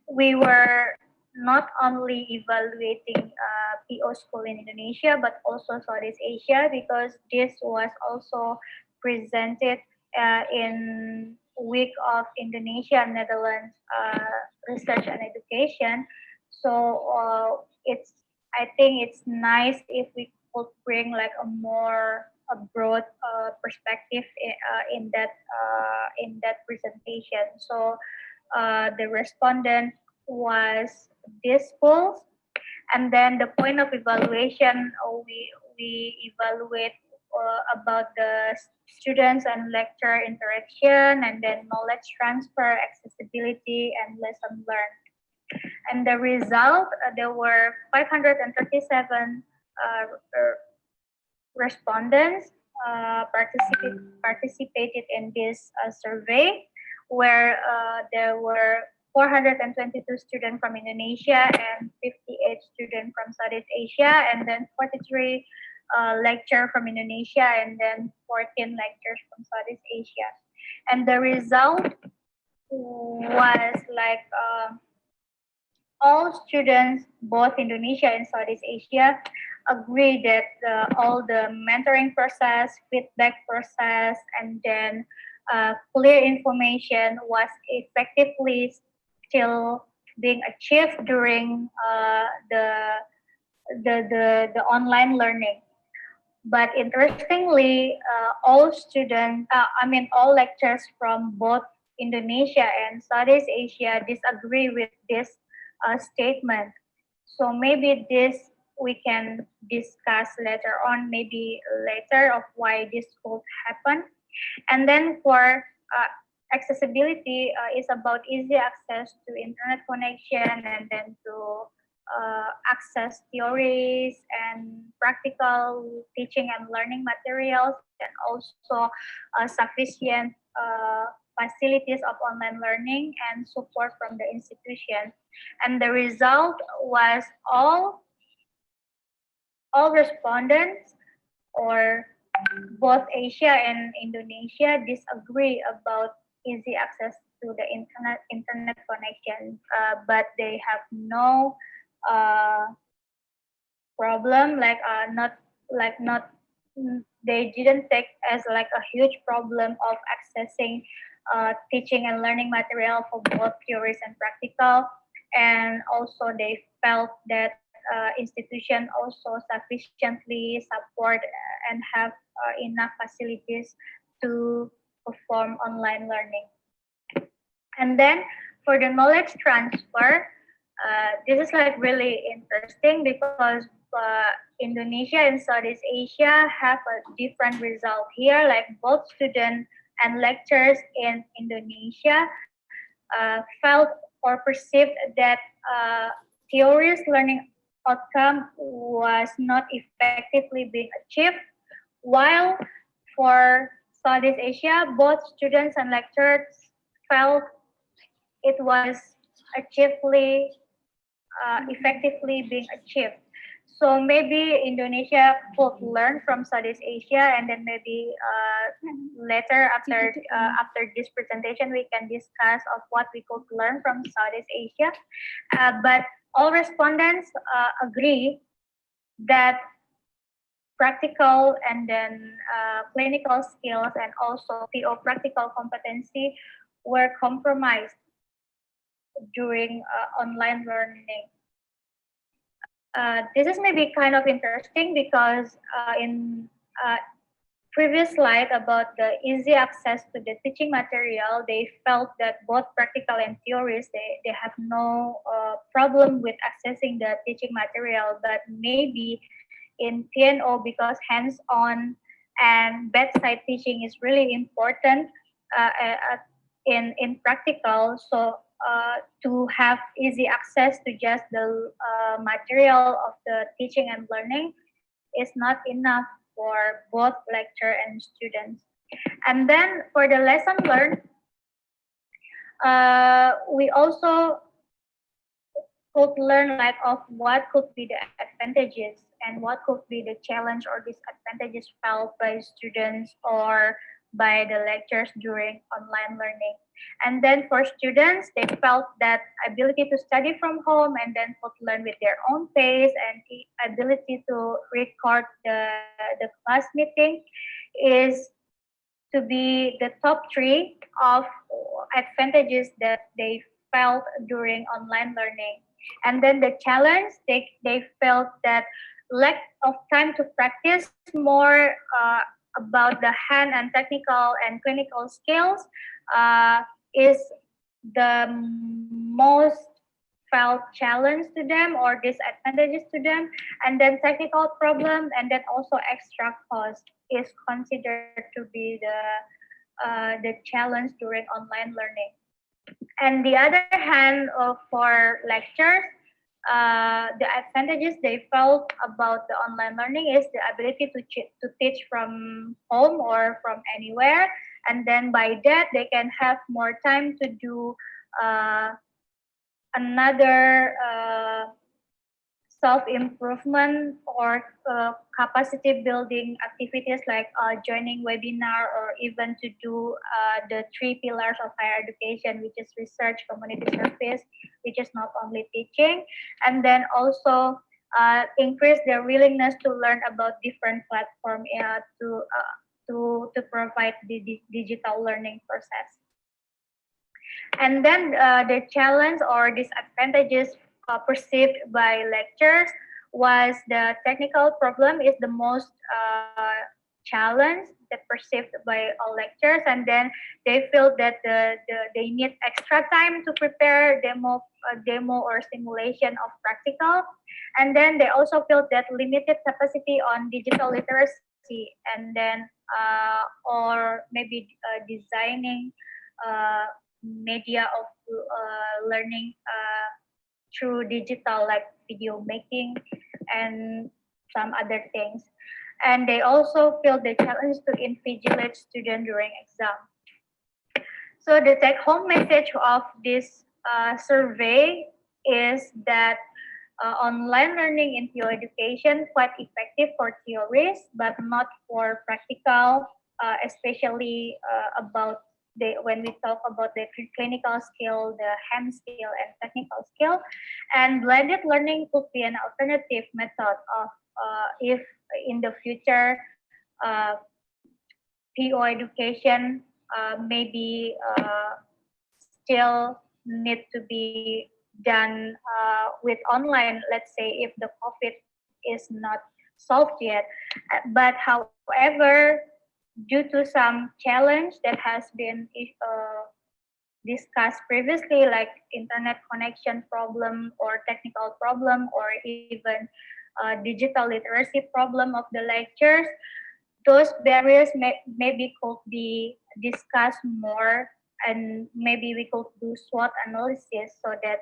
we were not only evaluating PO school in Indonesia, but also Southeast Asia, because this was also presented in Week of Indonesia and Netherlands Research and Education. So I think it's nice if we could bring like a broad perspective in that presentation. So the respondent was these schools, and then the point of evaluation, we evaluate about the students and lecturer interaction, and then knowledge transfer, accessibility, and lesson learned. And the result, there were 537 respondents participated in this survey, where there were 422 students from Indonesia and 58 students from Southeast Asia, and then 43 lecturers from Indonesia, and then 14 lecturers from Southeast Asia. And the result was like all students, both Indonesia and Southeast Asia, agree that all the mentoring process, feedback process, and then clear information was effectively still being achieved during the online learning. But interestingly, all lecturers from both Indonesia and Southeast Asia disagree with this statement. So maybe this we can discuss later on, maybe later, of why this could happen. And then for accessibility is about easy access to internet connection, and then to access theories and practical teaching and learning materials, and also sufficient facilities of online learning and support from the institution. And the result was all respondents, or both Asia and Indonesia, disagree about easy access to the internet connection, but they have no problem, they didn't take as like a huge problem of accessing teaching and learning material for both theories and practical. And also they felt that institution also sufficiently support and have enough facilities to perform online learning. And then for the knowledge transfer, this is like really interesting, because Indonesia and Southeast Asia have a different result here, like both students and lecturers in Indonesia felt or perceived that theories learning outcome was not effectively being achieved, while for Southeast Asia, both students and lecturers felt it was effectively being achieved. So maybe Indonesia could learn from Southeast Asia, and then maybe later after this presentation we can discuss of what we could learn from Southeast Asia. But all respondents agree that practical and then clinical skills and also PO practical competency were compromised during online learning. This is maybe kind of interesting because in previous slide about the easy access to the teaching material, they felt that both practical and theories, they have no problem with accessing the teaching material, but maybe in PNO, because hands-on and bedside teaching is really important in practical, so to have easy access to just the material of the teaching and learning is not enough for both lecturer and students. And then for the lesson learned, we also could learn like of what could be the advantages and what could be the challenge or disadvantages felt by students or by the lecturers during online learning. And then for students, they felt that ability to study from home and then could learn with their own pace and the ability to record the class meeting is to be the top 3 of advantages that they felt during online learning. And then the challenge, they felt that lack of time to practice more about the hand and technical and clinical skills is the most felt challenge to them or disadvantages to them. And then technical problem and then also extra cost is considered to be the challenge during online learning. And the other hand, for lectures, the advantages they felt about the online learning is the ability to teach from home or from anywhere. And then by that, they can have more time to do another self-improvement or capacity building activities like joining webinar or even to do the 3 pillars of higher education, which is research, community service, which is not only teaching, and then also increase their willingness to learn about different platforms to provide the digital learning process. And then the challenge or disadvantages perceived by lecturers was the technical problem is the most challenge that perceived by all lecturers, and then they feel that they need extra time to prepare demo or simulation of practical, and then they also feel that limited capacity on digital literacy, and then or maybe designing media of learning through digital like video making and some other things. And they also feel the challenge to invigilate students during exam. So the take-home message of this survey is that online learning in PO education quite effective for theories, but not for practical, especially about when we talk about the clinical skill, the hand skill, and technical skill. And blended learning could be an alternative method of if in the future PO education maybe still need to be done with online, let's say if the COVID is not solved yet. But however, due to some challenge that has been discussed previously, like internet connection problem or technical problem or even digital literacy problem of the lectures. Those barriers maybe could be discussed more, and maybe we could do SWOT analysis so that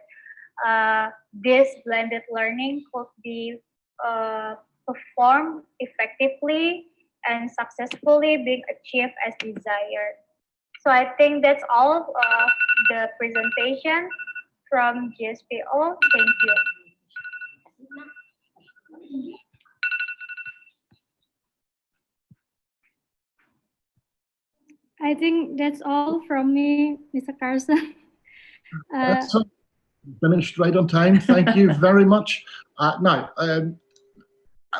this blended learning could be performed effectively and successfully being achieved as desired. So I think that's all of the presentation from GSPO. Thank you. I think that's all from me, Mr. Carson. Finished right on time. Thank you very much. Now,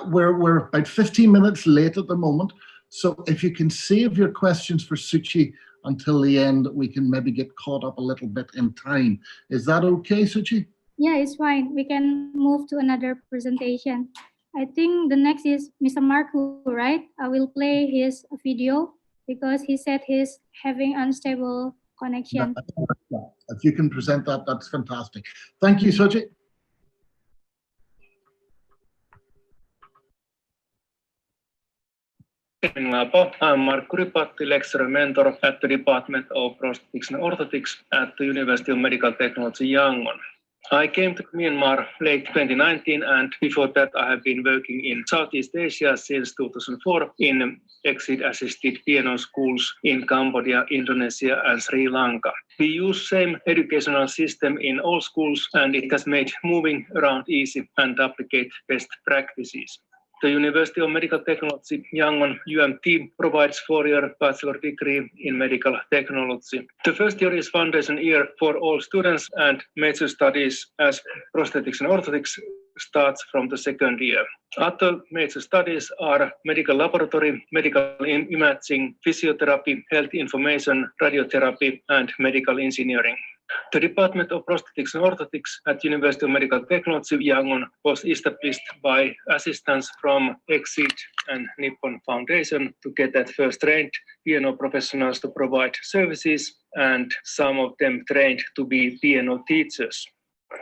we're about 15 minutes late at the moment. So if you can save your questions for Suchi until the end, we can maybe get caught up a little bit in time. Is that okay, Suchi? Yeah, it's fine. We can move to another presentation. I think the next is Mr. Marco, right? I will play his video because he said he's having unstable connection. If you can present that, that's fantastic. Thank you, Suchi. I'm Mark Kuripatti, lecturer mentor at the Department of Prosthetics and Orthotics at the University of Medical Technology, Yangon. I came to Myanmar late 2019, and before that I have been working in Southeast Asia since 2004 in exit-assisted piano schools in Cambodia, Indonesia, and Sri Lanka. We use same educational system in all schools, and it has made moving around easy and applicate best practices. The University of Medical Technology, Yangon, UMT, provides 4-year bachelor degree in medical technology. The first year is foundation year for all students, and major studies as prosthetics and orthotics starts from the second year. Other major studies are medical laboratory, medical imaging, physiotherapy, health information, radiotherapy, and medical engineering. The Department of Prosthetics and Orthotics at University of Medical Technology, Yangon, was established by assistance from Exit and Nippon Foundation to get at first trained piano professionals to provide services, and some of them trained to be piano teachers.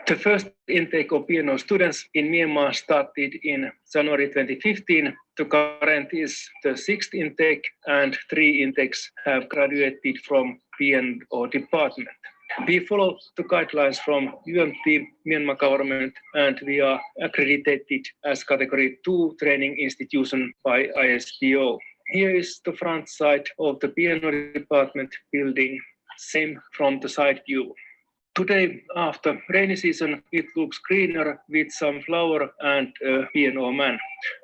The first intake of piano students in Myanmar started in January 2015. The current is the 6th intake, and 3 intakes have graduated from piano department. We follow the guidelines from UMT, Myanmar government, and we are accredited as Category 2 training institution by ISPO. Here is the front side of the piano department building, same from the side view. Today, after rainy season, it looks greener with some flower and a piano man.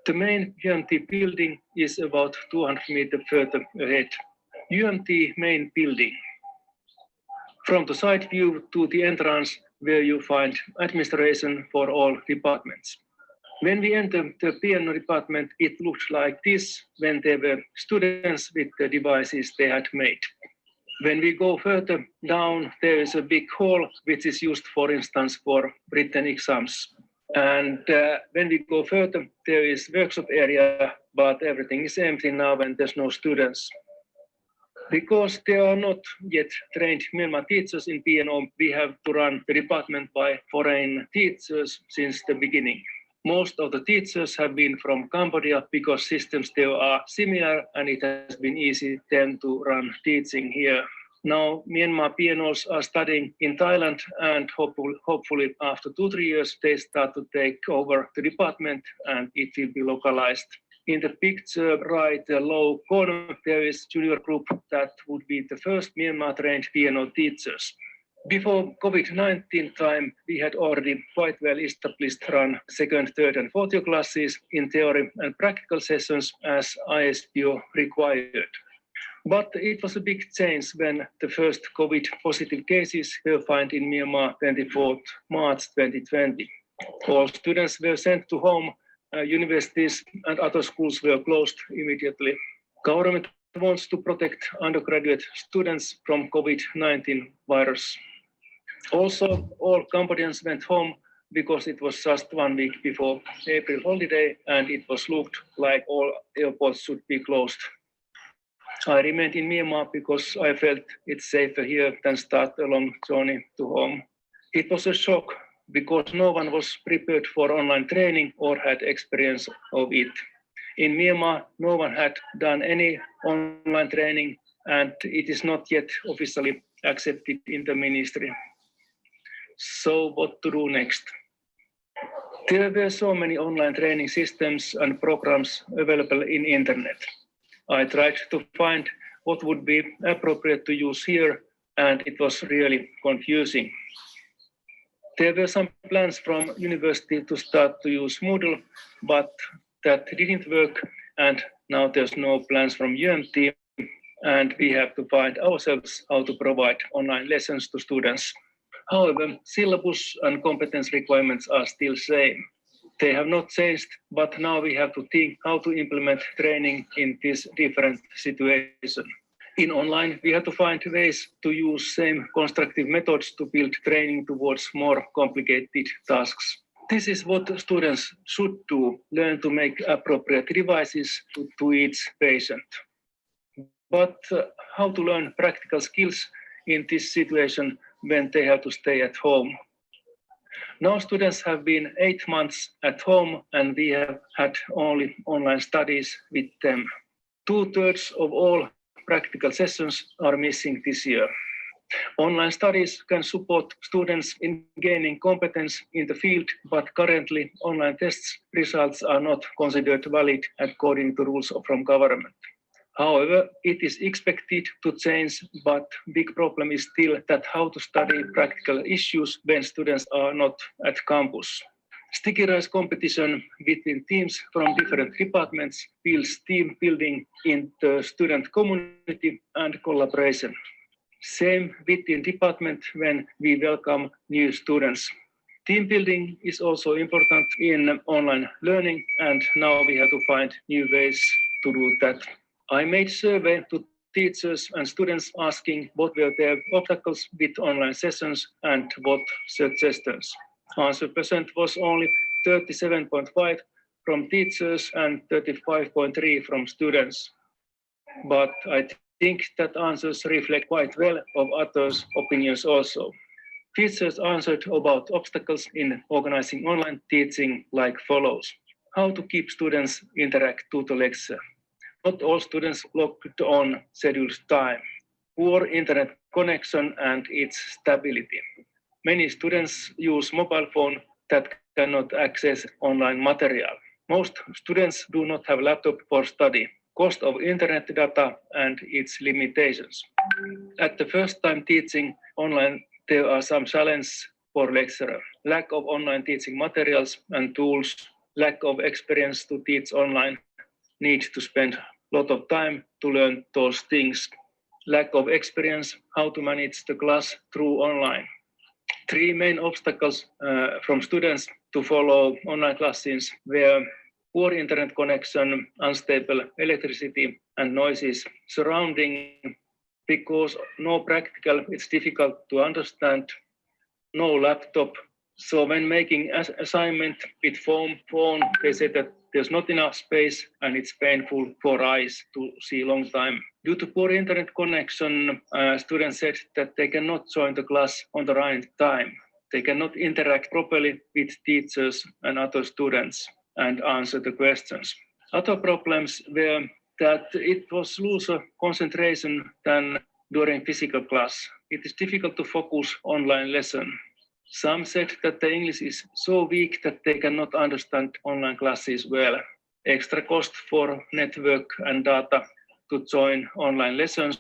The main UMT building is about 200 meters further ahead. UMT main building. From the side view to the entrance, where you find administration for all departments. When we enter the piano department, it looks like this when there were students with the devices they had made. When we go further down, there is a big hall which is used, for instance, for written exams. And when we go further, there is workshop area, but everything is empty now and there's no students. Because there are not yet trained Myanmar teachers in piano, we have to run the department by foreign teachers since the beginning. Most of the teachers have been from Cambodia because systems there are similar, and it has been easy then to run teaching here. Now Myanmar pianos are studying in Thailand, and hopefully after 2-3 years they start to take over the department and it will be localized. In the picture right low corner, there is junior group that would be the first Myanmar trained piano teachers. Before COVID-19 time, we had already quite well established run 2nd, 3rd and 4th year classes in theory and practical sessions as ISPO required. But it was a big change when the first COVID positive cases were found in Myanmar 24th March 2020. All students were sent to home. Universities and other schools were closed immediately. Government wants to protect undergraduate students from COVID-19 virus. Also, all Cambodians went home because it was just 1 week before April holiday, and it was looked like all airports should be closed. I remained in Myanmar because I felt it's safer here than start a long journey to home. It was a shock because no one was prepared for online training or had experience of it. In Myanmar, no one had done any online training, and it is not yet officially accepted in the ministry. So what to do next? There were so many online training systems and programs available in internet. I tried to find what would be appropriate to use here, and it was really confusing. There were some plans from university to start to use Moodle, but that didn't work, and now there's no plans from UMT, and we have to find ourselves how to provide online lessons to students. However, syllabus and competence requirements are still same. They have not changed, but now we have to think how to implement training in this different situation. In online, we have to find ways to use same constructive methods to build training towards more complicated tasks. This is what students should do, learn to make appropriate devices to each patient. But how to learn practical skills in this situation when they have to stay at home? Now students have been 8 months at home, and we have had only online studies with them. 2/3 of all practical sessions are missing this year. Online studies can support students in gaining competence in the field, but currently online tests results are not considered valid according to rules from government. However, it is expected to change, but big problem is still that how to study practical issues when students are not at campus. Sticky rice competition between teams from different departments builds team building in the student community and collaboration. Same within department when we welcome new students. Team building is also important in online learning, and now we have to find new ways to do that. I made survey to teachers and students asking what were their obstacles with online sessions and what suggestions. Answer percent was only 37.5 from teachers and 35.3 from students. But I think that answers reflect quite well of others' opinions also. Teachers answered about obstacles in organizing online teaching like follows. How to keep students interact to the lecture. Not all students logged on scheduled time. Poor internet connection and its stability. Many students use mobile phone that cannot access online material. Most students do not have laptop for study. Cost of internet data and its limitations. At the first time teaching online, there are some challenges for lecturer. Lack of online teaching materials and tools, lack of experience to teach online, need to spend a lot of time to learn those things. Lack of experience how to manage the class through online. 3 main obstacles from students to follow online classes were poor internet connection, unstable electricity, and noises surrounding. Because no practical, it's difficult to understand. No laptop. So when making assignment with phone, they said that there's not enough space and it's painful for eyes to see long time. Due to poor internet connection, students said that they cannot join the class on the right time. They cannot interact properly with teachers and other students and answer the questions. Other problems were that it was looser concentration than during physical class. It is difficult to focus online lesson. Some said that the English is so weak that they cannot understand online classes well. Extra cost for network and data to join online lessons.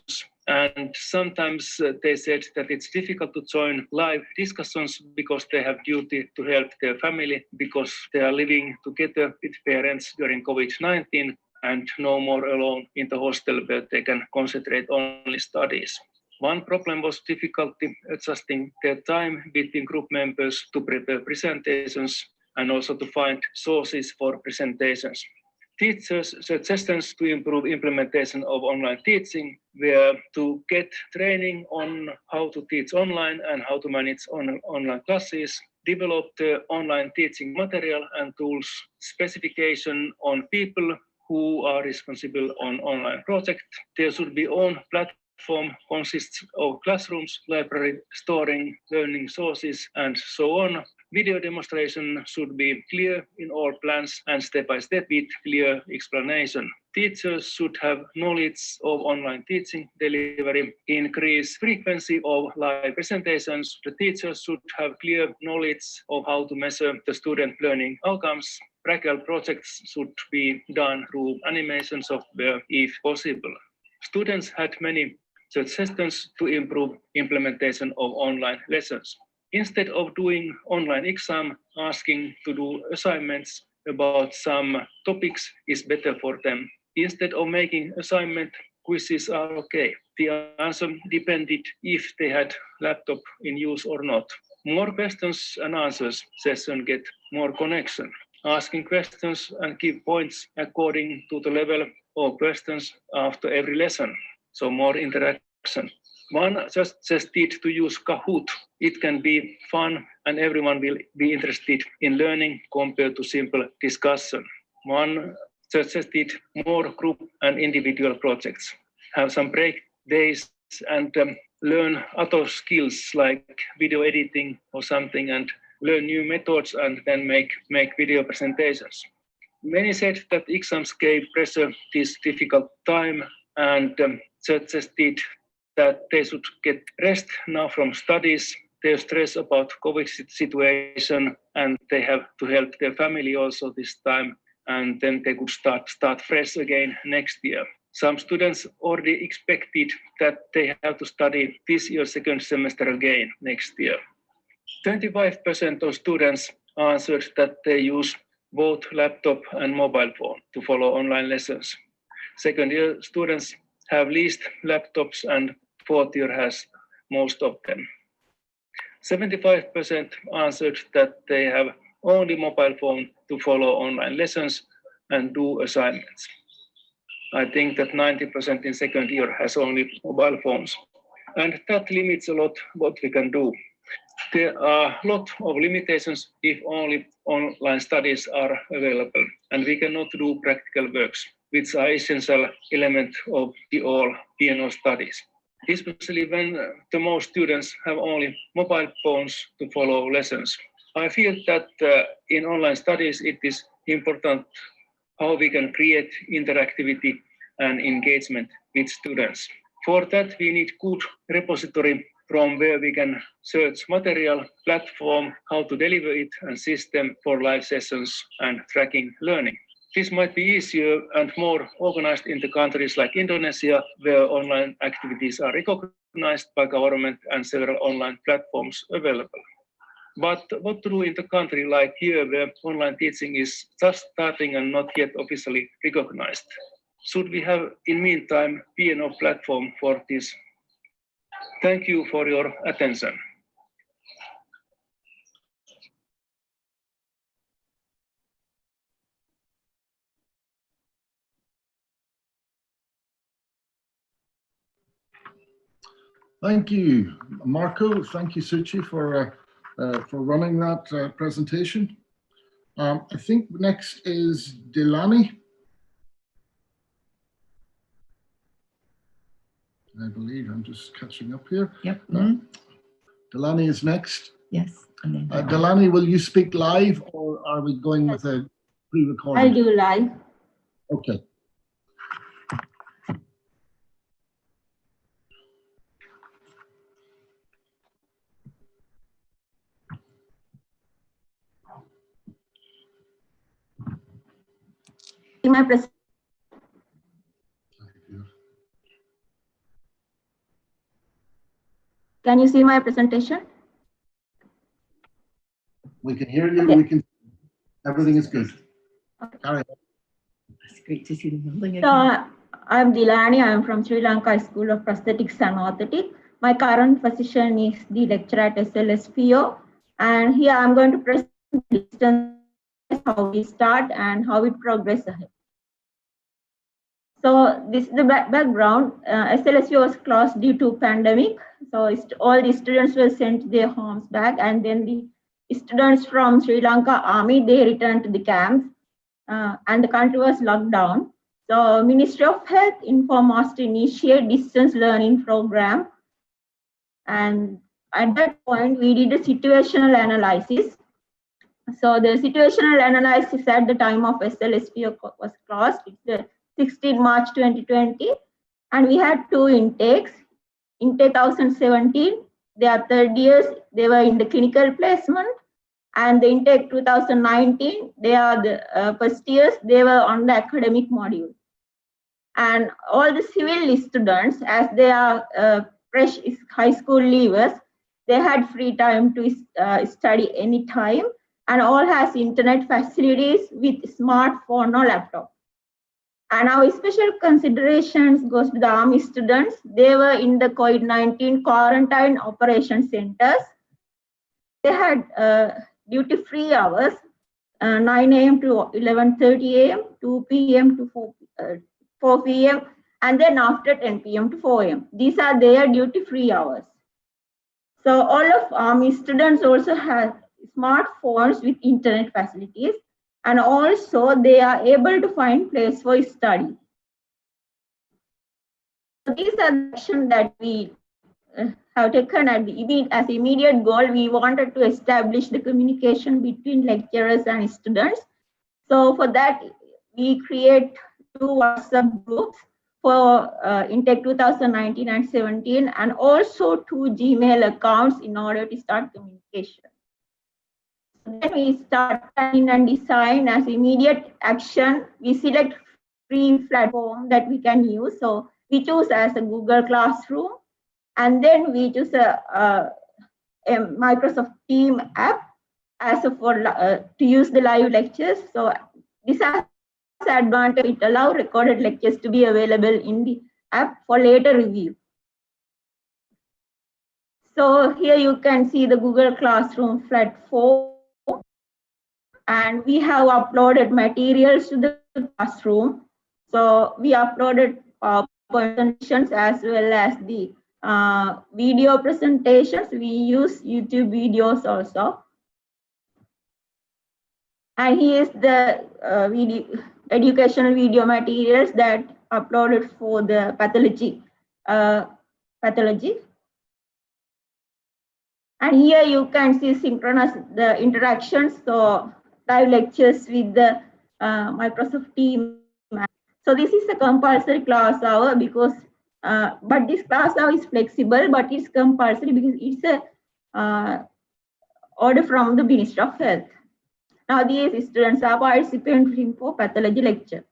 And sometimes they said that it's difficult to join live discussions because they have duty to help their family because they are living together with parents during COVID-19 and no more alone in the hostel where they can concentrate on studies. One problem was difficulty adjusting their time between group members to prepare presentations and also to find sources for presentations. Teachers' suggestions to improve implementation of online teaching were to get training on how to teach online and how to manage online classes, develop the online teaching material and tools, specification on people who are responsible on online project. There should be own platform consists of classrooms, library, storing, learning sources, and so on. Video demonstration should be clear in all plans and step-by-step with clear explanation. Teachers should have knowledge of online teaching delivery, increase frequency of live presentations. The teachers should have clear knowledge of how to measure the student learning outcomes. Practical projects should be done through animation software if possible. Students had many suggestions to improve implementation of online lessons. Instead of doing online exam, asking to do assignments about some topics is better for them. Instead of making assignment, quizzes are okay. The answer depended if they had laptop in use or not. More questions and answers session get more connection. Asking questions and give points according to the level of questions after every lesson. So more interaction. One suggested to use Kahoot. It can be fun and everyone will be interested in learning compared to simple discussion. One suggested more group and individual projects. Have some break days and learn other skills like video editing or something and learn new methods and then make video presentations. Many said that exams gave pressure this difficult time and suggested that they should get rest now from studies. They're stressed about COVID situation and they have to help their family also this time, and then they could start fresh again next year. Some students already expected that they have to study this year second semester again next year. 25% of students answered that they use both laptop and mobile phone to follow online lessons. Second year students have least laptops and fourth year has most of them. 75% answered that they have only mobile phone to follow online lessons and do assignments. I think that 90% in second year has only mobile phones. And that limits a lot what we can do. There are a lot of limitations if only online studies are available, and we cannot do practical works, which are essential element of the all P&O studies. Especially when the most students have only mobile phones to follow lessons. I feel that in online studies it is important how we can create interactivity and engagement with students. For that we need good repository from where we can search material, platform, how to deliver it, and system for live sessions and tracking learning. This might be easier and more organized in the countries like Indonesia, where online activities are recognized by government and several online platforms available. But what to do in the country like here, where online teaching is just starting and not yet officially recognized? Should we have, in meantime, P&O platform for this? Thank you for your attention. Thank you, Marco. Thank you, Suchi, for running that presentation. I think next is Delani. I believe I'm just catching up here. Yep. Delani is next. Yes. Delani, will you speak live or are we going with a pre-recorded? I'll do live. Okay. My presentation. Can you see my presentation? We can hear you. Okay. We can. Everything is good. Okay. Carry on. It's great to see the building again. So I'm Delani. I'm from Sri Lanka School of Prosthetics and Orthotics. My current position is the lecturer at SSPO, and here I'm going to present how we start and how we progress ahead. So this is the background. SLSU was closed due to pandemic. So all the students were sent to their homes back, and then the students from Sri Lanka Army, they returned to the camps, and the country was locked down. So Ministry of Health informed us to initiate distance learning program. And at that point, we did a situational analysis. So the situational analysis at the time of SLSPO was closed. It's the 16 March 2020, and we had 2 intakes. Intake 2017, they are third years, they were in the clinical placement, and the intake 2019, they are the first years, they were on the academic module. And all the civil students, as they are fresh high school leavers, they had free time to study anytime, and all has internet facilities with smartphone or laptop. And our special considerations goes to the Army students. They were in the COVID-19 quarantine operation centers. They had duty-free hours, 9 a.m. to 11:30 a.m., 2 p.m. to 4 p.m., and then after 10 p.m. to 4 a.m. These are their duty-free hours. So all of Army students also have smartphones with internet facilities, and also they are able to find place for study. So these are the actions that we have taken as immediate goal. We wanted to establish the communication between lecturers and students. So for that, we create 2 WhatsApp groups for intake 2019 and 17, and also 2 Gmail accounts in order to start communication. Then we start planning and design as immediate action. We select free platform that we can use. So we choose as a Google Classroom, and then we choose a Microsoft Teams app as to use the live lectures. So this has advantage. It allows recorded lectures to be available in the app for later review. So here you can see the Google Classroom platform, and we have uploaded materials to the classroom. So we uploaded presentations as well as the video presentations. We use YouTube videos also. And here's the educational video materials that uploaded for the pathology. And here you can see synchronous the interactions. So live lectures with the Microsoft Teams. So this is a compulsory class hour because, but this class hour is flexible, but it's compulsory because it's a order from the Ministry of Health. Now these students are participating for pathology lecture.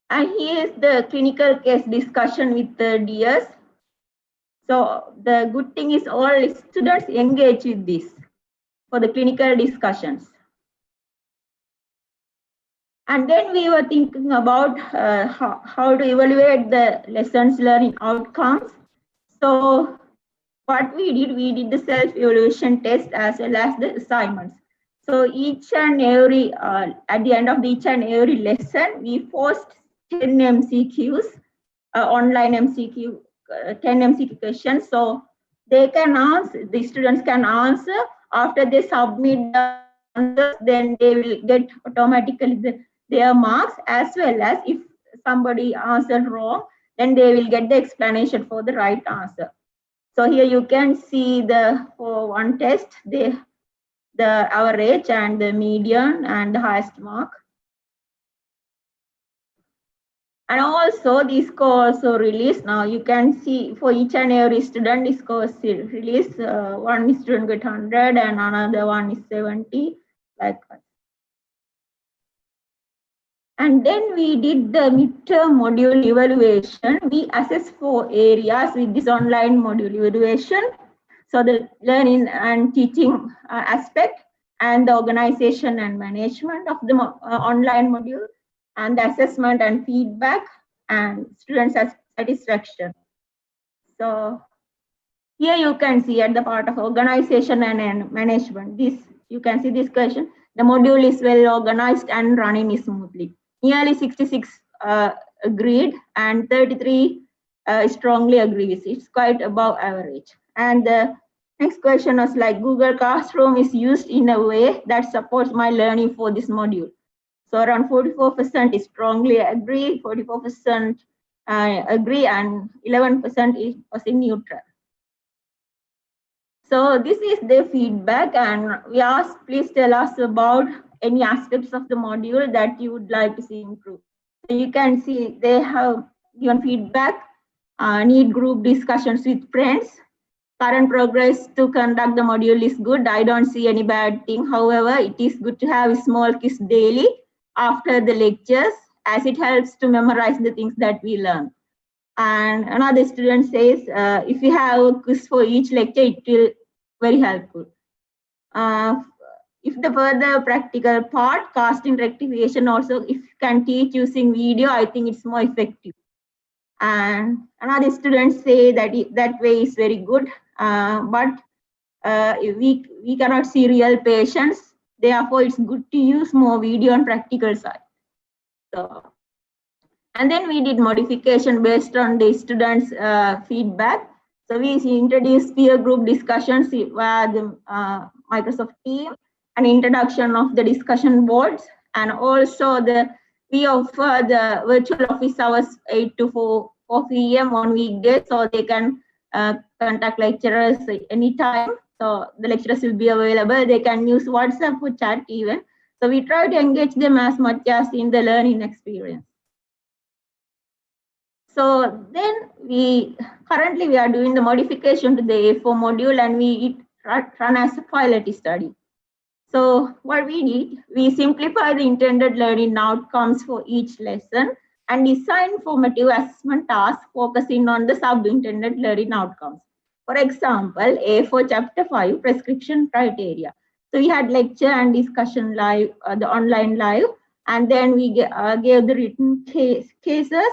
And here is the clinical case discussion with the DS. So the good thing is all students engage with this for the clinical discussions. And then we were thinking about how to evaluate the lessons learning outcomes. So what we did the self-evaluation test as well as the assignments. So each and every, at the end of each and every lesson, we post 10 MCQs, online MCQ, 10 MCQ questions. So they can answer, the students can answer. After they submit the answers, then they will get automatically their marks, as well as if somebody answered wrong, then they will get the explanation for the right answer. So here you can see for one test, the average and the median and the highest mark. And also these scores are released. Now you can see for each and every student, the scores released. One student got 100 and another one is 70, like that. And then we did the midterm module evaluation. We assessed 4 areas with this online module evaluation. So the learning and teaching aspect, and the organization and management of the online module, and the assessment and feedback, and students' satisfaction. So here you can see at the part of organization and management, this you can see this question. The module is well organized and running smoothly. Nearly 66 agreed and 33 strongly agree with it. It's quite above average. And the next question was like, Google Classroom is used in a way that supports my learning for this module. So around 44% is strongly agree, 44% agree, and 11% was in neutral. So this is their feedback, and we ask, please tell us about any aspects of the module that you would like to see improved. So you can see they have given feedback, need group discussions with friends. Current progress to conduct the module is good. I don't see any bad thing. However, it is good to have a small quiz daily after the lectures, as it helps to memorize the things that we learn. And another student says, if you have a quiz for each lecture, it will very helpful. If the further practical part, casting rectification also, if you can teach using video, I think it's more effective. And another student say that that way is very good, but we cannot see real patients. Therefore, it's good to use more video on practical side. So, and then we did modification based on the students' feedback. So we introduced peer group discussions via the Microsoft Teams, an introduction of the discussion boards, and also we offer the virtual office hours 8 to 4 p.m. on weekdays, so they can contact lecturers anytime. So the lecturers will be available. They can use WhatsApp for chat even. So we try to engage them as much as in the learning experience. So then currently we are doing the modification to the A4 module, and we run as a pilot study. So what we did, we simplify the intended learning outcomes for each lesson and design formative assessment tasks focusing on the sub-intended learning outcomes. For example, A4 chapter 5 prescription criteria. So we had lecture and discussion live, the online live, and then we gave the written cases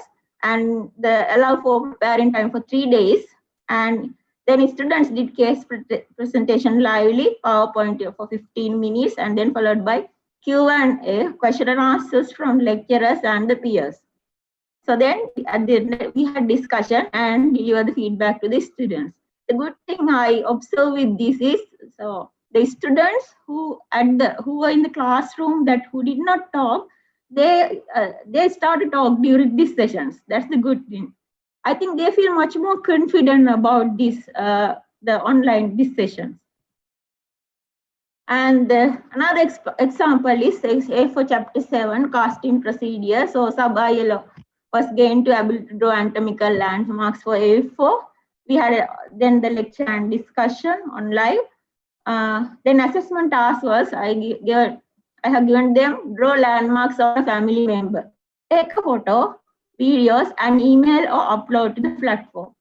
and allow for preparing time for 3 days. And then students did case presentation lively, PowerPoint for 15 minutes, and then followed by Q&A, question and answers from lecturers and the peers. So then we had discussion and deliver the feedback to the students. The good thing I observe with this is, so the students who were in the classroom who did not talk, they start to talk during these sessions. That's the good thing. I think they feel much more confident about this, the online these sessions. And another example is A4 chapter 7 casting procedure. So sub-IL was gained to able to draw anatomical landmarks for A4. We had then the lecture and discussion on live. Then assessment task was I have given them draw landmarks of a family member. Take a photo, videos, and email or upload to the platform.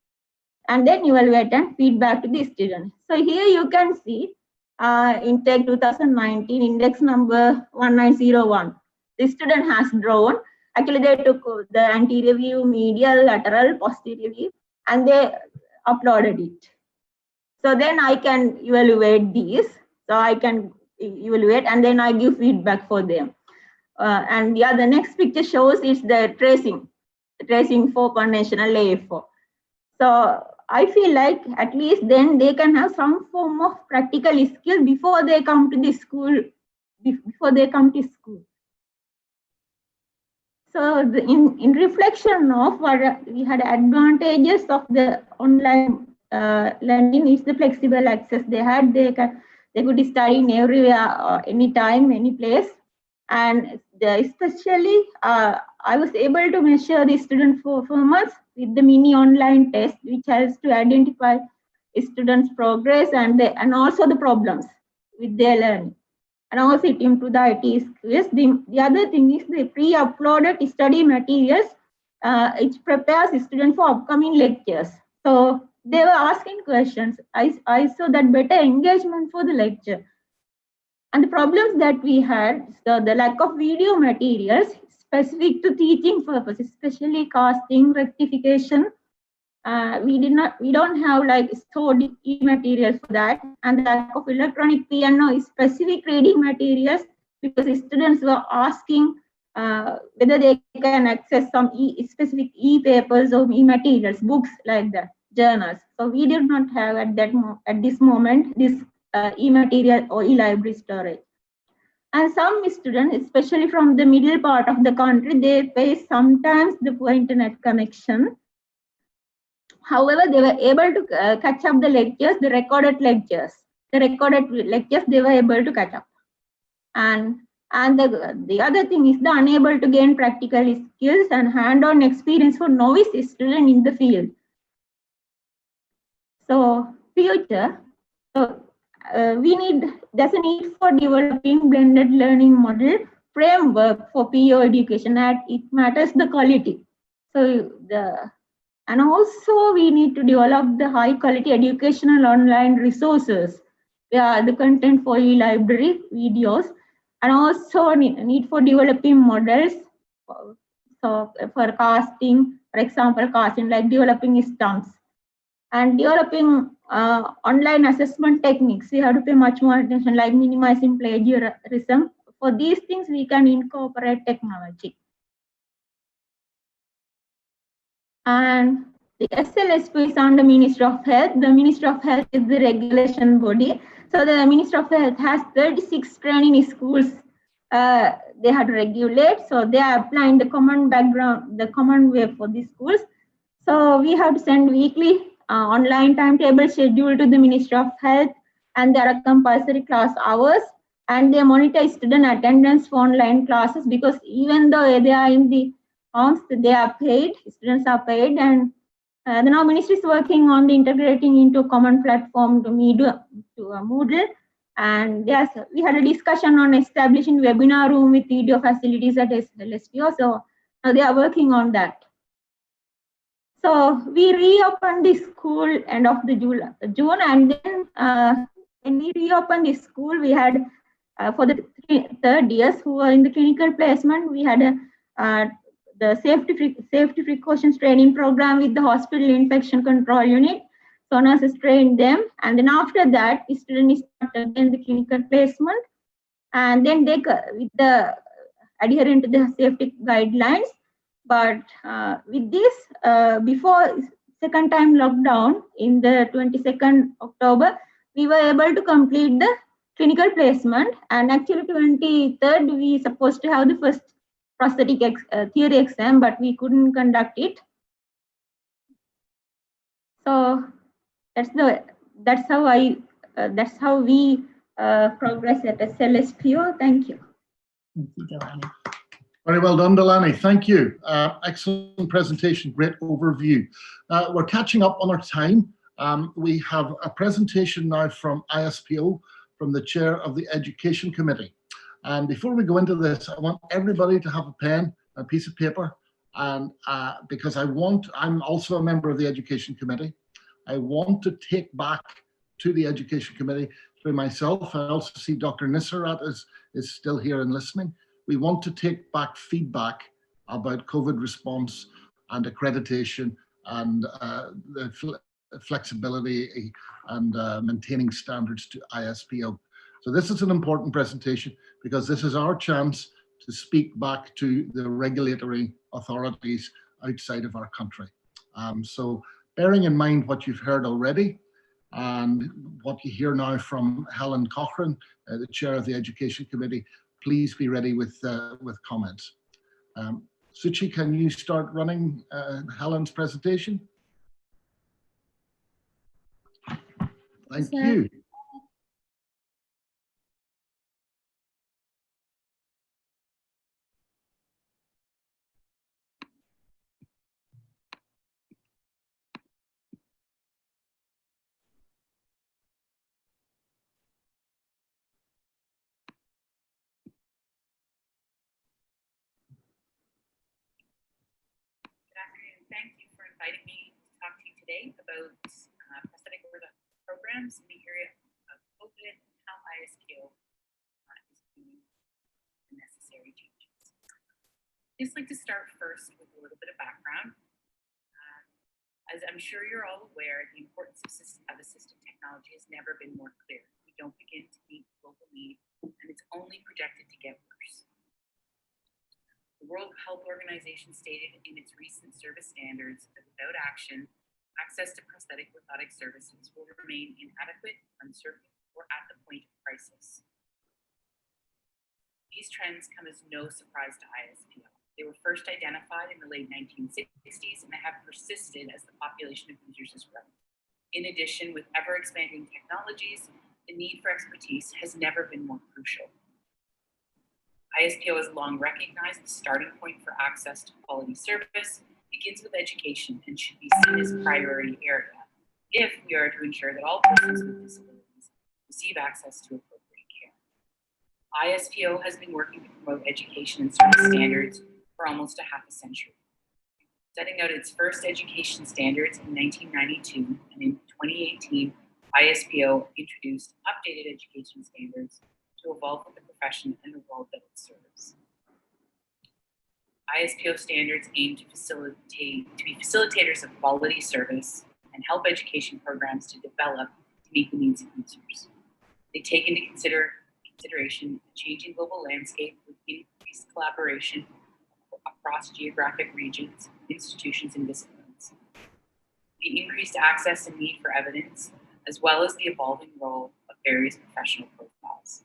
And then evaluate and feedback to the students. So here you can see intake 2019 index number 1901. The student has drawn. Actually, they took the anterior view, medial, lateral, posterior view, and they uploaded it. So then I can evaluate these. So I can evaluate and then I give feedback for them. And yeah, the next picture shows is the tracing for conventional A4. So I feel like at least then they can have some form of practical skill before they come to the school. So in reflection of what we had advantages of the online learning is the flexible access they had. They could study in everywhere, anytime, any place. And especially, I was able to measure the student performance with the mini online test, which helps to identify students' progress and also the problems with their learning. And also it improved the IT skills. The other thing is the pre-uploaded study materials. It prepares students for upcoming lectures. So they were asking questions. I saw that better engagement for the lecture. And the problems that we had, so the lack of video materials specific to teaching purpose, especially casting, rectification. We don't have like stored e-material for that, and the lack of electronic piano specific reading materials because students were asking whether they can access some specific e-papers or e-materials, books like that, journals. So we did not have at this moment this e-material or e-library storage. And some students, especially from the middle part of the country, they face sometimes the poor internet connection. However, they were able to catch up the lectures, the recorded lectures. The recorded lectures they were able to catch up. And the other thing is the unable to gain practical skills and hand-on experience for novice students in the field. So future, there's a need for developing blended learning model framework for PO education, and it matters the quality. So and also we need to develop the high quality educational online resources. The content for e-library videos, and also need for developing models. So for casting, for example, casting like developing stumps and developing online assessment techniques. We have to pay much more attention, like minimizing plagiarism. For these things, we can incorporate technology. And the SLSP is under Ministry of Health. The Ministry of Health is the regulation body. So the Ministry of Health has 36 training schools they have to regulate. So they are applying the common background, the common way for these schools. So we have to send weekly online timetable schedule to the Ministry of Health, and there are compulsory class hours, and they monitor student attendance for online classes, because even though they are in the homes, they are paid, students are paid, and the now ministry is working on the integrating into a common platform to Moodle. And yes, we had a discussion on establishing webinar room with video facilities at SSPO. So they are working on that. So we reopened the school end of the June, and then when we reopened the school, we had for the third years who were in the clinical placement, we had the safety precautions training program with the hospital infection control unit. So nurses trained them, and then after that, the students started again the clinical placement, and then they with the adhering to the safety guidelines. But with this, before second time lockdown in the 22nd October, we were able to complete the clinical placement, and actually 23rd we supposed to have the first prosthetic theory exam, but we couldn't conduct it. So that's how we progress at SLSPO. Thank you. Very well done, Delaney. Thank you. Excellent presentation, great overview. We're catching up on our time. We have a presentation now from ISPO, from the chair of the Education Committee. And before we go into this, I want everybody to have a pen, a piece of paper, and because I'm also a member of the Education Committee. I want to take back to the Education Committee through myself. I also see Dr. Nissarat is still here and listening. We want to take back feedback about COVID response and accreditation and the flexibility and maintaining standards to ISPO. So this is an important presentation because this is our chance to speak back to the regulatory authorities outside of our country. So bearing in mind what you've heard already and what you hear now from Helen Cochran, the chair of the Education Committee, please be ready with comments. Suchi, can you start running Helen's presentation? Thank you. Thank you for inviting me to talk to you today about prosthetic orthotic programs in the area of COVID and how ISPO is doing the necessary changes. I'd just like to start first with a little bit of background. As I'm sure you're all aware, the importance of assistive technology has never been more clear. We don't begin to meet global need, and it's only projected to get worse. The World Health Organization stated in its recent service standards that without action, access to prosthetic orthotic services will remain inadequate, uncertain, or at the point of crisis. These trends come as no surprise to ISPO. They were first identified in the late 1960s and have persisted as the population of users has grown. In addition, with ever-expanding technologies, the need for expertise has never been more crucial. ISPO has long recognized the starting point for access to quality service begins with education and should be seen as a priority area if we are to ensure that all persons with disabilities receive access to appropriate care. ISPO has been working to promote education and service standards for almost a half a century. Setting out its first education standards in 1992, and in 2018, ISPO introduced updated education standards to evolve with the profession and the world that it serves. ISPO standards aim to be facilitators of quality service and help education programs to develop to meet the needs of users. They take into consideration the changing global landscape with increased collaboration across geographic regions, institutions, and disciplines. The increased access and need for evidence, as well as the evolving role of various professional profiles.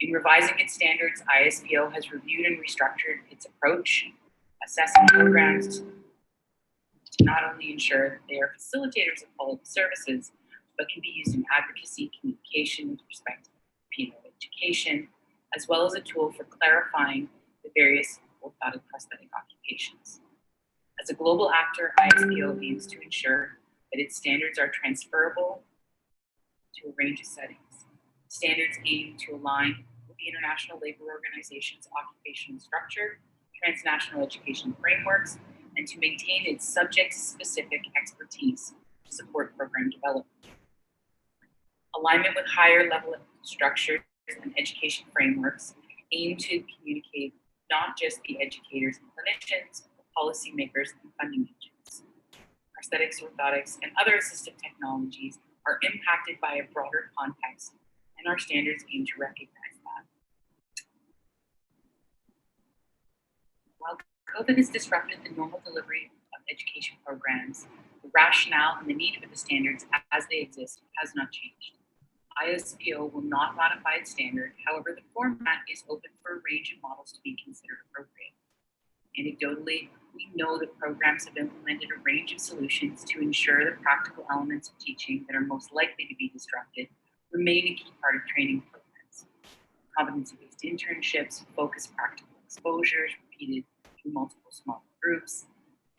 In revising its standards, ISPO has reviewed and restructured its approach, assessing programs to not only ensure that they are facilitators of quality services, but can be used in advocacy, communication with respect to PO education, as well as a tool for clarifying the various orthotic prosthetic occupations. As a global actor, ISPO aims to ensure that its standards are transferable to a range of settings. Standards aim to align with the International Labor Organization's occupational structure, transnational education frameworks, and to maintain its subject-specific expertise to support program development. Alignment with higher level structures and education frameworks aim to communicate not just the educators and clinicians, but policymakers and funding agents. Prosthetics, orthotics, and other assistive technologies are impacted by a broader context, and our standards aim to recognize that. While COVID has disrupted the normal delivery of education programs, the rationale and the need for the standards as they exist has not changed. ISPO will not ratify its standard. However, the format is open for a range of models to be considered appropriate. Anecdotally, we know that programs have implemented a range of solutions to ensure the practical elements of teaching that are most likely to be disrupted remain a key part of training programs. Competency-based internships, focused practical exposures repeated through multiple small groups,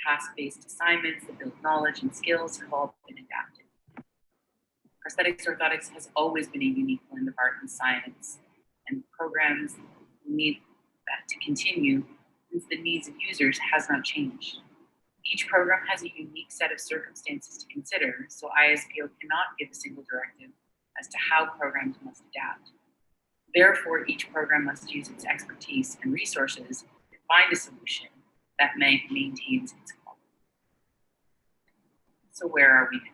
task-based assignments that build knowledge and skills have all been adapted. Prosthetics Orthotics has always been a unique blend of art and science, and programs need that to continue since the needs of users has not changed. Each program has a unique set of circumstances to consider, so ISPO cannot give a single directive as to how programs must adapt. Therefore, each program must use its expertise and resources to find a solution that maintains its quality. So where are we now?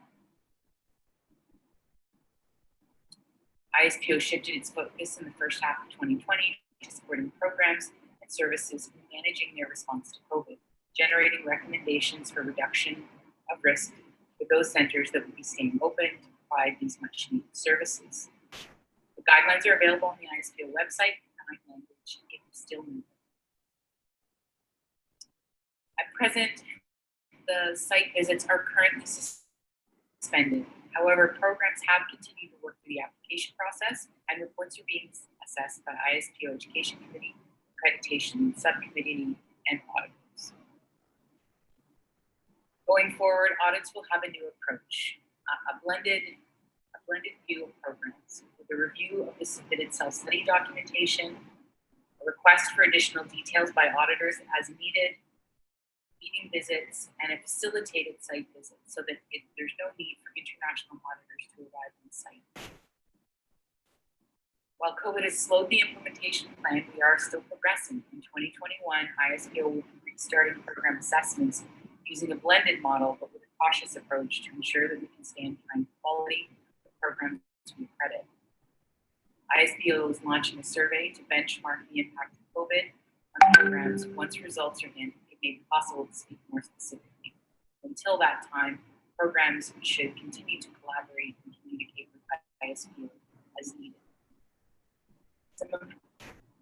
ISPO shifted its focus in the first half of 2020 to supporting programs and services in managing their response to COVID, generating recommendations for reduction of risk for those centers that would be staying open to provide these much needed services. The guidelines are available on the ISPO website in 9 languages if you still need them. At present, the site visits are currently suspended. However, programs have continued to work through the application process, and reports are being assessed by ISPO Education Committee, Accreditation Subcommittee, and auditors. Going forward, audits will have a new approach, a blended view of programs, with a review of the submitted self-study documentation, a request for additional details by auditors as needed, meeting visits, and a facilitated site visit so that there's no need for international auditors to arrive on site. While COVID has slowed the implementation plan, we are still progressing. In 2021, ISPO will be restarting program assessments using a blended model, but with a cautious approach to ensure that we can stand behind the quality of programs we accredit. ISPO is launching a survey to benchmark the impact of COVID on programs. Once results are in, it may be possible to speak more specifically. Until that time, programs should continue to collaborate and communicate with ISPO as needed.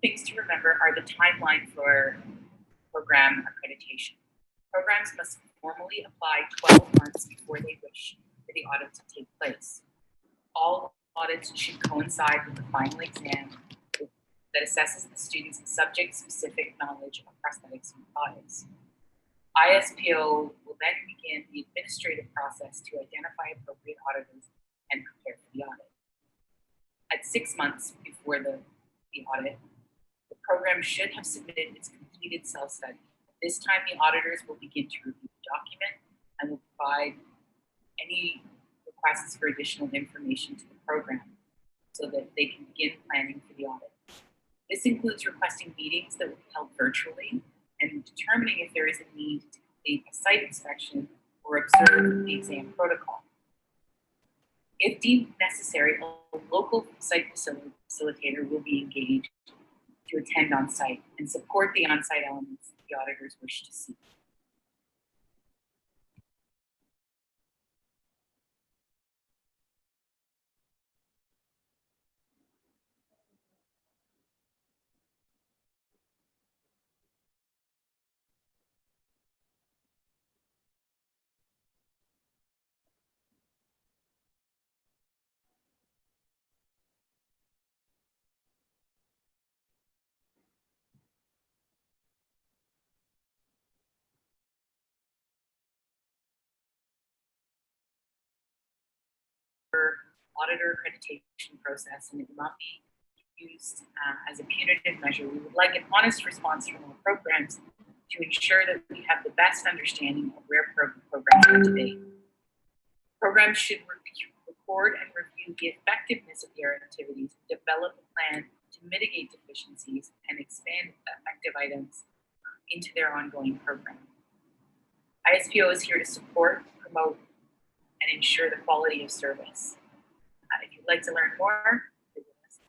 Things to remember are the timeline for program accreditation. Programs must formally apply 12 months before they wish for the audit to take place. All audits should coincide with the final exam that assesses the student's subject-specific knowledge of prosthetics and orthotics. ISPO will then begin the administrative process to identify appropriate auditors and prepare for the audit. At 6 months before the audit, the program should have submitted its completed self-study. At this time, the auditors will begin to review the document and will provide any requests for additional information to the program so that they can begin planning for the audit. This includes requesting meetings that will be held virtually and determining if there is a need to complete a site inspection or observe the exam protocol. If deemed necessary, a local site facilitator will be engaged to attend on site and support the on-site elements the auditors wish to see. Auditor accreditation process, and it will not be used as a punitive measure. We would like an honest response from our programs to ensure that we have the best understanding of where programs are today. Programs should record and review the effectiveness of their activities, develop a plan to mitigate deficiencies, and expand effective items into their ongoing program. ISPO is here to support, promote, and ensure the quality of service. If you'd like to learn more, visit us at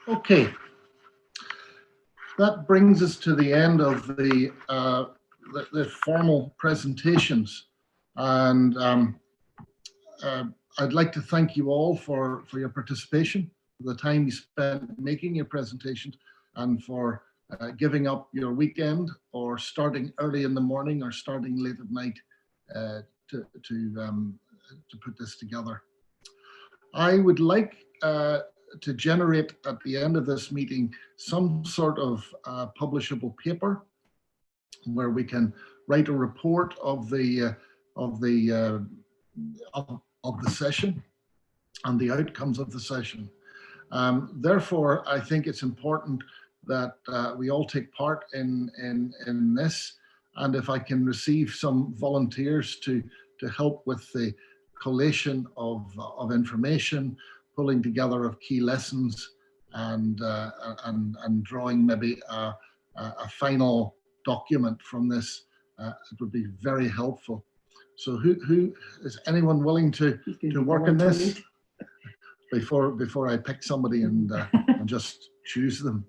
ISPO. Okay, that brings us to the end of the formal presentations, and I'd like to thank you all for your participation, for the time you spent making your presentations, and for giving up your weekend or starting early in the morning or starting late at night to put this together. I would like to generate at the end of this meeting some sort of publishable paper where we can write a report of the session and the outcomes of the session. Therefore, I think it's important that we all take part in this, and if I can receive some volunteers to help with the collation of information, pulling together of key lessons, and drawing maybe a final document from this, it would be very helpful. So who is anyone willing to work on this before I pick somebody and just choose them?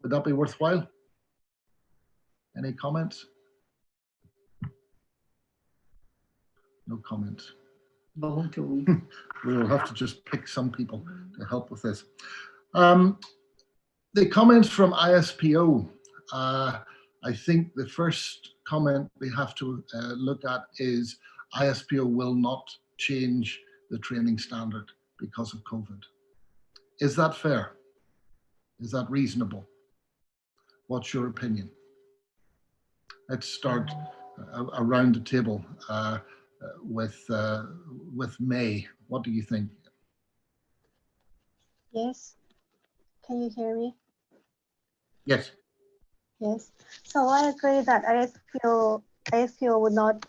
Would that be worthwhile? Any comments? No comments. We'll have to just pick some people to help with this. The comments from ISPO, I think the first comment we have to look at is ISPO will not change the training standard because of COVID. Is that fair? Is that reasonable? What's your opinion? Let's start around the table with May. What do you think? Yes. Can you hear me? Yes. Yes. So I agree that ISPO would not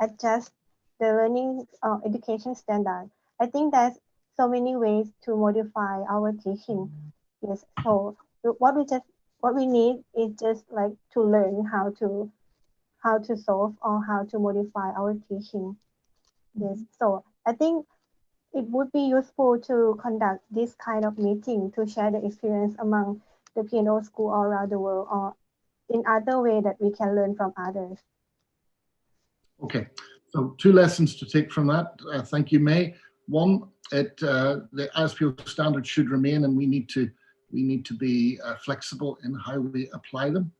adjust the learning education standard. I think there's so many ways to modify our teaching. Yes. So what we need is just like to learn how to solve or how to modify our teaching. Yes. So I think it would be useful to conduct this kind of meeting to share the experience among the piano school all around the world, or in other way that we can learn from others. Okay, so 2 lessons to take from that. Thank you, May. One, the SSPO standards should remain, and we need to be flexible in how we apply them.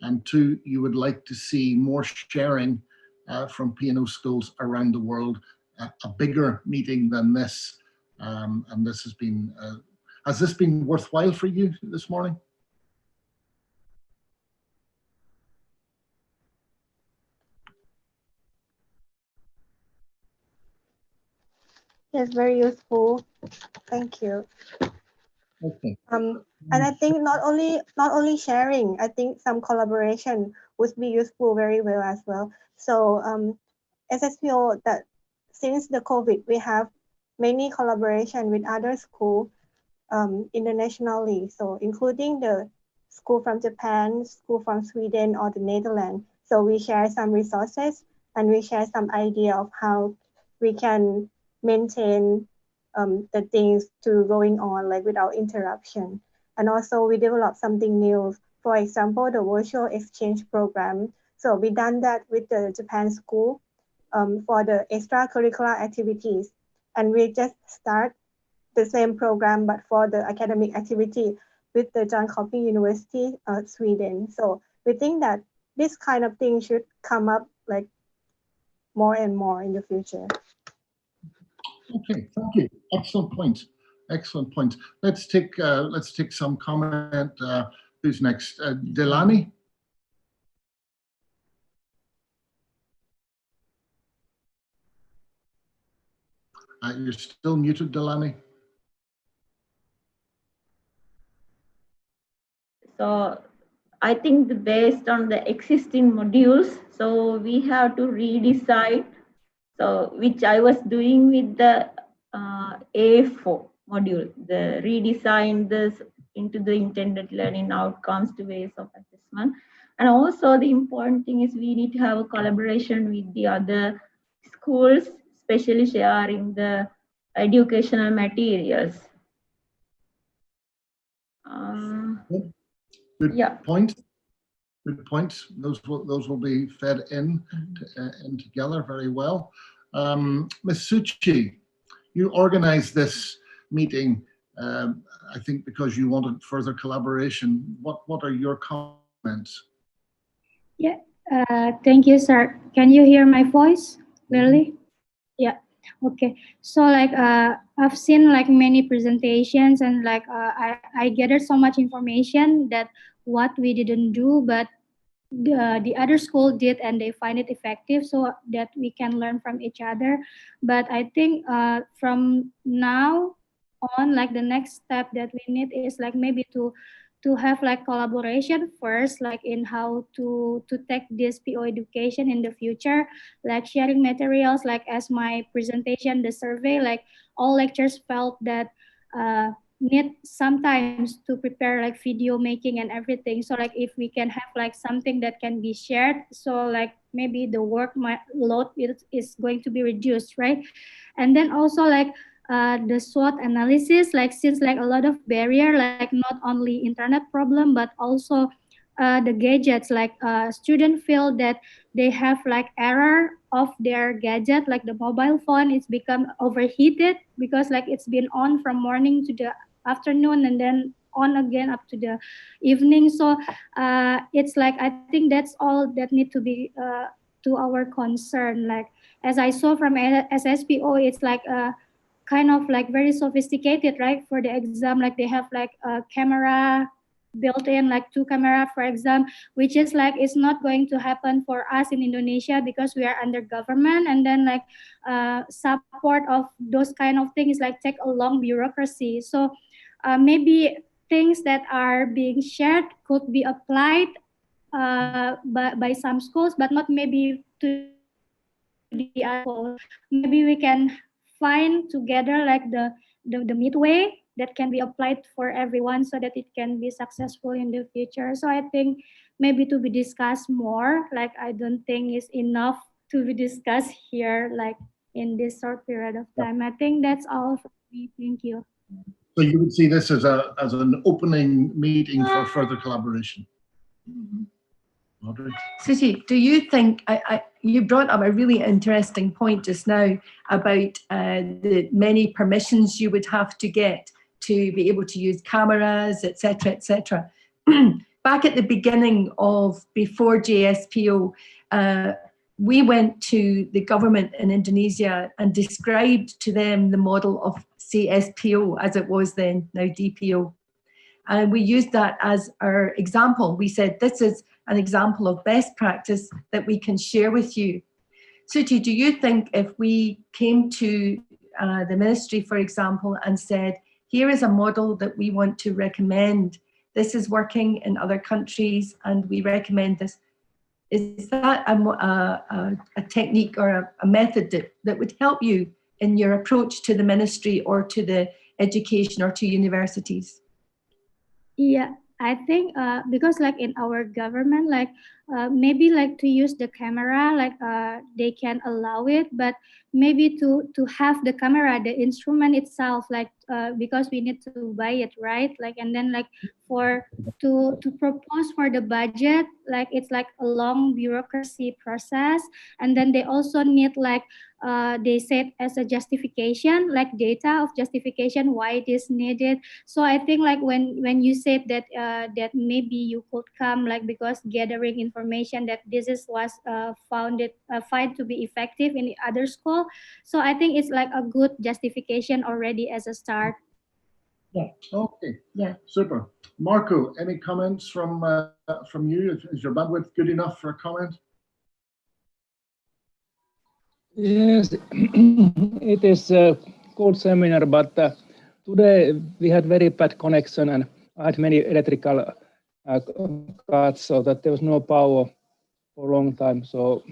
And 2, you would like to see more sharing from piano schools around the world, a bigger meeting than this. And this has this been worthwhile for you this morning? Yes, very useful. Thank you. Okay. And I think not only sharing, I think some collaboration would be useful very well as well. So SSPO, that since the COVID, we have many collaboration with other schools internationally. So including the school from Japan, school from Sweden, or the Netherlands. So we share some resources and we share some idea of how we can maintain the things to going on like without interruption. And also we developed something new. For example, the virtual exchange program. So we done that with the Japan school for the extracurricular activities. And we just start the same program, but for the academic activity with the John Hopkins University, Sweden. So we think that this kind of thing should come up like more and more in the future. Okay, thank you. Excellent point. Excellent point. Let's take some comment. Who's next? Delani? You're still muted, Delani. So I think based on the existing modules, so we have to redesign. So which I was doing with the A4 module, the redesign this into the intended learning outcomes to ways of assessment. And also the important thing is we need to have a collaboration with the other schools, especially sharing the educational materials. Good yeah. point. Good points. Those will be fed in together very well. Ms. Suchi, you organized this meeting, I think, because you wanted further collaboration. What are your comments? Yeah, thank you, sir. Can you hear my voice clearly? Yeah. Okay. So like I've seen like many presentations, and like I gathered so much information that what we didn't do, but the other school did, and they find it effective, so that we can learn from each other. But I think from now on, like the next step that we need is like maybe to have like collaboration first, like in how to take this PO education in the future, like sharing materials, like as my presentation, the survey, like all lectures felt that need sometimes to prepare like video making and everything. So like if we can have like something that can be shared, so like maybe the work load is going to be reduced, right? And then also like the SWOT analysis, like since like a lot of barrier, like not only internet problem, but also the gadgets, like students feel that they have like error of their gadget, like the mobile phone, it's become overheated because like it's been on from morning to the afternoon and then on again up to the evening. So it's like I think that's all that need to be to our concern. Like as I saw from SSPO, it's like kind of like very sophisticated, right? For the exam, like they have like a camera built in, like 2 camera for exam, which is like it's not going to happen for us in Indonesia because we are under government, and then like support of those kind of things like take a long bureaucracy. So maybe things that are being shared could be applied by some schools, but not maybe to the other schools. Maybe we can find together like the midway that can be applied for everyone so that it can be successful in the future. So I think maybe to be discussed more, like I don't think it's enough to be discussed here. Like in this short period of time. I think that's all for me. Thank you. So you would see this as an opening meeting for further collaboration. Audrey? Suchi, do you think, you brought up a really interesting point just now about the many permissions you would have to get to be able to use cameras, etc., etc. Back at the beginning of, before JSPO, we went to the government in Indonesia and described to them the model of SSPO as it was then, now DPO. And we used that as our example. We said, this is an example of best practice that we can share with you. Suchi, do you think if we came to the ministry, for example, and said, here is a model that we want to recommend, this is working in other countries and we recommend this, is that a technique or a method that would help you in your approach to the ministry or to the education or to universities? Yeah, I think because like in our government, like maybe like to use the camera, like they can allow it, but maybe to have the camera, the instrument itself, like because we need to buy it, right? Like, and then like to propose for the budget, like it's like a long bureaucracy process, and then they also need like they said as a justification, like data of justification why this needed. So I think like when you said that that maybe you could come like because gathering information that this was found to be effective in the other school. So I think it's like a good justification already as a start. Yeah. Okay. Yeah. Super. Marco, any comments from you? Is your bandwidth good enough for a comment? Yes, it is a good seminar, but today we had very bad connection and I had many electrical cuts, so that there was no power for a long time. So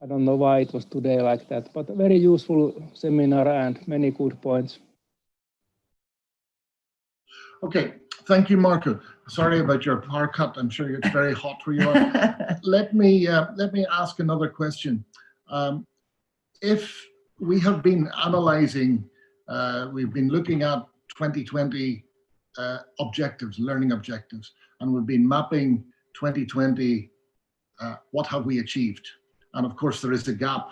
I don't know why it was today like that, but a very useful seminar and many good points. Okay, thank you, Marco. Sorry about your power cut. I'm sure it's very hot where you are. Let me ask another question. If we have been analyzing, we've been looking at 2020 objectives, learning objectives, and we've been mapping 2020, what have we achieved? And of course, there is a gap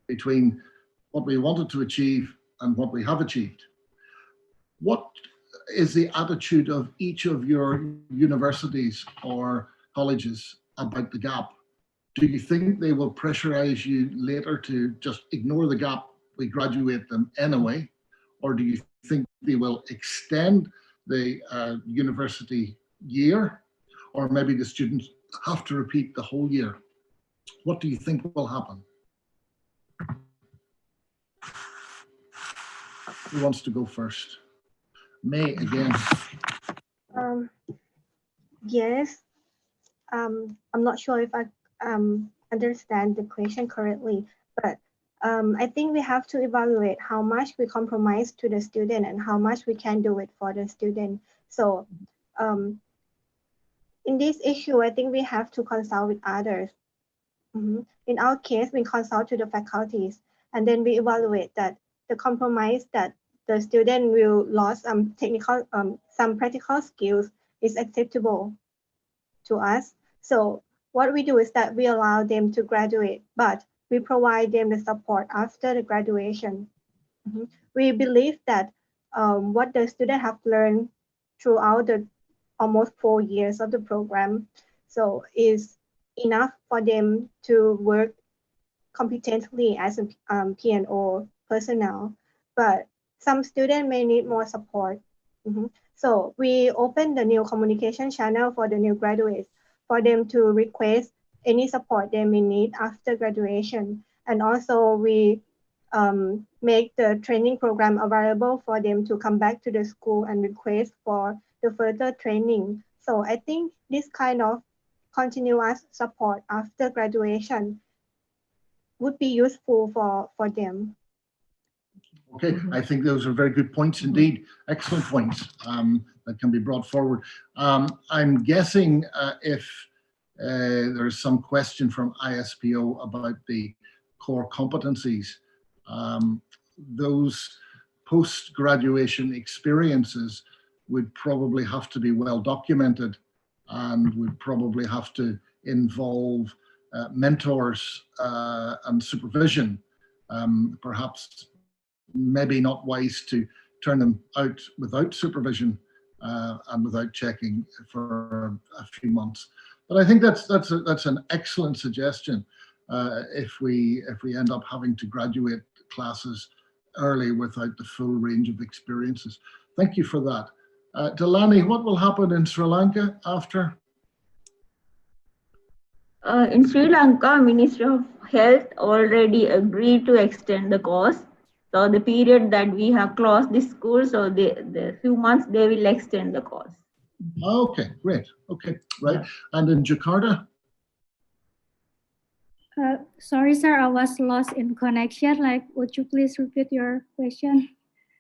between what we wanted to achieve and what we have achieved. What is the attitude of each of your universities or colleges about the gap? Do you think they will pressurize you later to just ignore the gap, we graduate them anyway? Or do you think they will extend the university year? Or maybe the students have to repeat the whole year? What do you think will happen? Who wants to go first? May, again. Yes, I'm not sure if I understand the question correctly, but I think we have to evaluate how much we compromise to the student and how much we can do it for the student. So in this issue, I think we have to consult with others. In our case, we consult to the faculties, and then we evaluate that the compromise that the student will lose some practical skills is acceptable to us. So what we do is that we allow them to graduate, but we provide them the support after the graduation. We believe that what the student have learned throughout the almost 4 years of the program, so is enough for them to work competently as a P&O personnel, but some students may need more support. So we open the new communication channel for the new graduates for them to request any support they may need after graduation. And also we make the training program available for them to come back to the school and request for the further training. So I think this kind of continuous support after graduation would be useful for them. Okay, I think those are very good points indeed. Excellent points that can be brought forward. I'm guessing if there's some question from ISPO about the core competencies, those post-graduation experiences would probably have to be well documented and would probably have to involve mentors and supervision. Perhaps maybe not wise to turn them out without supervision and without checking for a few months. But I think that's an excellent suggestion if we end up having to graduate classes early without the full range of experiences. Thank you for that. Delaney, what will happen in Sri Lanka after? In Sri Lanka, Ministry of Health already agreed to extend the course. So the period that we have closed the school, so the few months they will extend the course. Okay, great. Okay, right. And in Jakarta? Sorry, sir, I was lost in connection. Like, would you please repeat your question?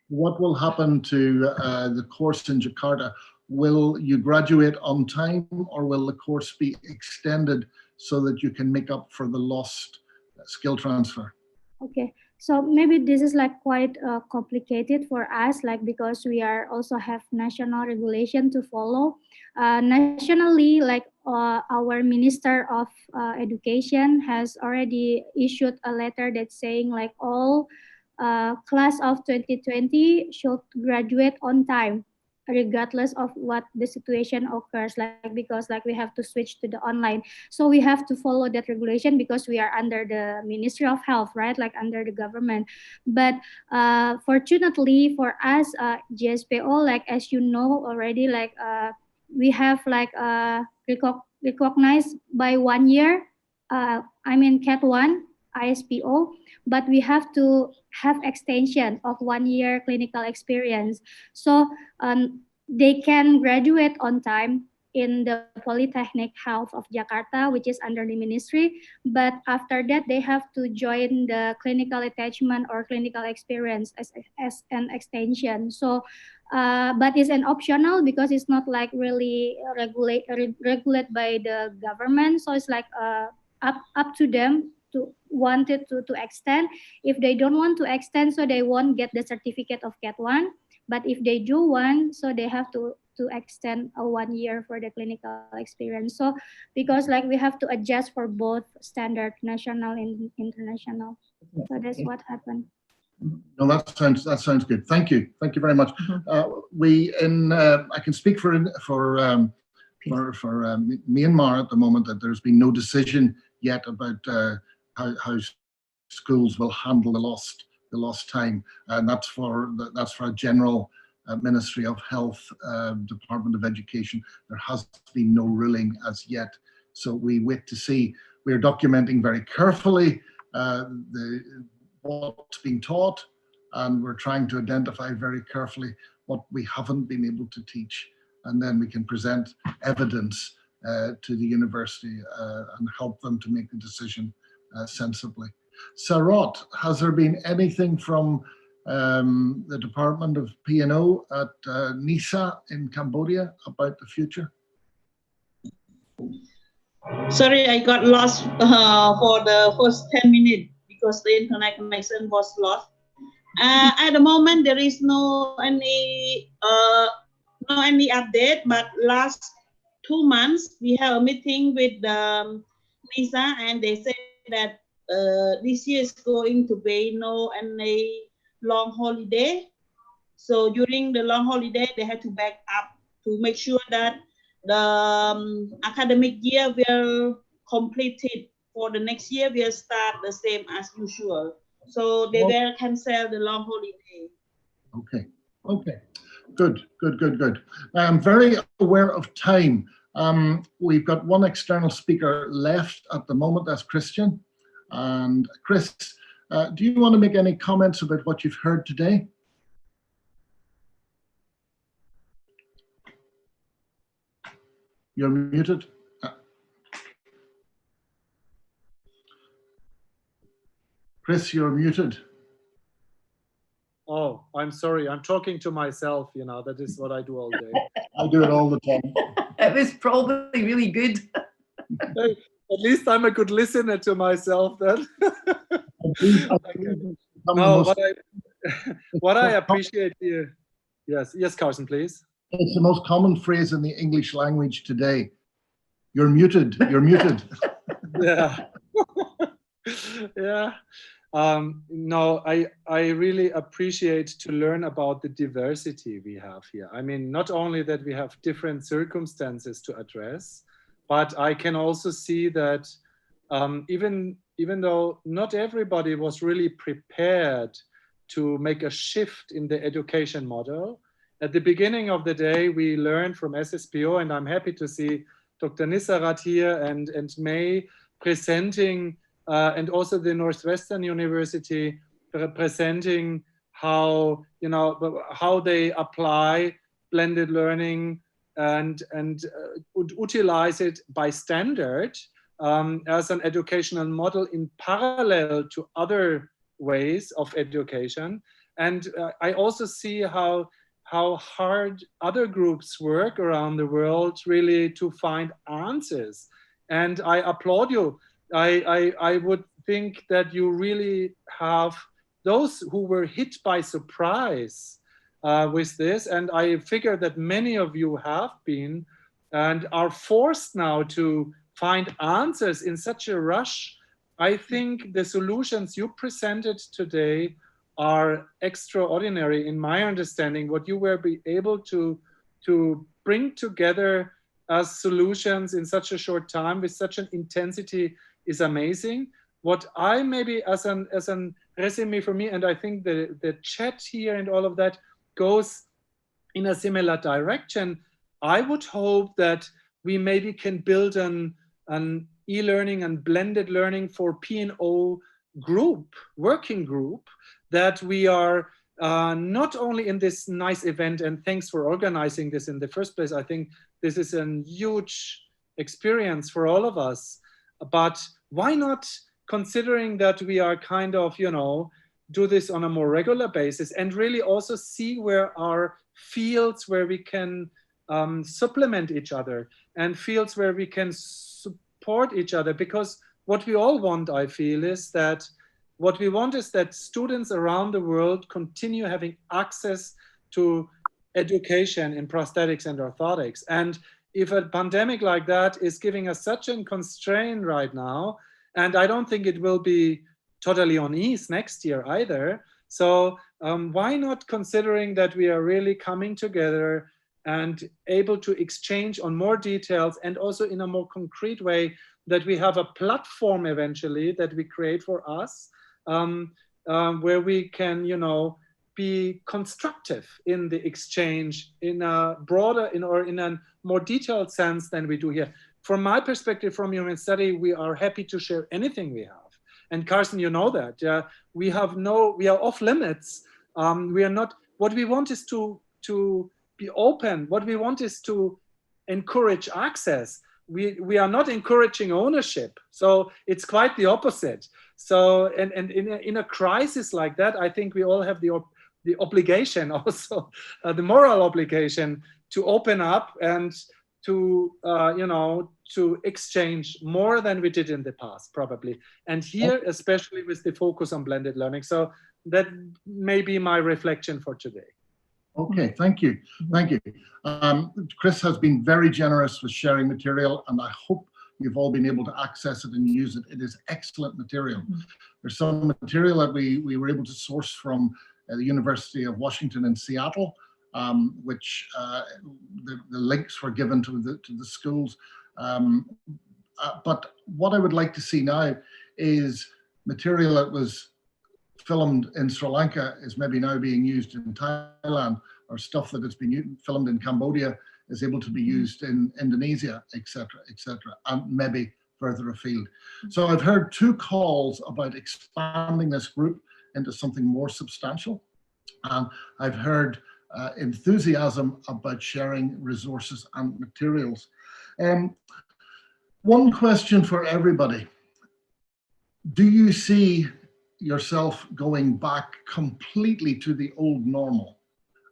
What will happen to the course in Jakarta? Will you graduate on time, or will the course be extended so that you can make up for the lost skill transfer? Okay, so maybe this is like quite complicated for us, like because we are also have national regulation to follow. Nationally, like our Minister of Education has already issued a letter that's saying like all class of 2020 should graduate on time, regardless of what the situation occurs, like because like we have to switch to the online, so we have to follow that regulation because we are under the Ministry of Health, right, like under the government. But fortunately for us, GSPO, like as you know already, like we have like recognized by 1 year, I mean Cat 1 ISPO, but we have to have extension of 1 year clinical experience. So they can graduate on time in the Polytechnic Health of Jakarta, which is under the ministry. But after that, they have to join the clinical attachment or clinical experience as an extension. So, but it's an optional because it's not like really regulated by the government. So it's like up to them to wanted to extend. If they don't want to extend, so they won't get the certificate of Cat 1. But if they do want, so they have to extend a 1 year for the clinical experience. So because like we have to adjust for both standard, national and international. So that's what happened. No, that sounds good. Thank you very much. I can speak for Myanmar at the moment that there's been no decision yet about how schools will handle the lost time, and that's for a general Ministry of Health, Department of Education. There has been no ruling as yet, so we wait to see. We're documenting very carefully what's being taught, and we're trying to identify very carefully what we haven't been able to teach, and then we can present evidence to the university and help them to make the decision sensibly. Sarot, has there been anything from the Department of P&O at NISA in Cambodia about the future? Sorry, I got lost for the first 10 minutes because the internet connection was lost. At the moment, there is no any update, but last 2 months, we have a meeting with the NISA, and they say that this year is going to be no any long holiday. So during the long holiday, they have to back up to make sure that the academic year will complete it. For the next year, we'll start the same as usual. So they will cancel the long holiday. Okay. Good. I'm very aware of time. We've got one external speaker left at the moment, that's Christian. And Chris, do you want to make any comments about what you've heard today? You're muted. Chris, you're muted. Oh, I'm sorry. I'm talking to myself, you know, that is what I do all day. I do it all the time. It was probably really good. Hey, at least I'm a good listener to myself then. No, what I appreciate here, yes, Carson, please. It's the most common phrase in the English language today. You're muted. You're muted. Yeah. Yeah. No, I really appreciate to learn about the diversity we have here. I mean, not only that we have different circumstances to address, but I can also see that even though not everybody was really prepared to make a shift in the education model, at the beginning of the day, we learned from SSPO, and I'm happy to see Dr. Nissarat here and May presenting, and also the Northwestern University presenting how, you know, how they apply blended learning and utilize it by standard as an educational model in parallel to other ways of education. And I also see how hard other groups work around the world really to find answers. And I applaud you. I would think that you really have those who were hit by surprise with this. And I figure that many of you have been and are forced now to find answers in such a rush. I think the solutions you presented today are extraordinary in my understanding. What you were able to bring together as solutions in such a short time with such an intensity is amazing. What I maybe as an resume for me, and I think the chat here and all of that goes in a similar direction. I would hope that we maybe can build an e-learning and blended learning for P&O group, working group, that we are not only in this nice event, and thanks for organizing this in the first place. I think this is a huge experience for all of us, but why not, considering that we are kind of, you know, do this on a more regular basis and really also see where our fields where we can supplement each other and fields where we can support each other. Because what we all want, I feel, is that what we want is that students around the world continue having access to education in prosthetics and orthotics. And if a pandemic like that is giving us such a constraint right now, and I don't think it will be totally on ease next year either. So why not, considering that we are really coming together and able to exchange on more details and also in a more concrete way, that we have a platform eventually that we create for us, where we can, you know, be constructive in the exchange in a broader or in a more detailed sense than we do here. From my perspective, from human study, we are happy to share anything we have. And Carson, you know that we are off limits. We are not. What we want is to be open. What we want is to encourage access. We are not encouraging ownership. So it's quite the opposite. So and in a crisis like that, I think we all have the obligation, also the moral obligation, to open up and to you know, to exchange more than we did in the past, probably. And here, especially with the focus on blended learning. So that may be my reflection for today. Okay, thank you. Thank you. Chris has been very generous with sharing material, and I hope you've all been able to access it and use it. It is excellent material. There's some material that we were able to source from the University of Washington in Seattle, which the links were given to the schools. But what I would like to see now is material that was filmed in Sri Lanka is maybe now being used in Thailand, or stuff that has been filmed in Cambodia is able to be used in Indonesia, etc., and maybe further afield. So I've heard two calls about expanding this group into something more substantial. I've heard enthusiasm about sharing resources and materials. One question for everybody. Do you see yourself going back completely to the old normal?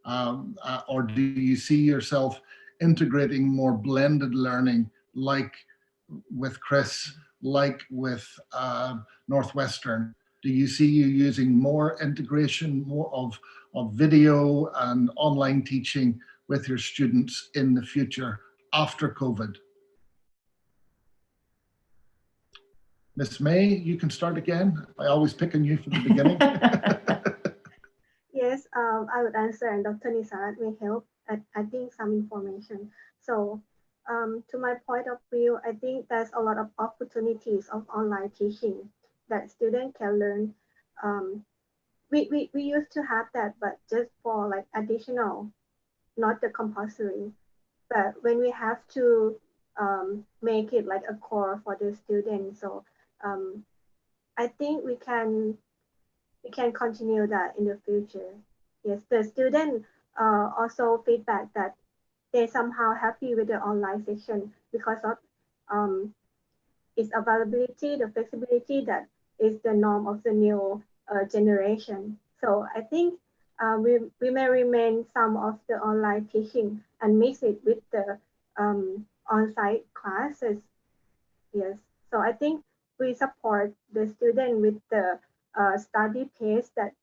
Or do you see yourself integrating more blended learning, like with Chris, like with Northwestern, Do you see you using more integration, more of video and online teaching with your students in the future after COVID? Miss May, you can start again. I always pick on you from the beginning. Yes, I would answer, and Dr. Nisarat may help adding some information. So, to my point of view, I think there's a lot of opportunities of online teaching that students can learn. We used to have that, but just for like additional, not the compulsory. But when we have to make it like a core for the students, so I think we can continue that in the future. Yes, the student also feedback that they somehow happy with the online session because of its availability, the flexibility that is the norm of the new generation. So I think we may remain some of the online teaching and mix it with the on-site classes. Yes, so I think we support the student with the study pace that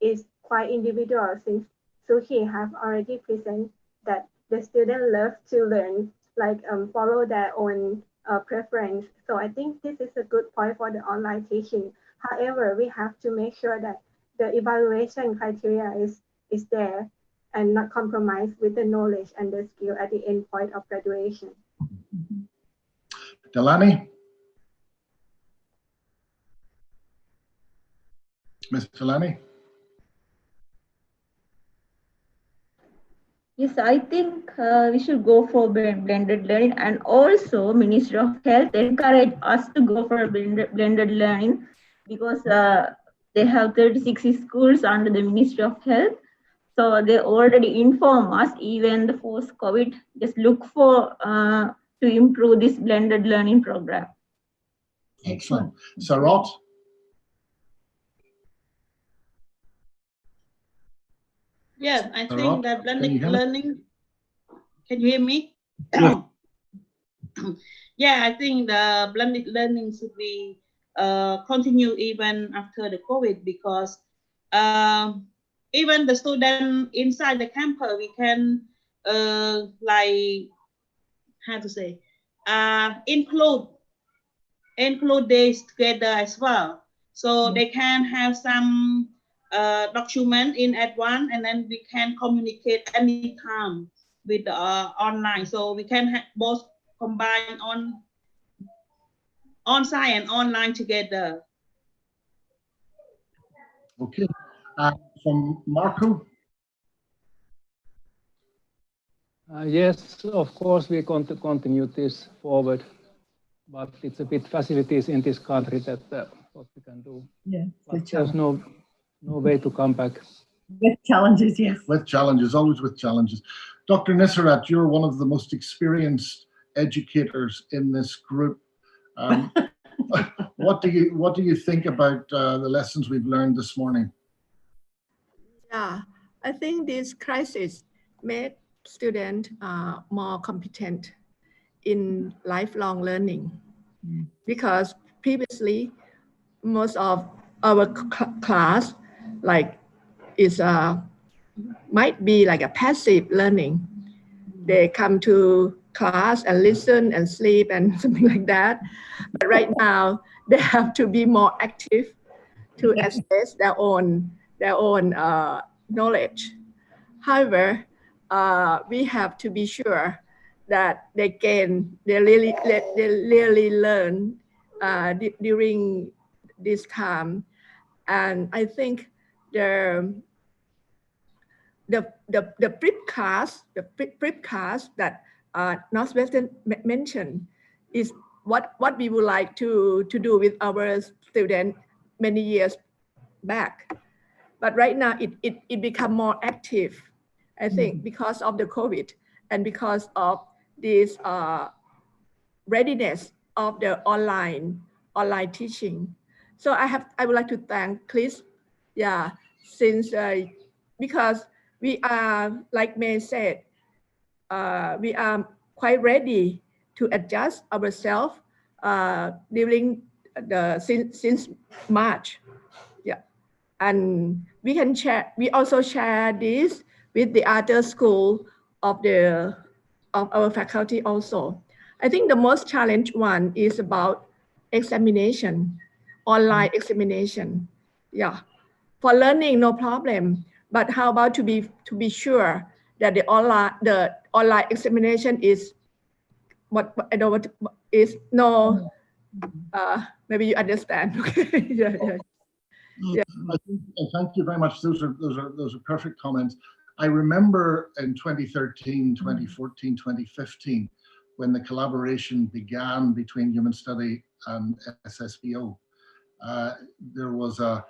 is quite individual, since Suki have already presented that the student love to learn, like follow their own preference. So I think this is a good point for the online teaching. However, we have to make sure that the evaluation criteria is there and not compromise with the knowledge and the skill at the end point of graduation. Delani? Ms. Delani? Yes, I think we should go for blended learning, and also Ministry of Health encourage us to go for blended learning because they have 36 schools under the Ministry of Health. So they already inform us, even the post-COVID, just look for to improve this blended learning program. Excellent. Sarot? Yes, I think that blended learning, can you hear me? Yeah. Yeah, I think the blended learning should be continue even after the COVID, because even the student inside the campus, we can like, how to say, include days together as well. So they can have some document in advance, and then we can communicate anytime with online. So we can have both combine on-site and online together. Okay. From Marco? Yes, of course, we continue this forward, but it's a bit facilities in this country that what we can do. Yeah, there's no way to come back. With challenges, yes. With challenges, always with challenges. Dr. Nisarat, you're one of the most experienced educators in this group. What do you think about the lessons we've learned this morning? Yeah, I think this crisis made students more competent in lifelong learning, because previously most of our class might be like a passive learning. They come to class and listen and sleep and something like that. But right now they have to be more active to assess their own knowledge. However, we have to be sure that they really learn during this time. And I think the prep class that Northwestern mentioned is what we would like to do with our students many years back. But right now it become more active, I think, because of the COVID and because of this readiness of the online teaching. So I would like to thank Chris, since because we are, like May said, we are quite ready to adjust ourselves during since March. Yeah, and we can share. We also share this with the other school of our faculty also. I think the most challenge one is about examination, online examination. Yeah, for learning no problem, but how about to be sure that the online examination is what I know what is no. Maybe you understand. Okay. Yeah. Thank you very much. Those are perfect comments. I remember in 2013, 2014, 2015, when the collaboration began between Human Study and SSPO, there was an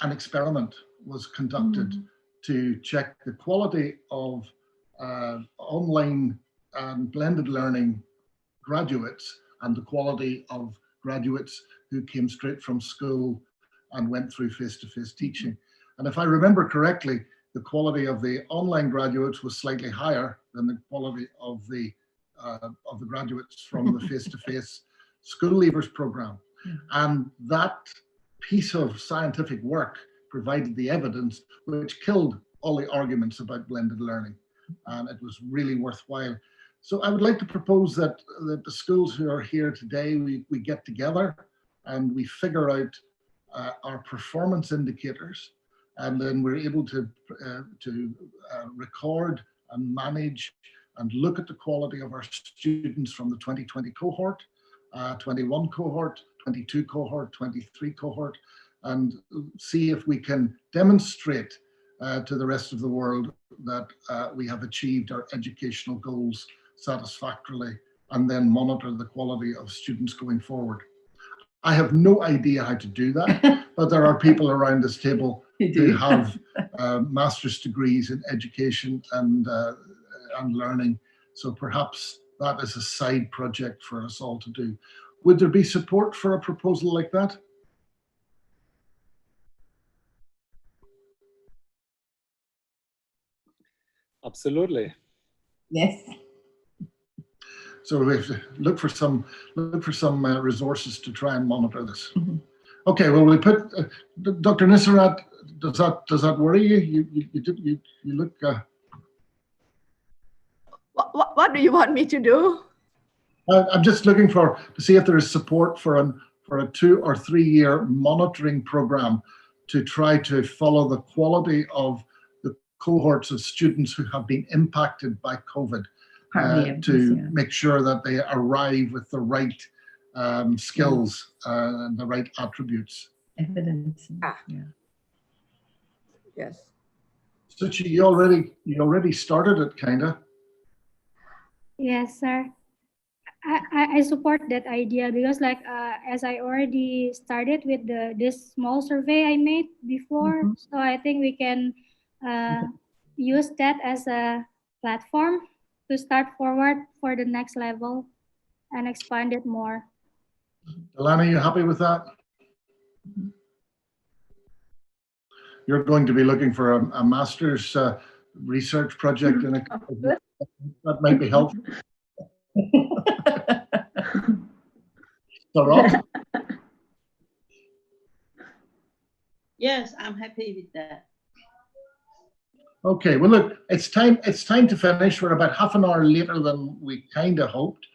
experiment was conducted to check the quality of online and blended learning graduates and the quality of graduates who came straight from school and went through face-to-face teaching. And if I remember correctly, the quality of the online graduates was slightly higher than the quality of the graduates from the face-to-face school leavers program. And that piece of scientific work provided the evidence which killed all the arguments about blended learning. And it was really worthwhile. So I would like to propose that the schools who are here today, we get together and we figure out our performance indicators, and then we're able to record and manage and look at the quality of our students from the 2020 cohort, 21 cohort, 22 cohort, 23 cohort, and see if we can demonstrate to the rest of the world that we have achieved our educational goals satisfactorily, and then monitor the quality of students going forward. I have no idea how to do that, but there are people around this table who have master's degrees in education and learning. So perhaps that is a side project for us all to do. Would there be support for a proposal like that? Absolutely. Yes. So we have to look for some resources to try and monitor this. Okay, well, we put Dr. Nissarat. Does that worry you? You look. What do you want me to do? I'm just looking to see if there is support for a 2 or 3 year monitoring program to try to follow the quality of the cohorts of students who have been impacted by COVID. To make sure that they arrive with the right skills and the right attributes. Evidence. Yeah. Yes. Suchi, you already started it, kinda. Yes, sir. I support that idea because, like, as I already started with this small survey I made before, so I think we can use that as a platform to start forward for the next level and expand it more. Alana, you happy with that? You're going to be looking for a master's research project in that might be helpful. So, Rob? Yes, I'm happy with that. Okay, well, look, it's time to finish. We're about half an hour later than we kind of hoped.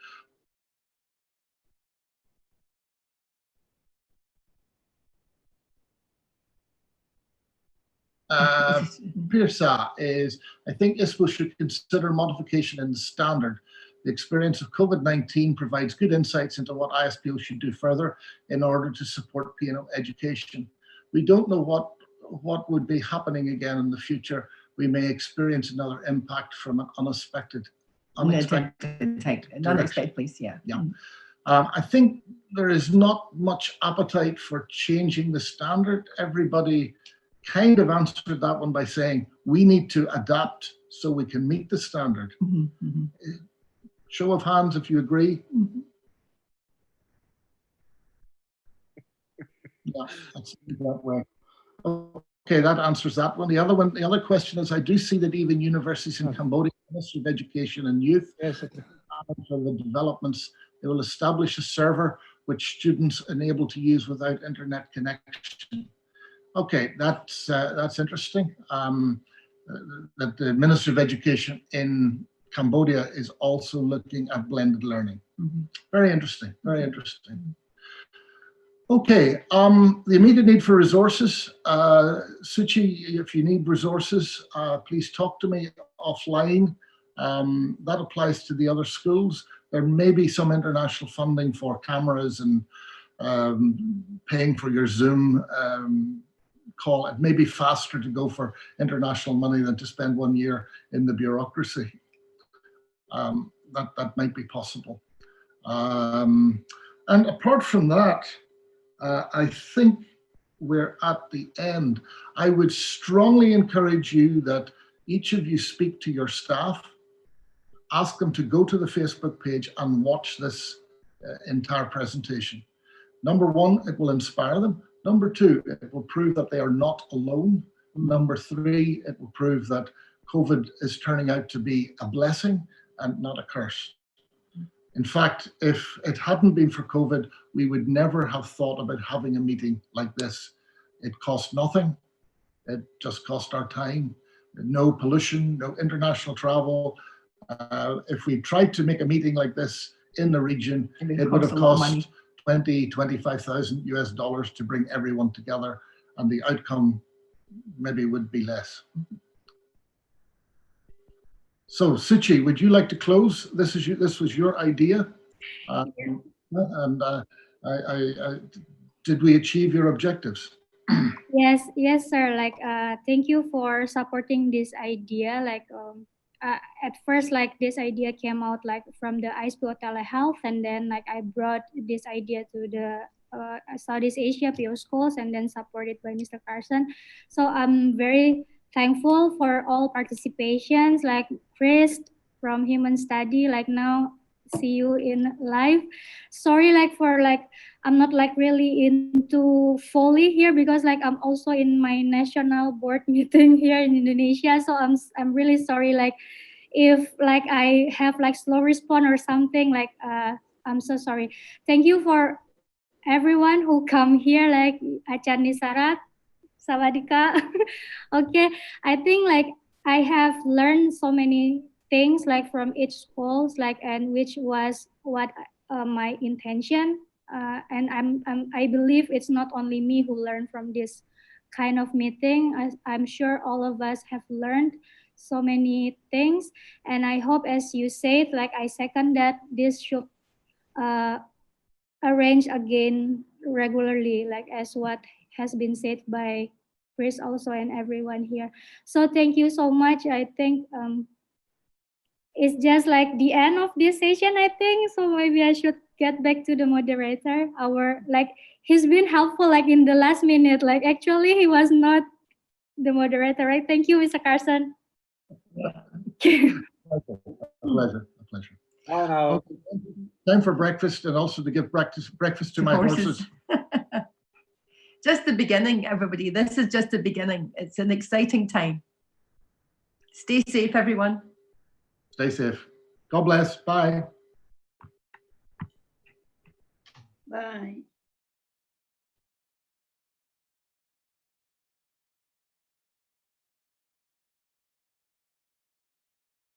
Pirsa is, I think ISPO should consider modification in the standard. The experience of COVID-19 provides good insights into what ISPO should do further in order to support P&O education. We don't know what would be happening again in the future. We may experience another impact from an unexpected please, yeah. Yeah. I think there is not much appetite for changing the standard. Everybody kind of answered that one by saying we need to adapt so we can meet the standard. Show of hands if you agree. Yeah, that's that way. Okay, that answers that one. The other question is, I do see that even universities in Cambodia, Ministry of Education and Youth, for the developments It will establish a server which students are able to use without internet connection. Okay, that's interesting. That the Minister of Education in Cambodia is also looking at blended learning. Very interesting, very interesting. Okay, the immediate need for resources. Suchi, if you need resources, please talk to me offline. That applies to the other schools. There may be some international funding for cameras and paying for your Zoom call. It may be faster to go for international money than to spend 1 year in the bureaucracy. That might be possible. And apart from that, I think we're at the end. I would strongly encourage you that each of you speak to your staff, ask them to go to the Facebook page and watch this entire presentation. Number one, it will inspire them. Number two, it will prove that they are not alone. Number three, it will prove that COVID is turning out to be a blessing and not a curse. In fact, if it hadn't been for COVID, we would never have thought about having a meeting like this. It cost nothing. It just cost our time. No pollution, no international travel. If we tried to make a meeting like this in the region, it would have cost $20,000–25,000 US to bring everyone together, and the outcome maybe would be less. So, Suchi, would you like to close? This was your idea, did we achieve your objectives? Yes, sir. Like, thank you for supporting this idea. Like, at first, like this idea came out like from the SSPO telehealth, and then like I brought this idea to the Southeast Asia PO schools, and then supported by Mr. Carson. So I'm very thankful for all participations, like Chris from Human Study, like now see you in live. Sorry, like for like I'm not like really into Foley here because like I'm also in my national board meeting here in Indonesia. So I'm really sorry, like if like I have like slow response or something, like I'm so sorry. Thank you for everyone who come here, like Acan Nisarat, Sawadika. Okay, I think like I have learned so many things like from each schools, like, and which was what my intention. And I believe it's not only me who learned from this kind of meeting. I'm sure all of us have learned so many things, and I hope, as you said, like I second that this should arrange again regularly, like as what has been said by Chris also and everyone here. So thank you so much. I think it's just like the end of this session, I think. So maybe I should get back to the moderator. He's been helpful like in the last minute. Like actually he was not the moderator, right? Thank you, Mr. Carson. A pleasure. Oh, no. Okay. Time for breakfast, and also to give breakfast to my horses. Just the beginning, everybody. This is just the beginning. It's an exciting time. Stay safe, everyone. Stay safe. God bless. Bye. Bye.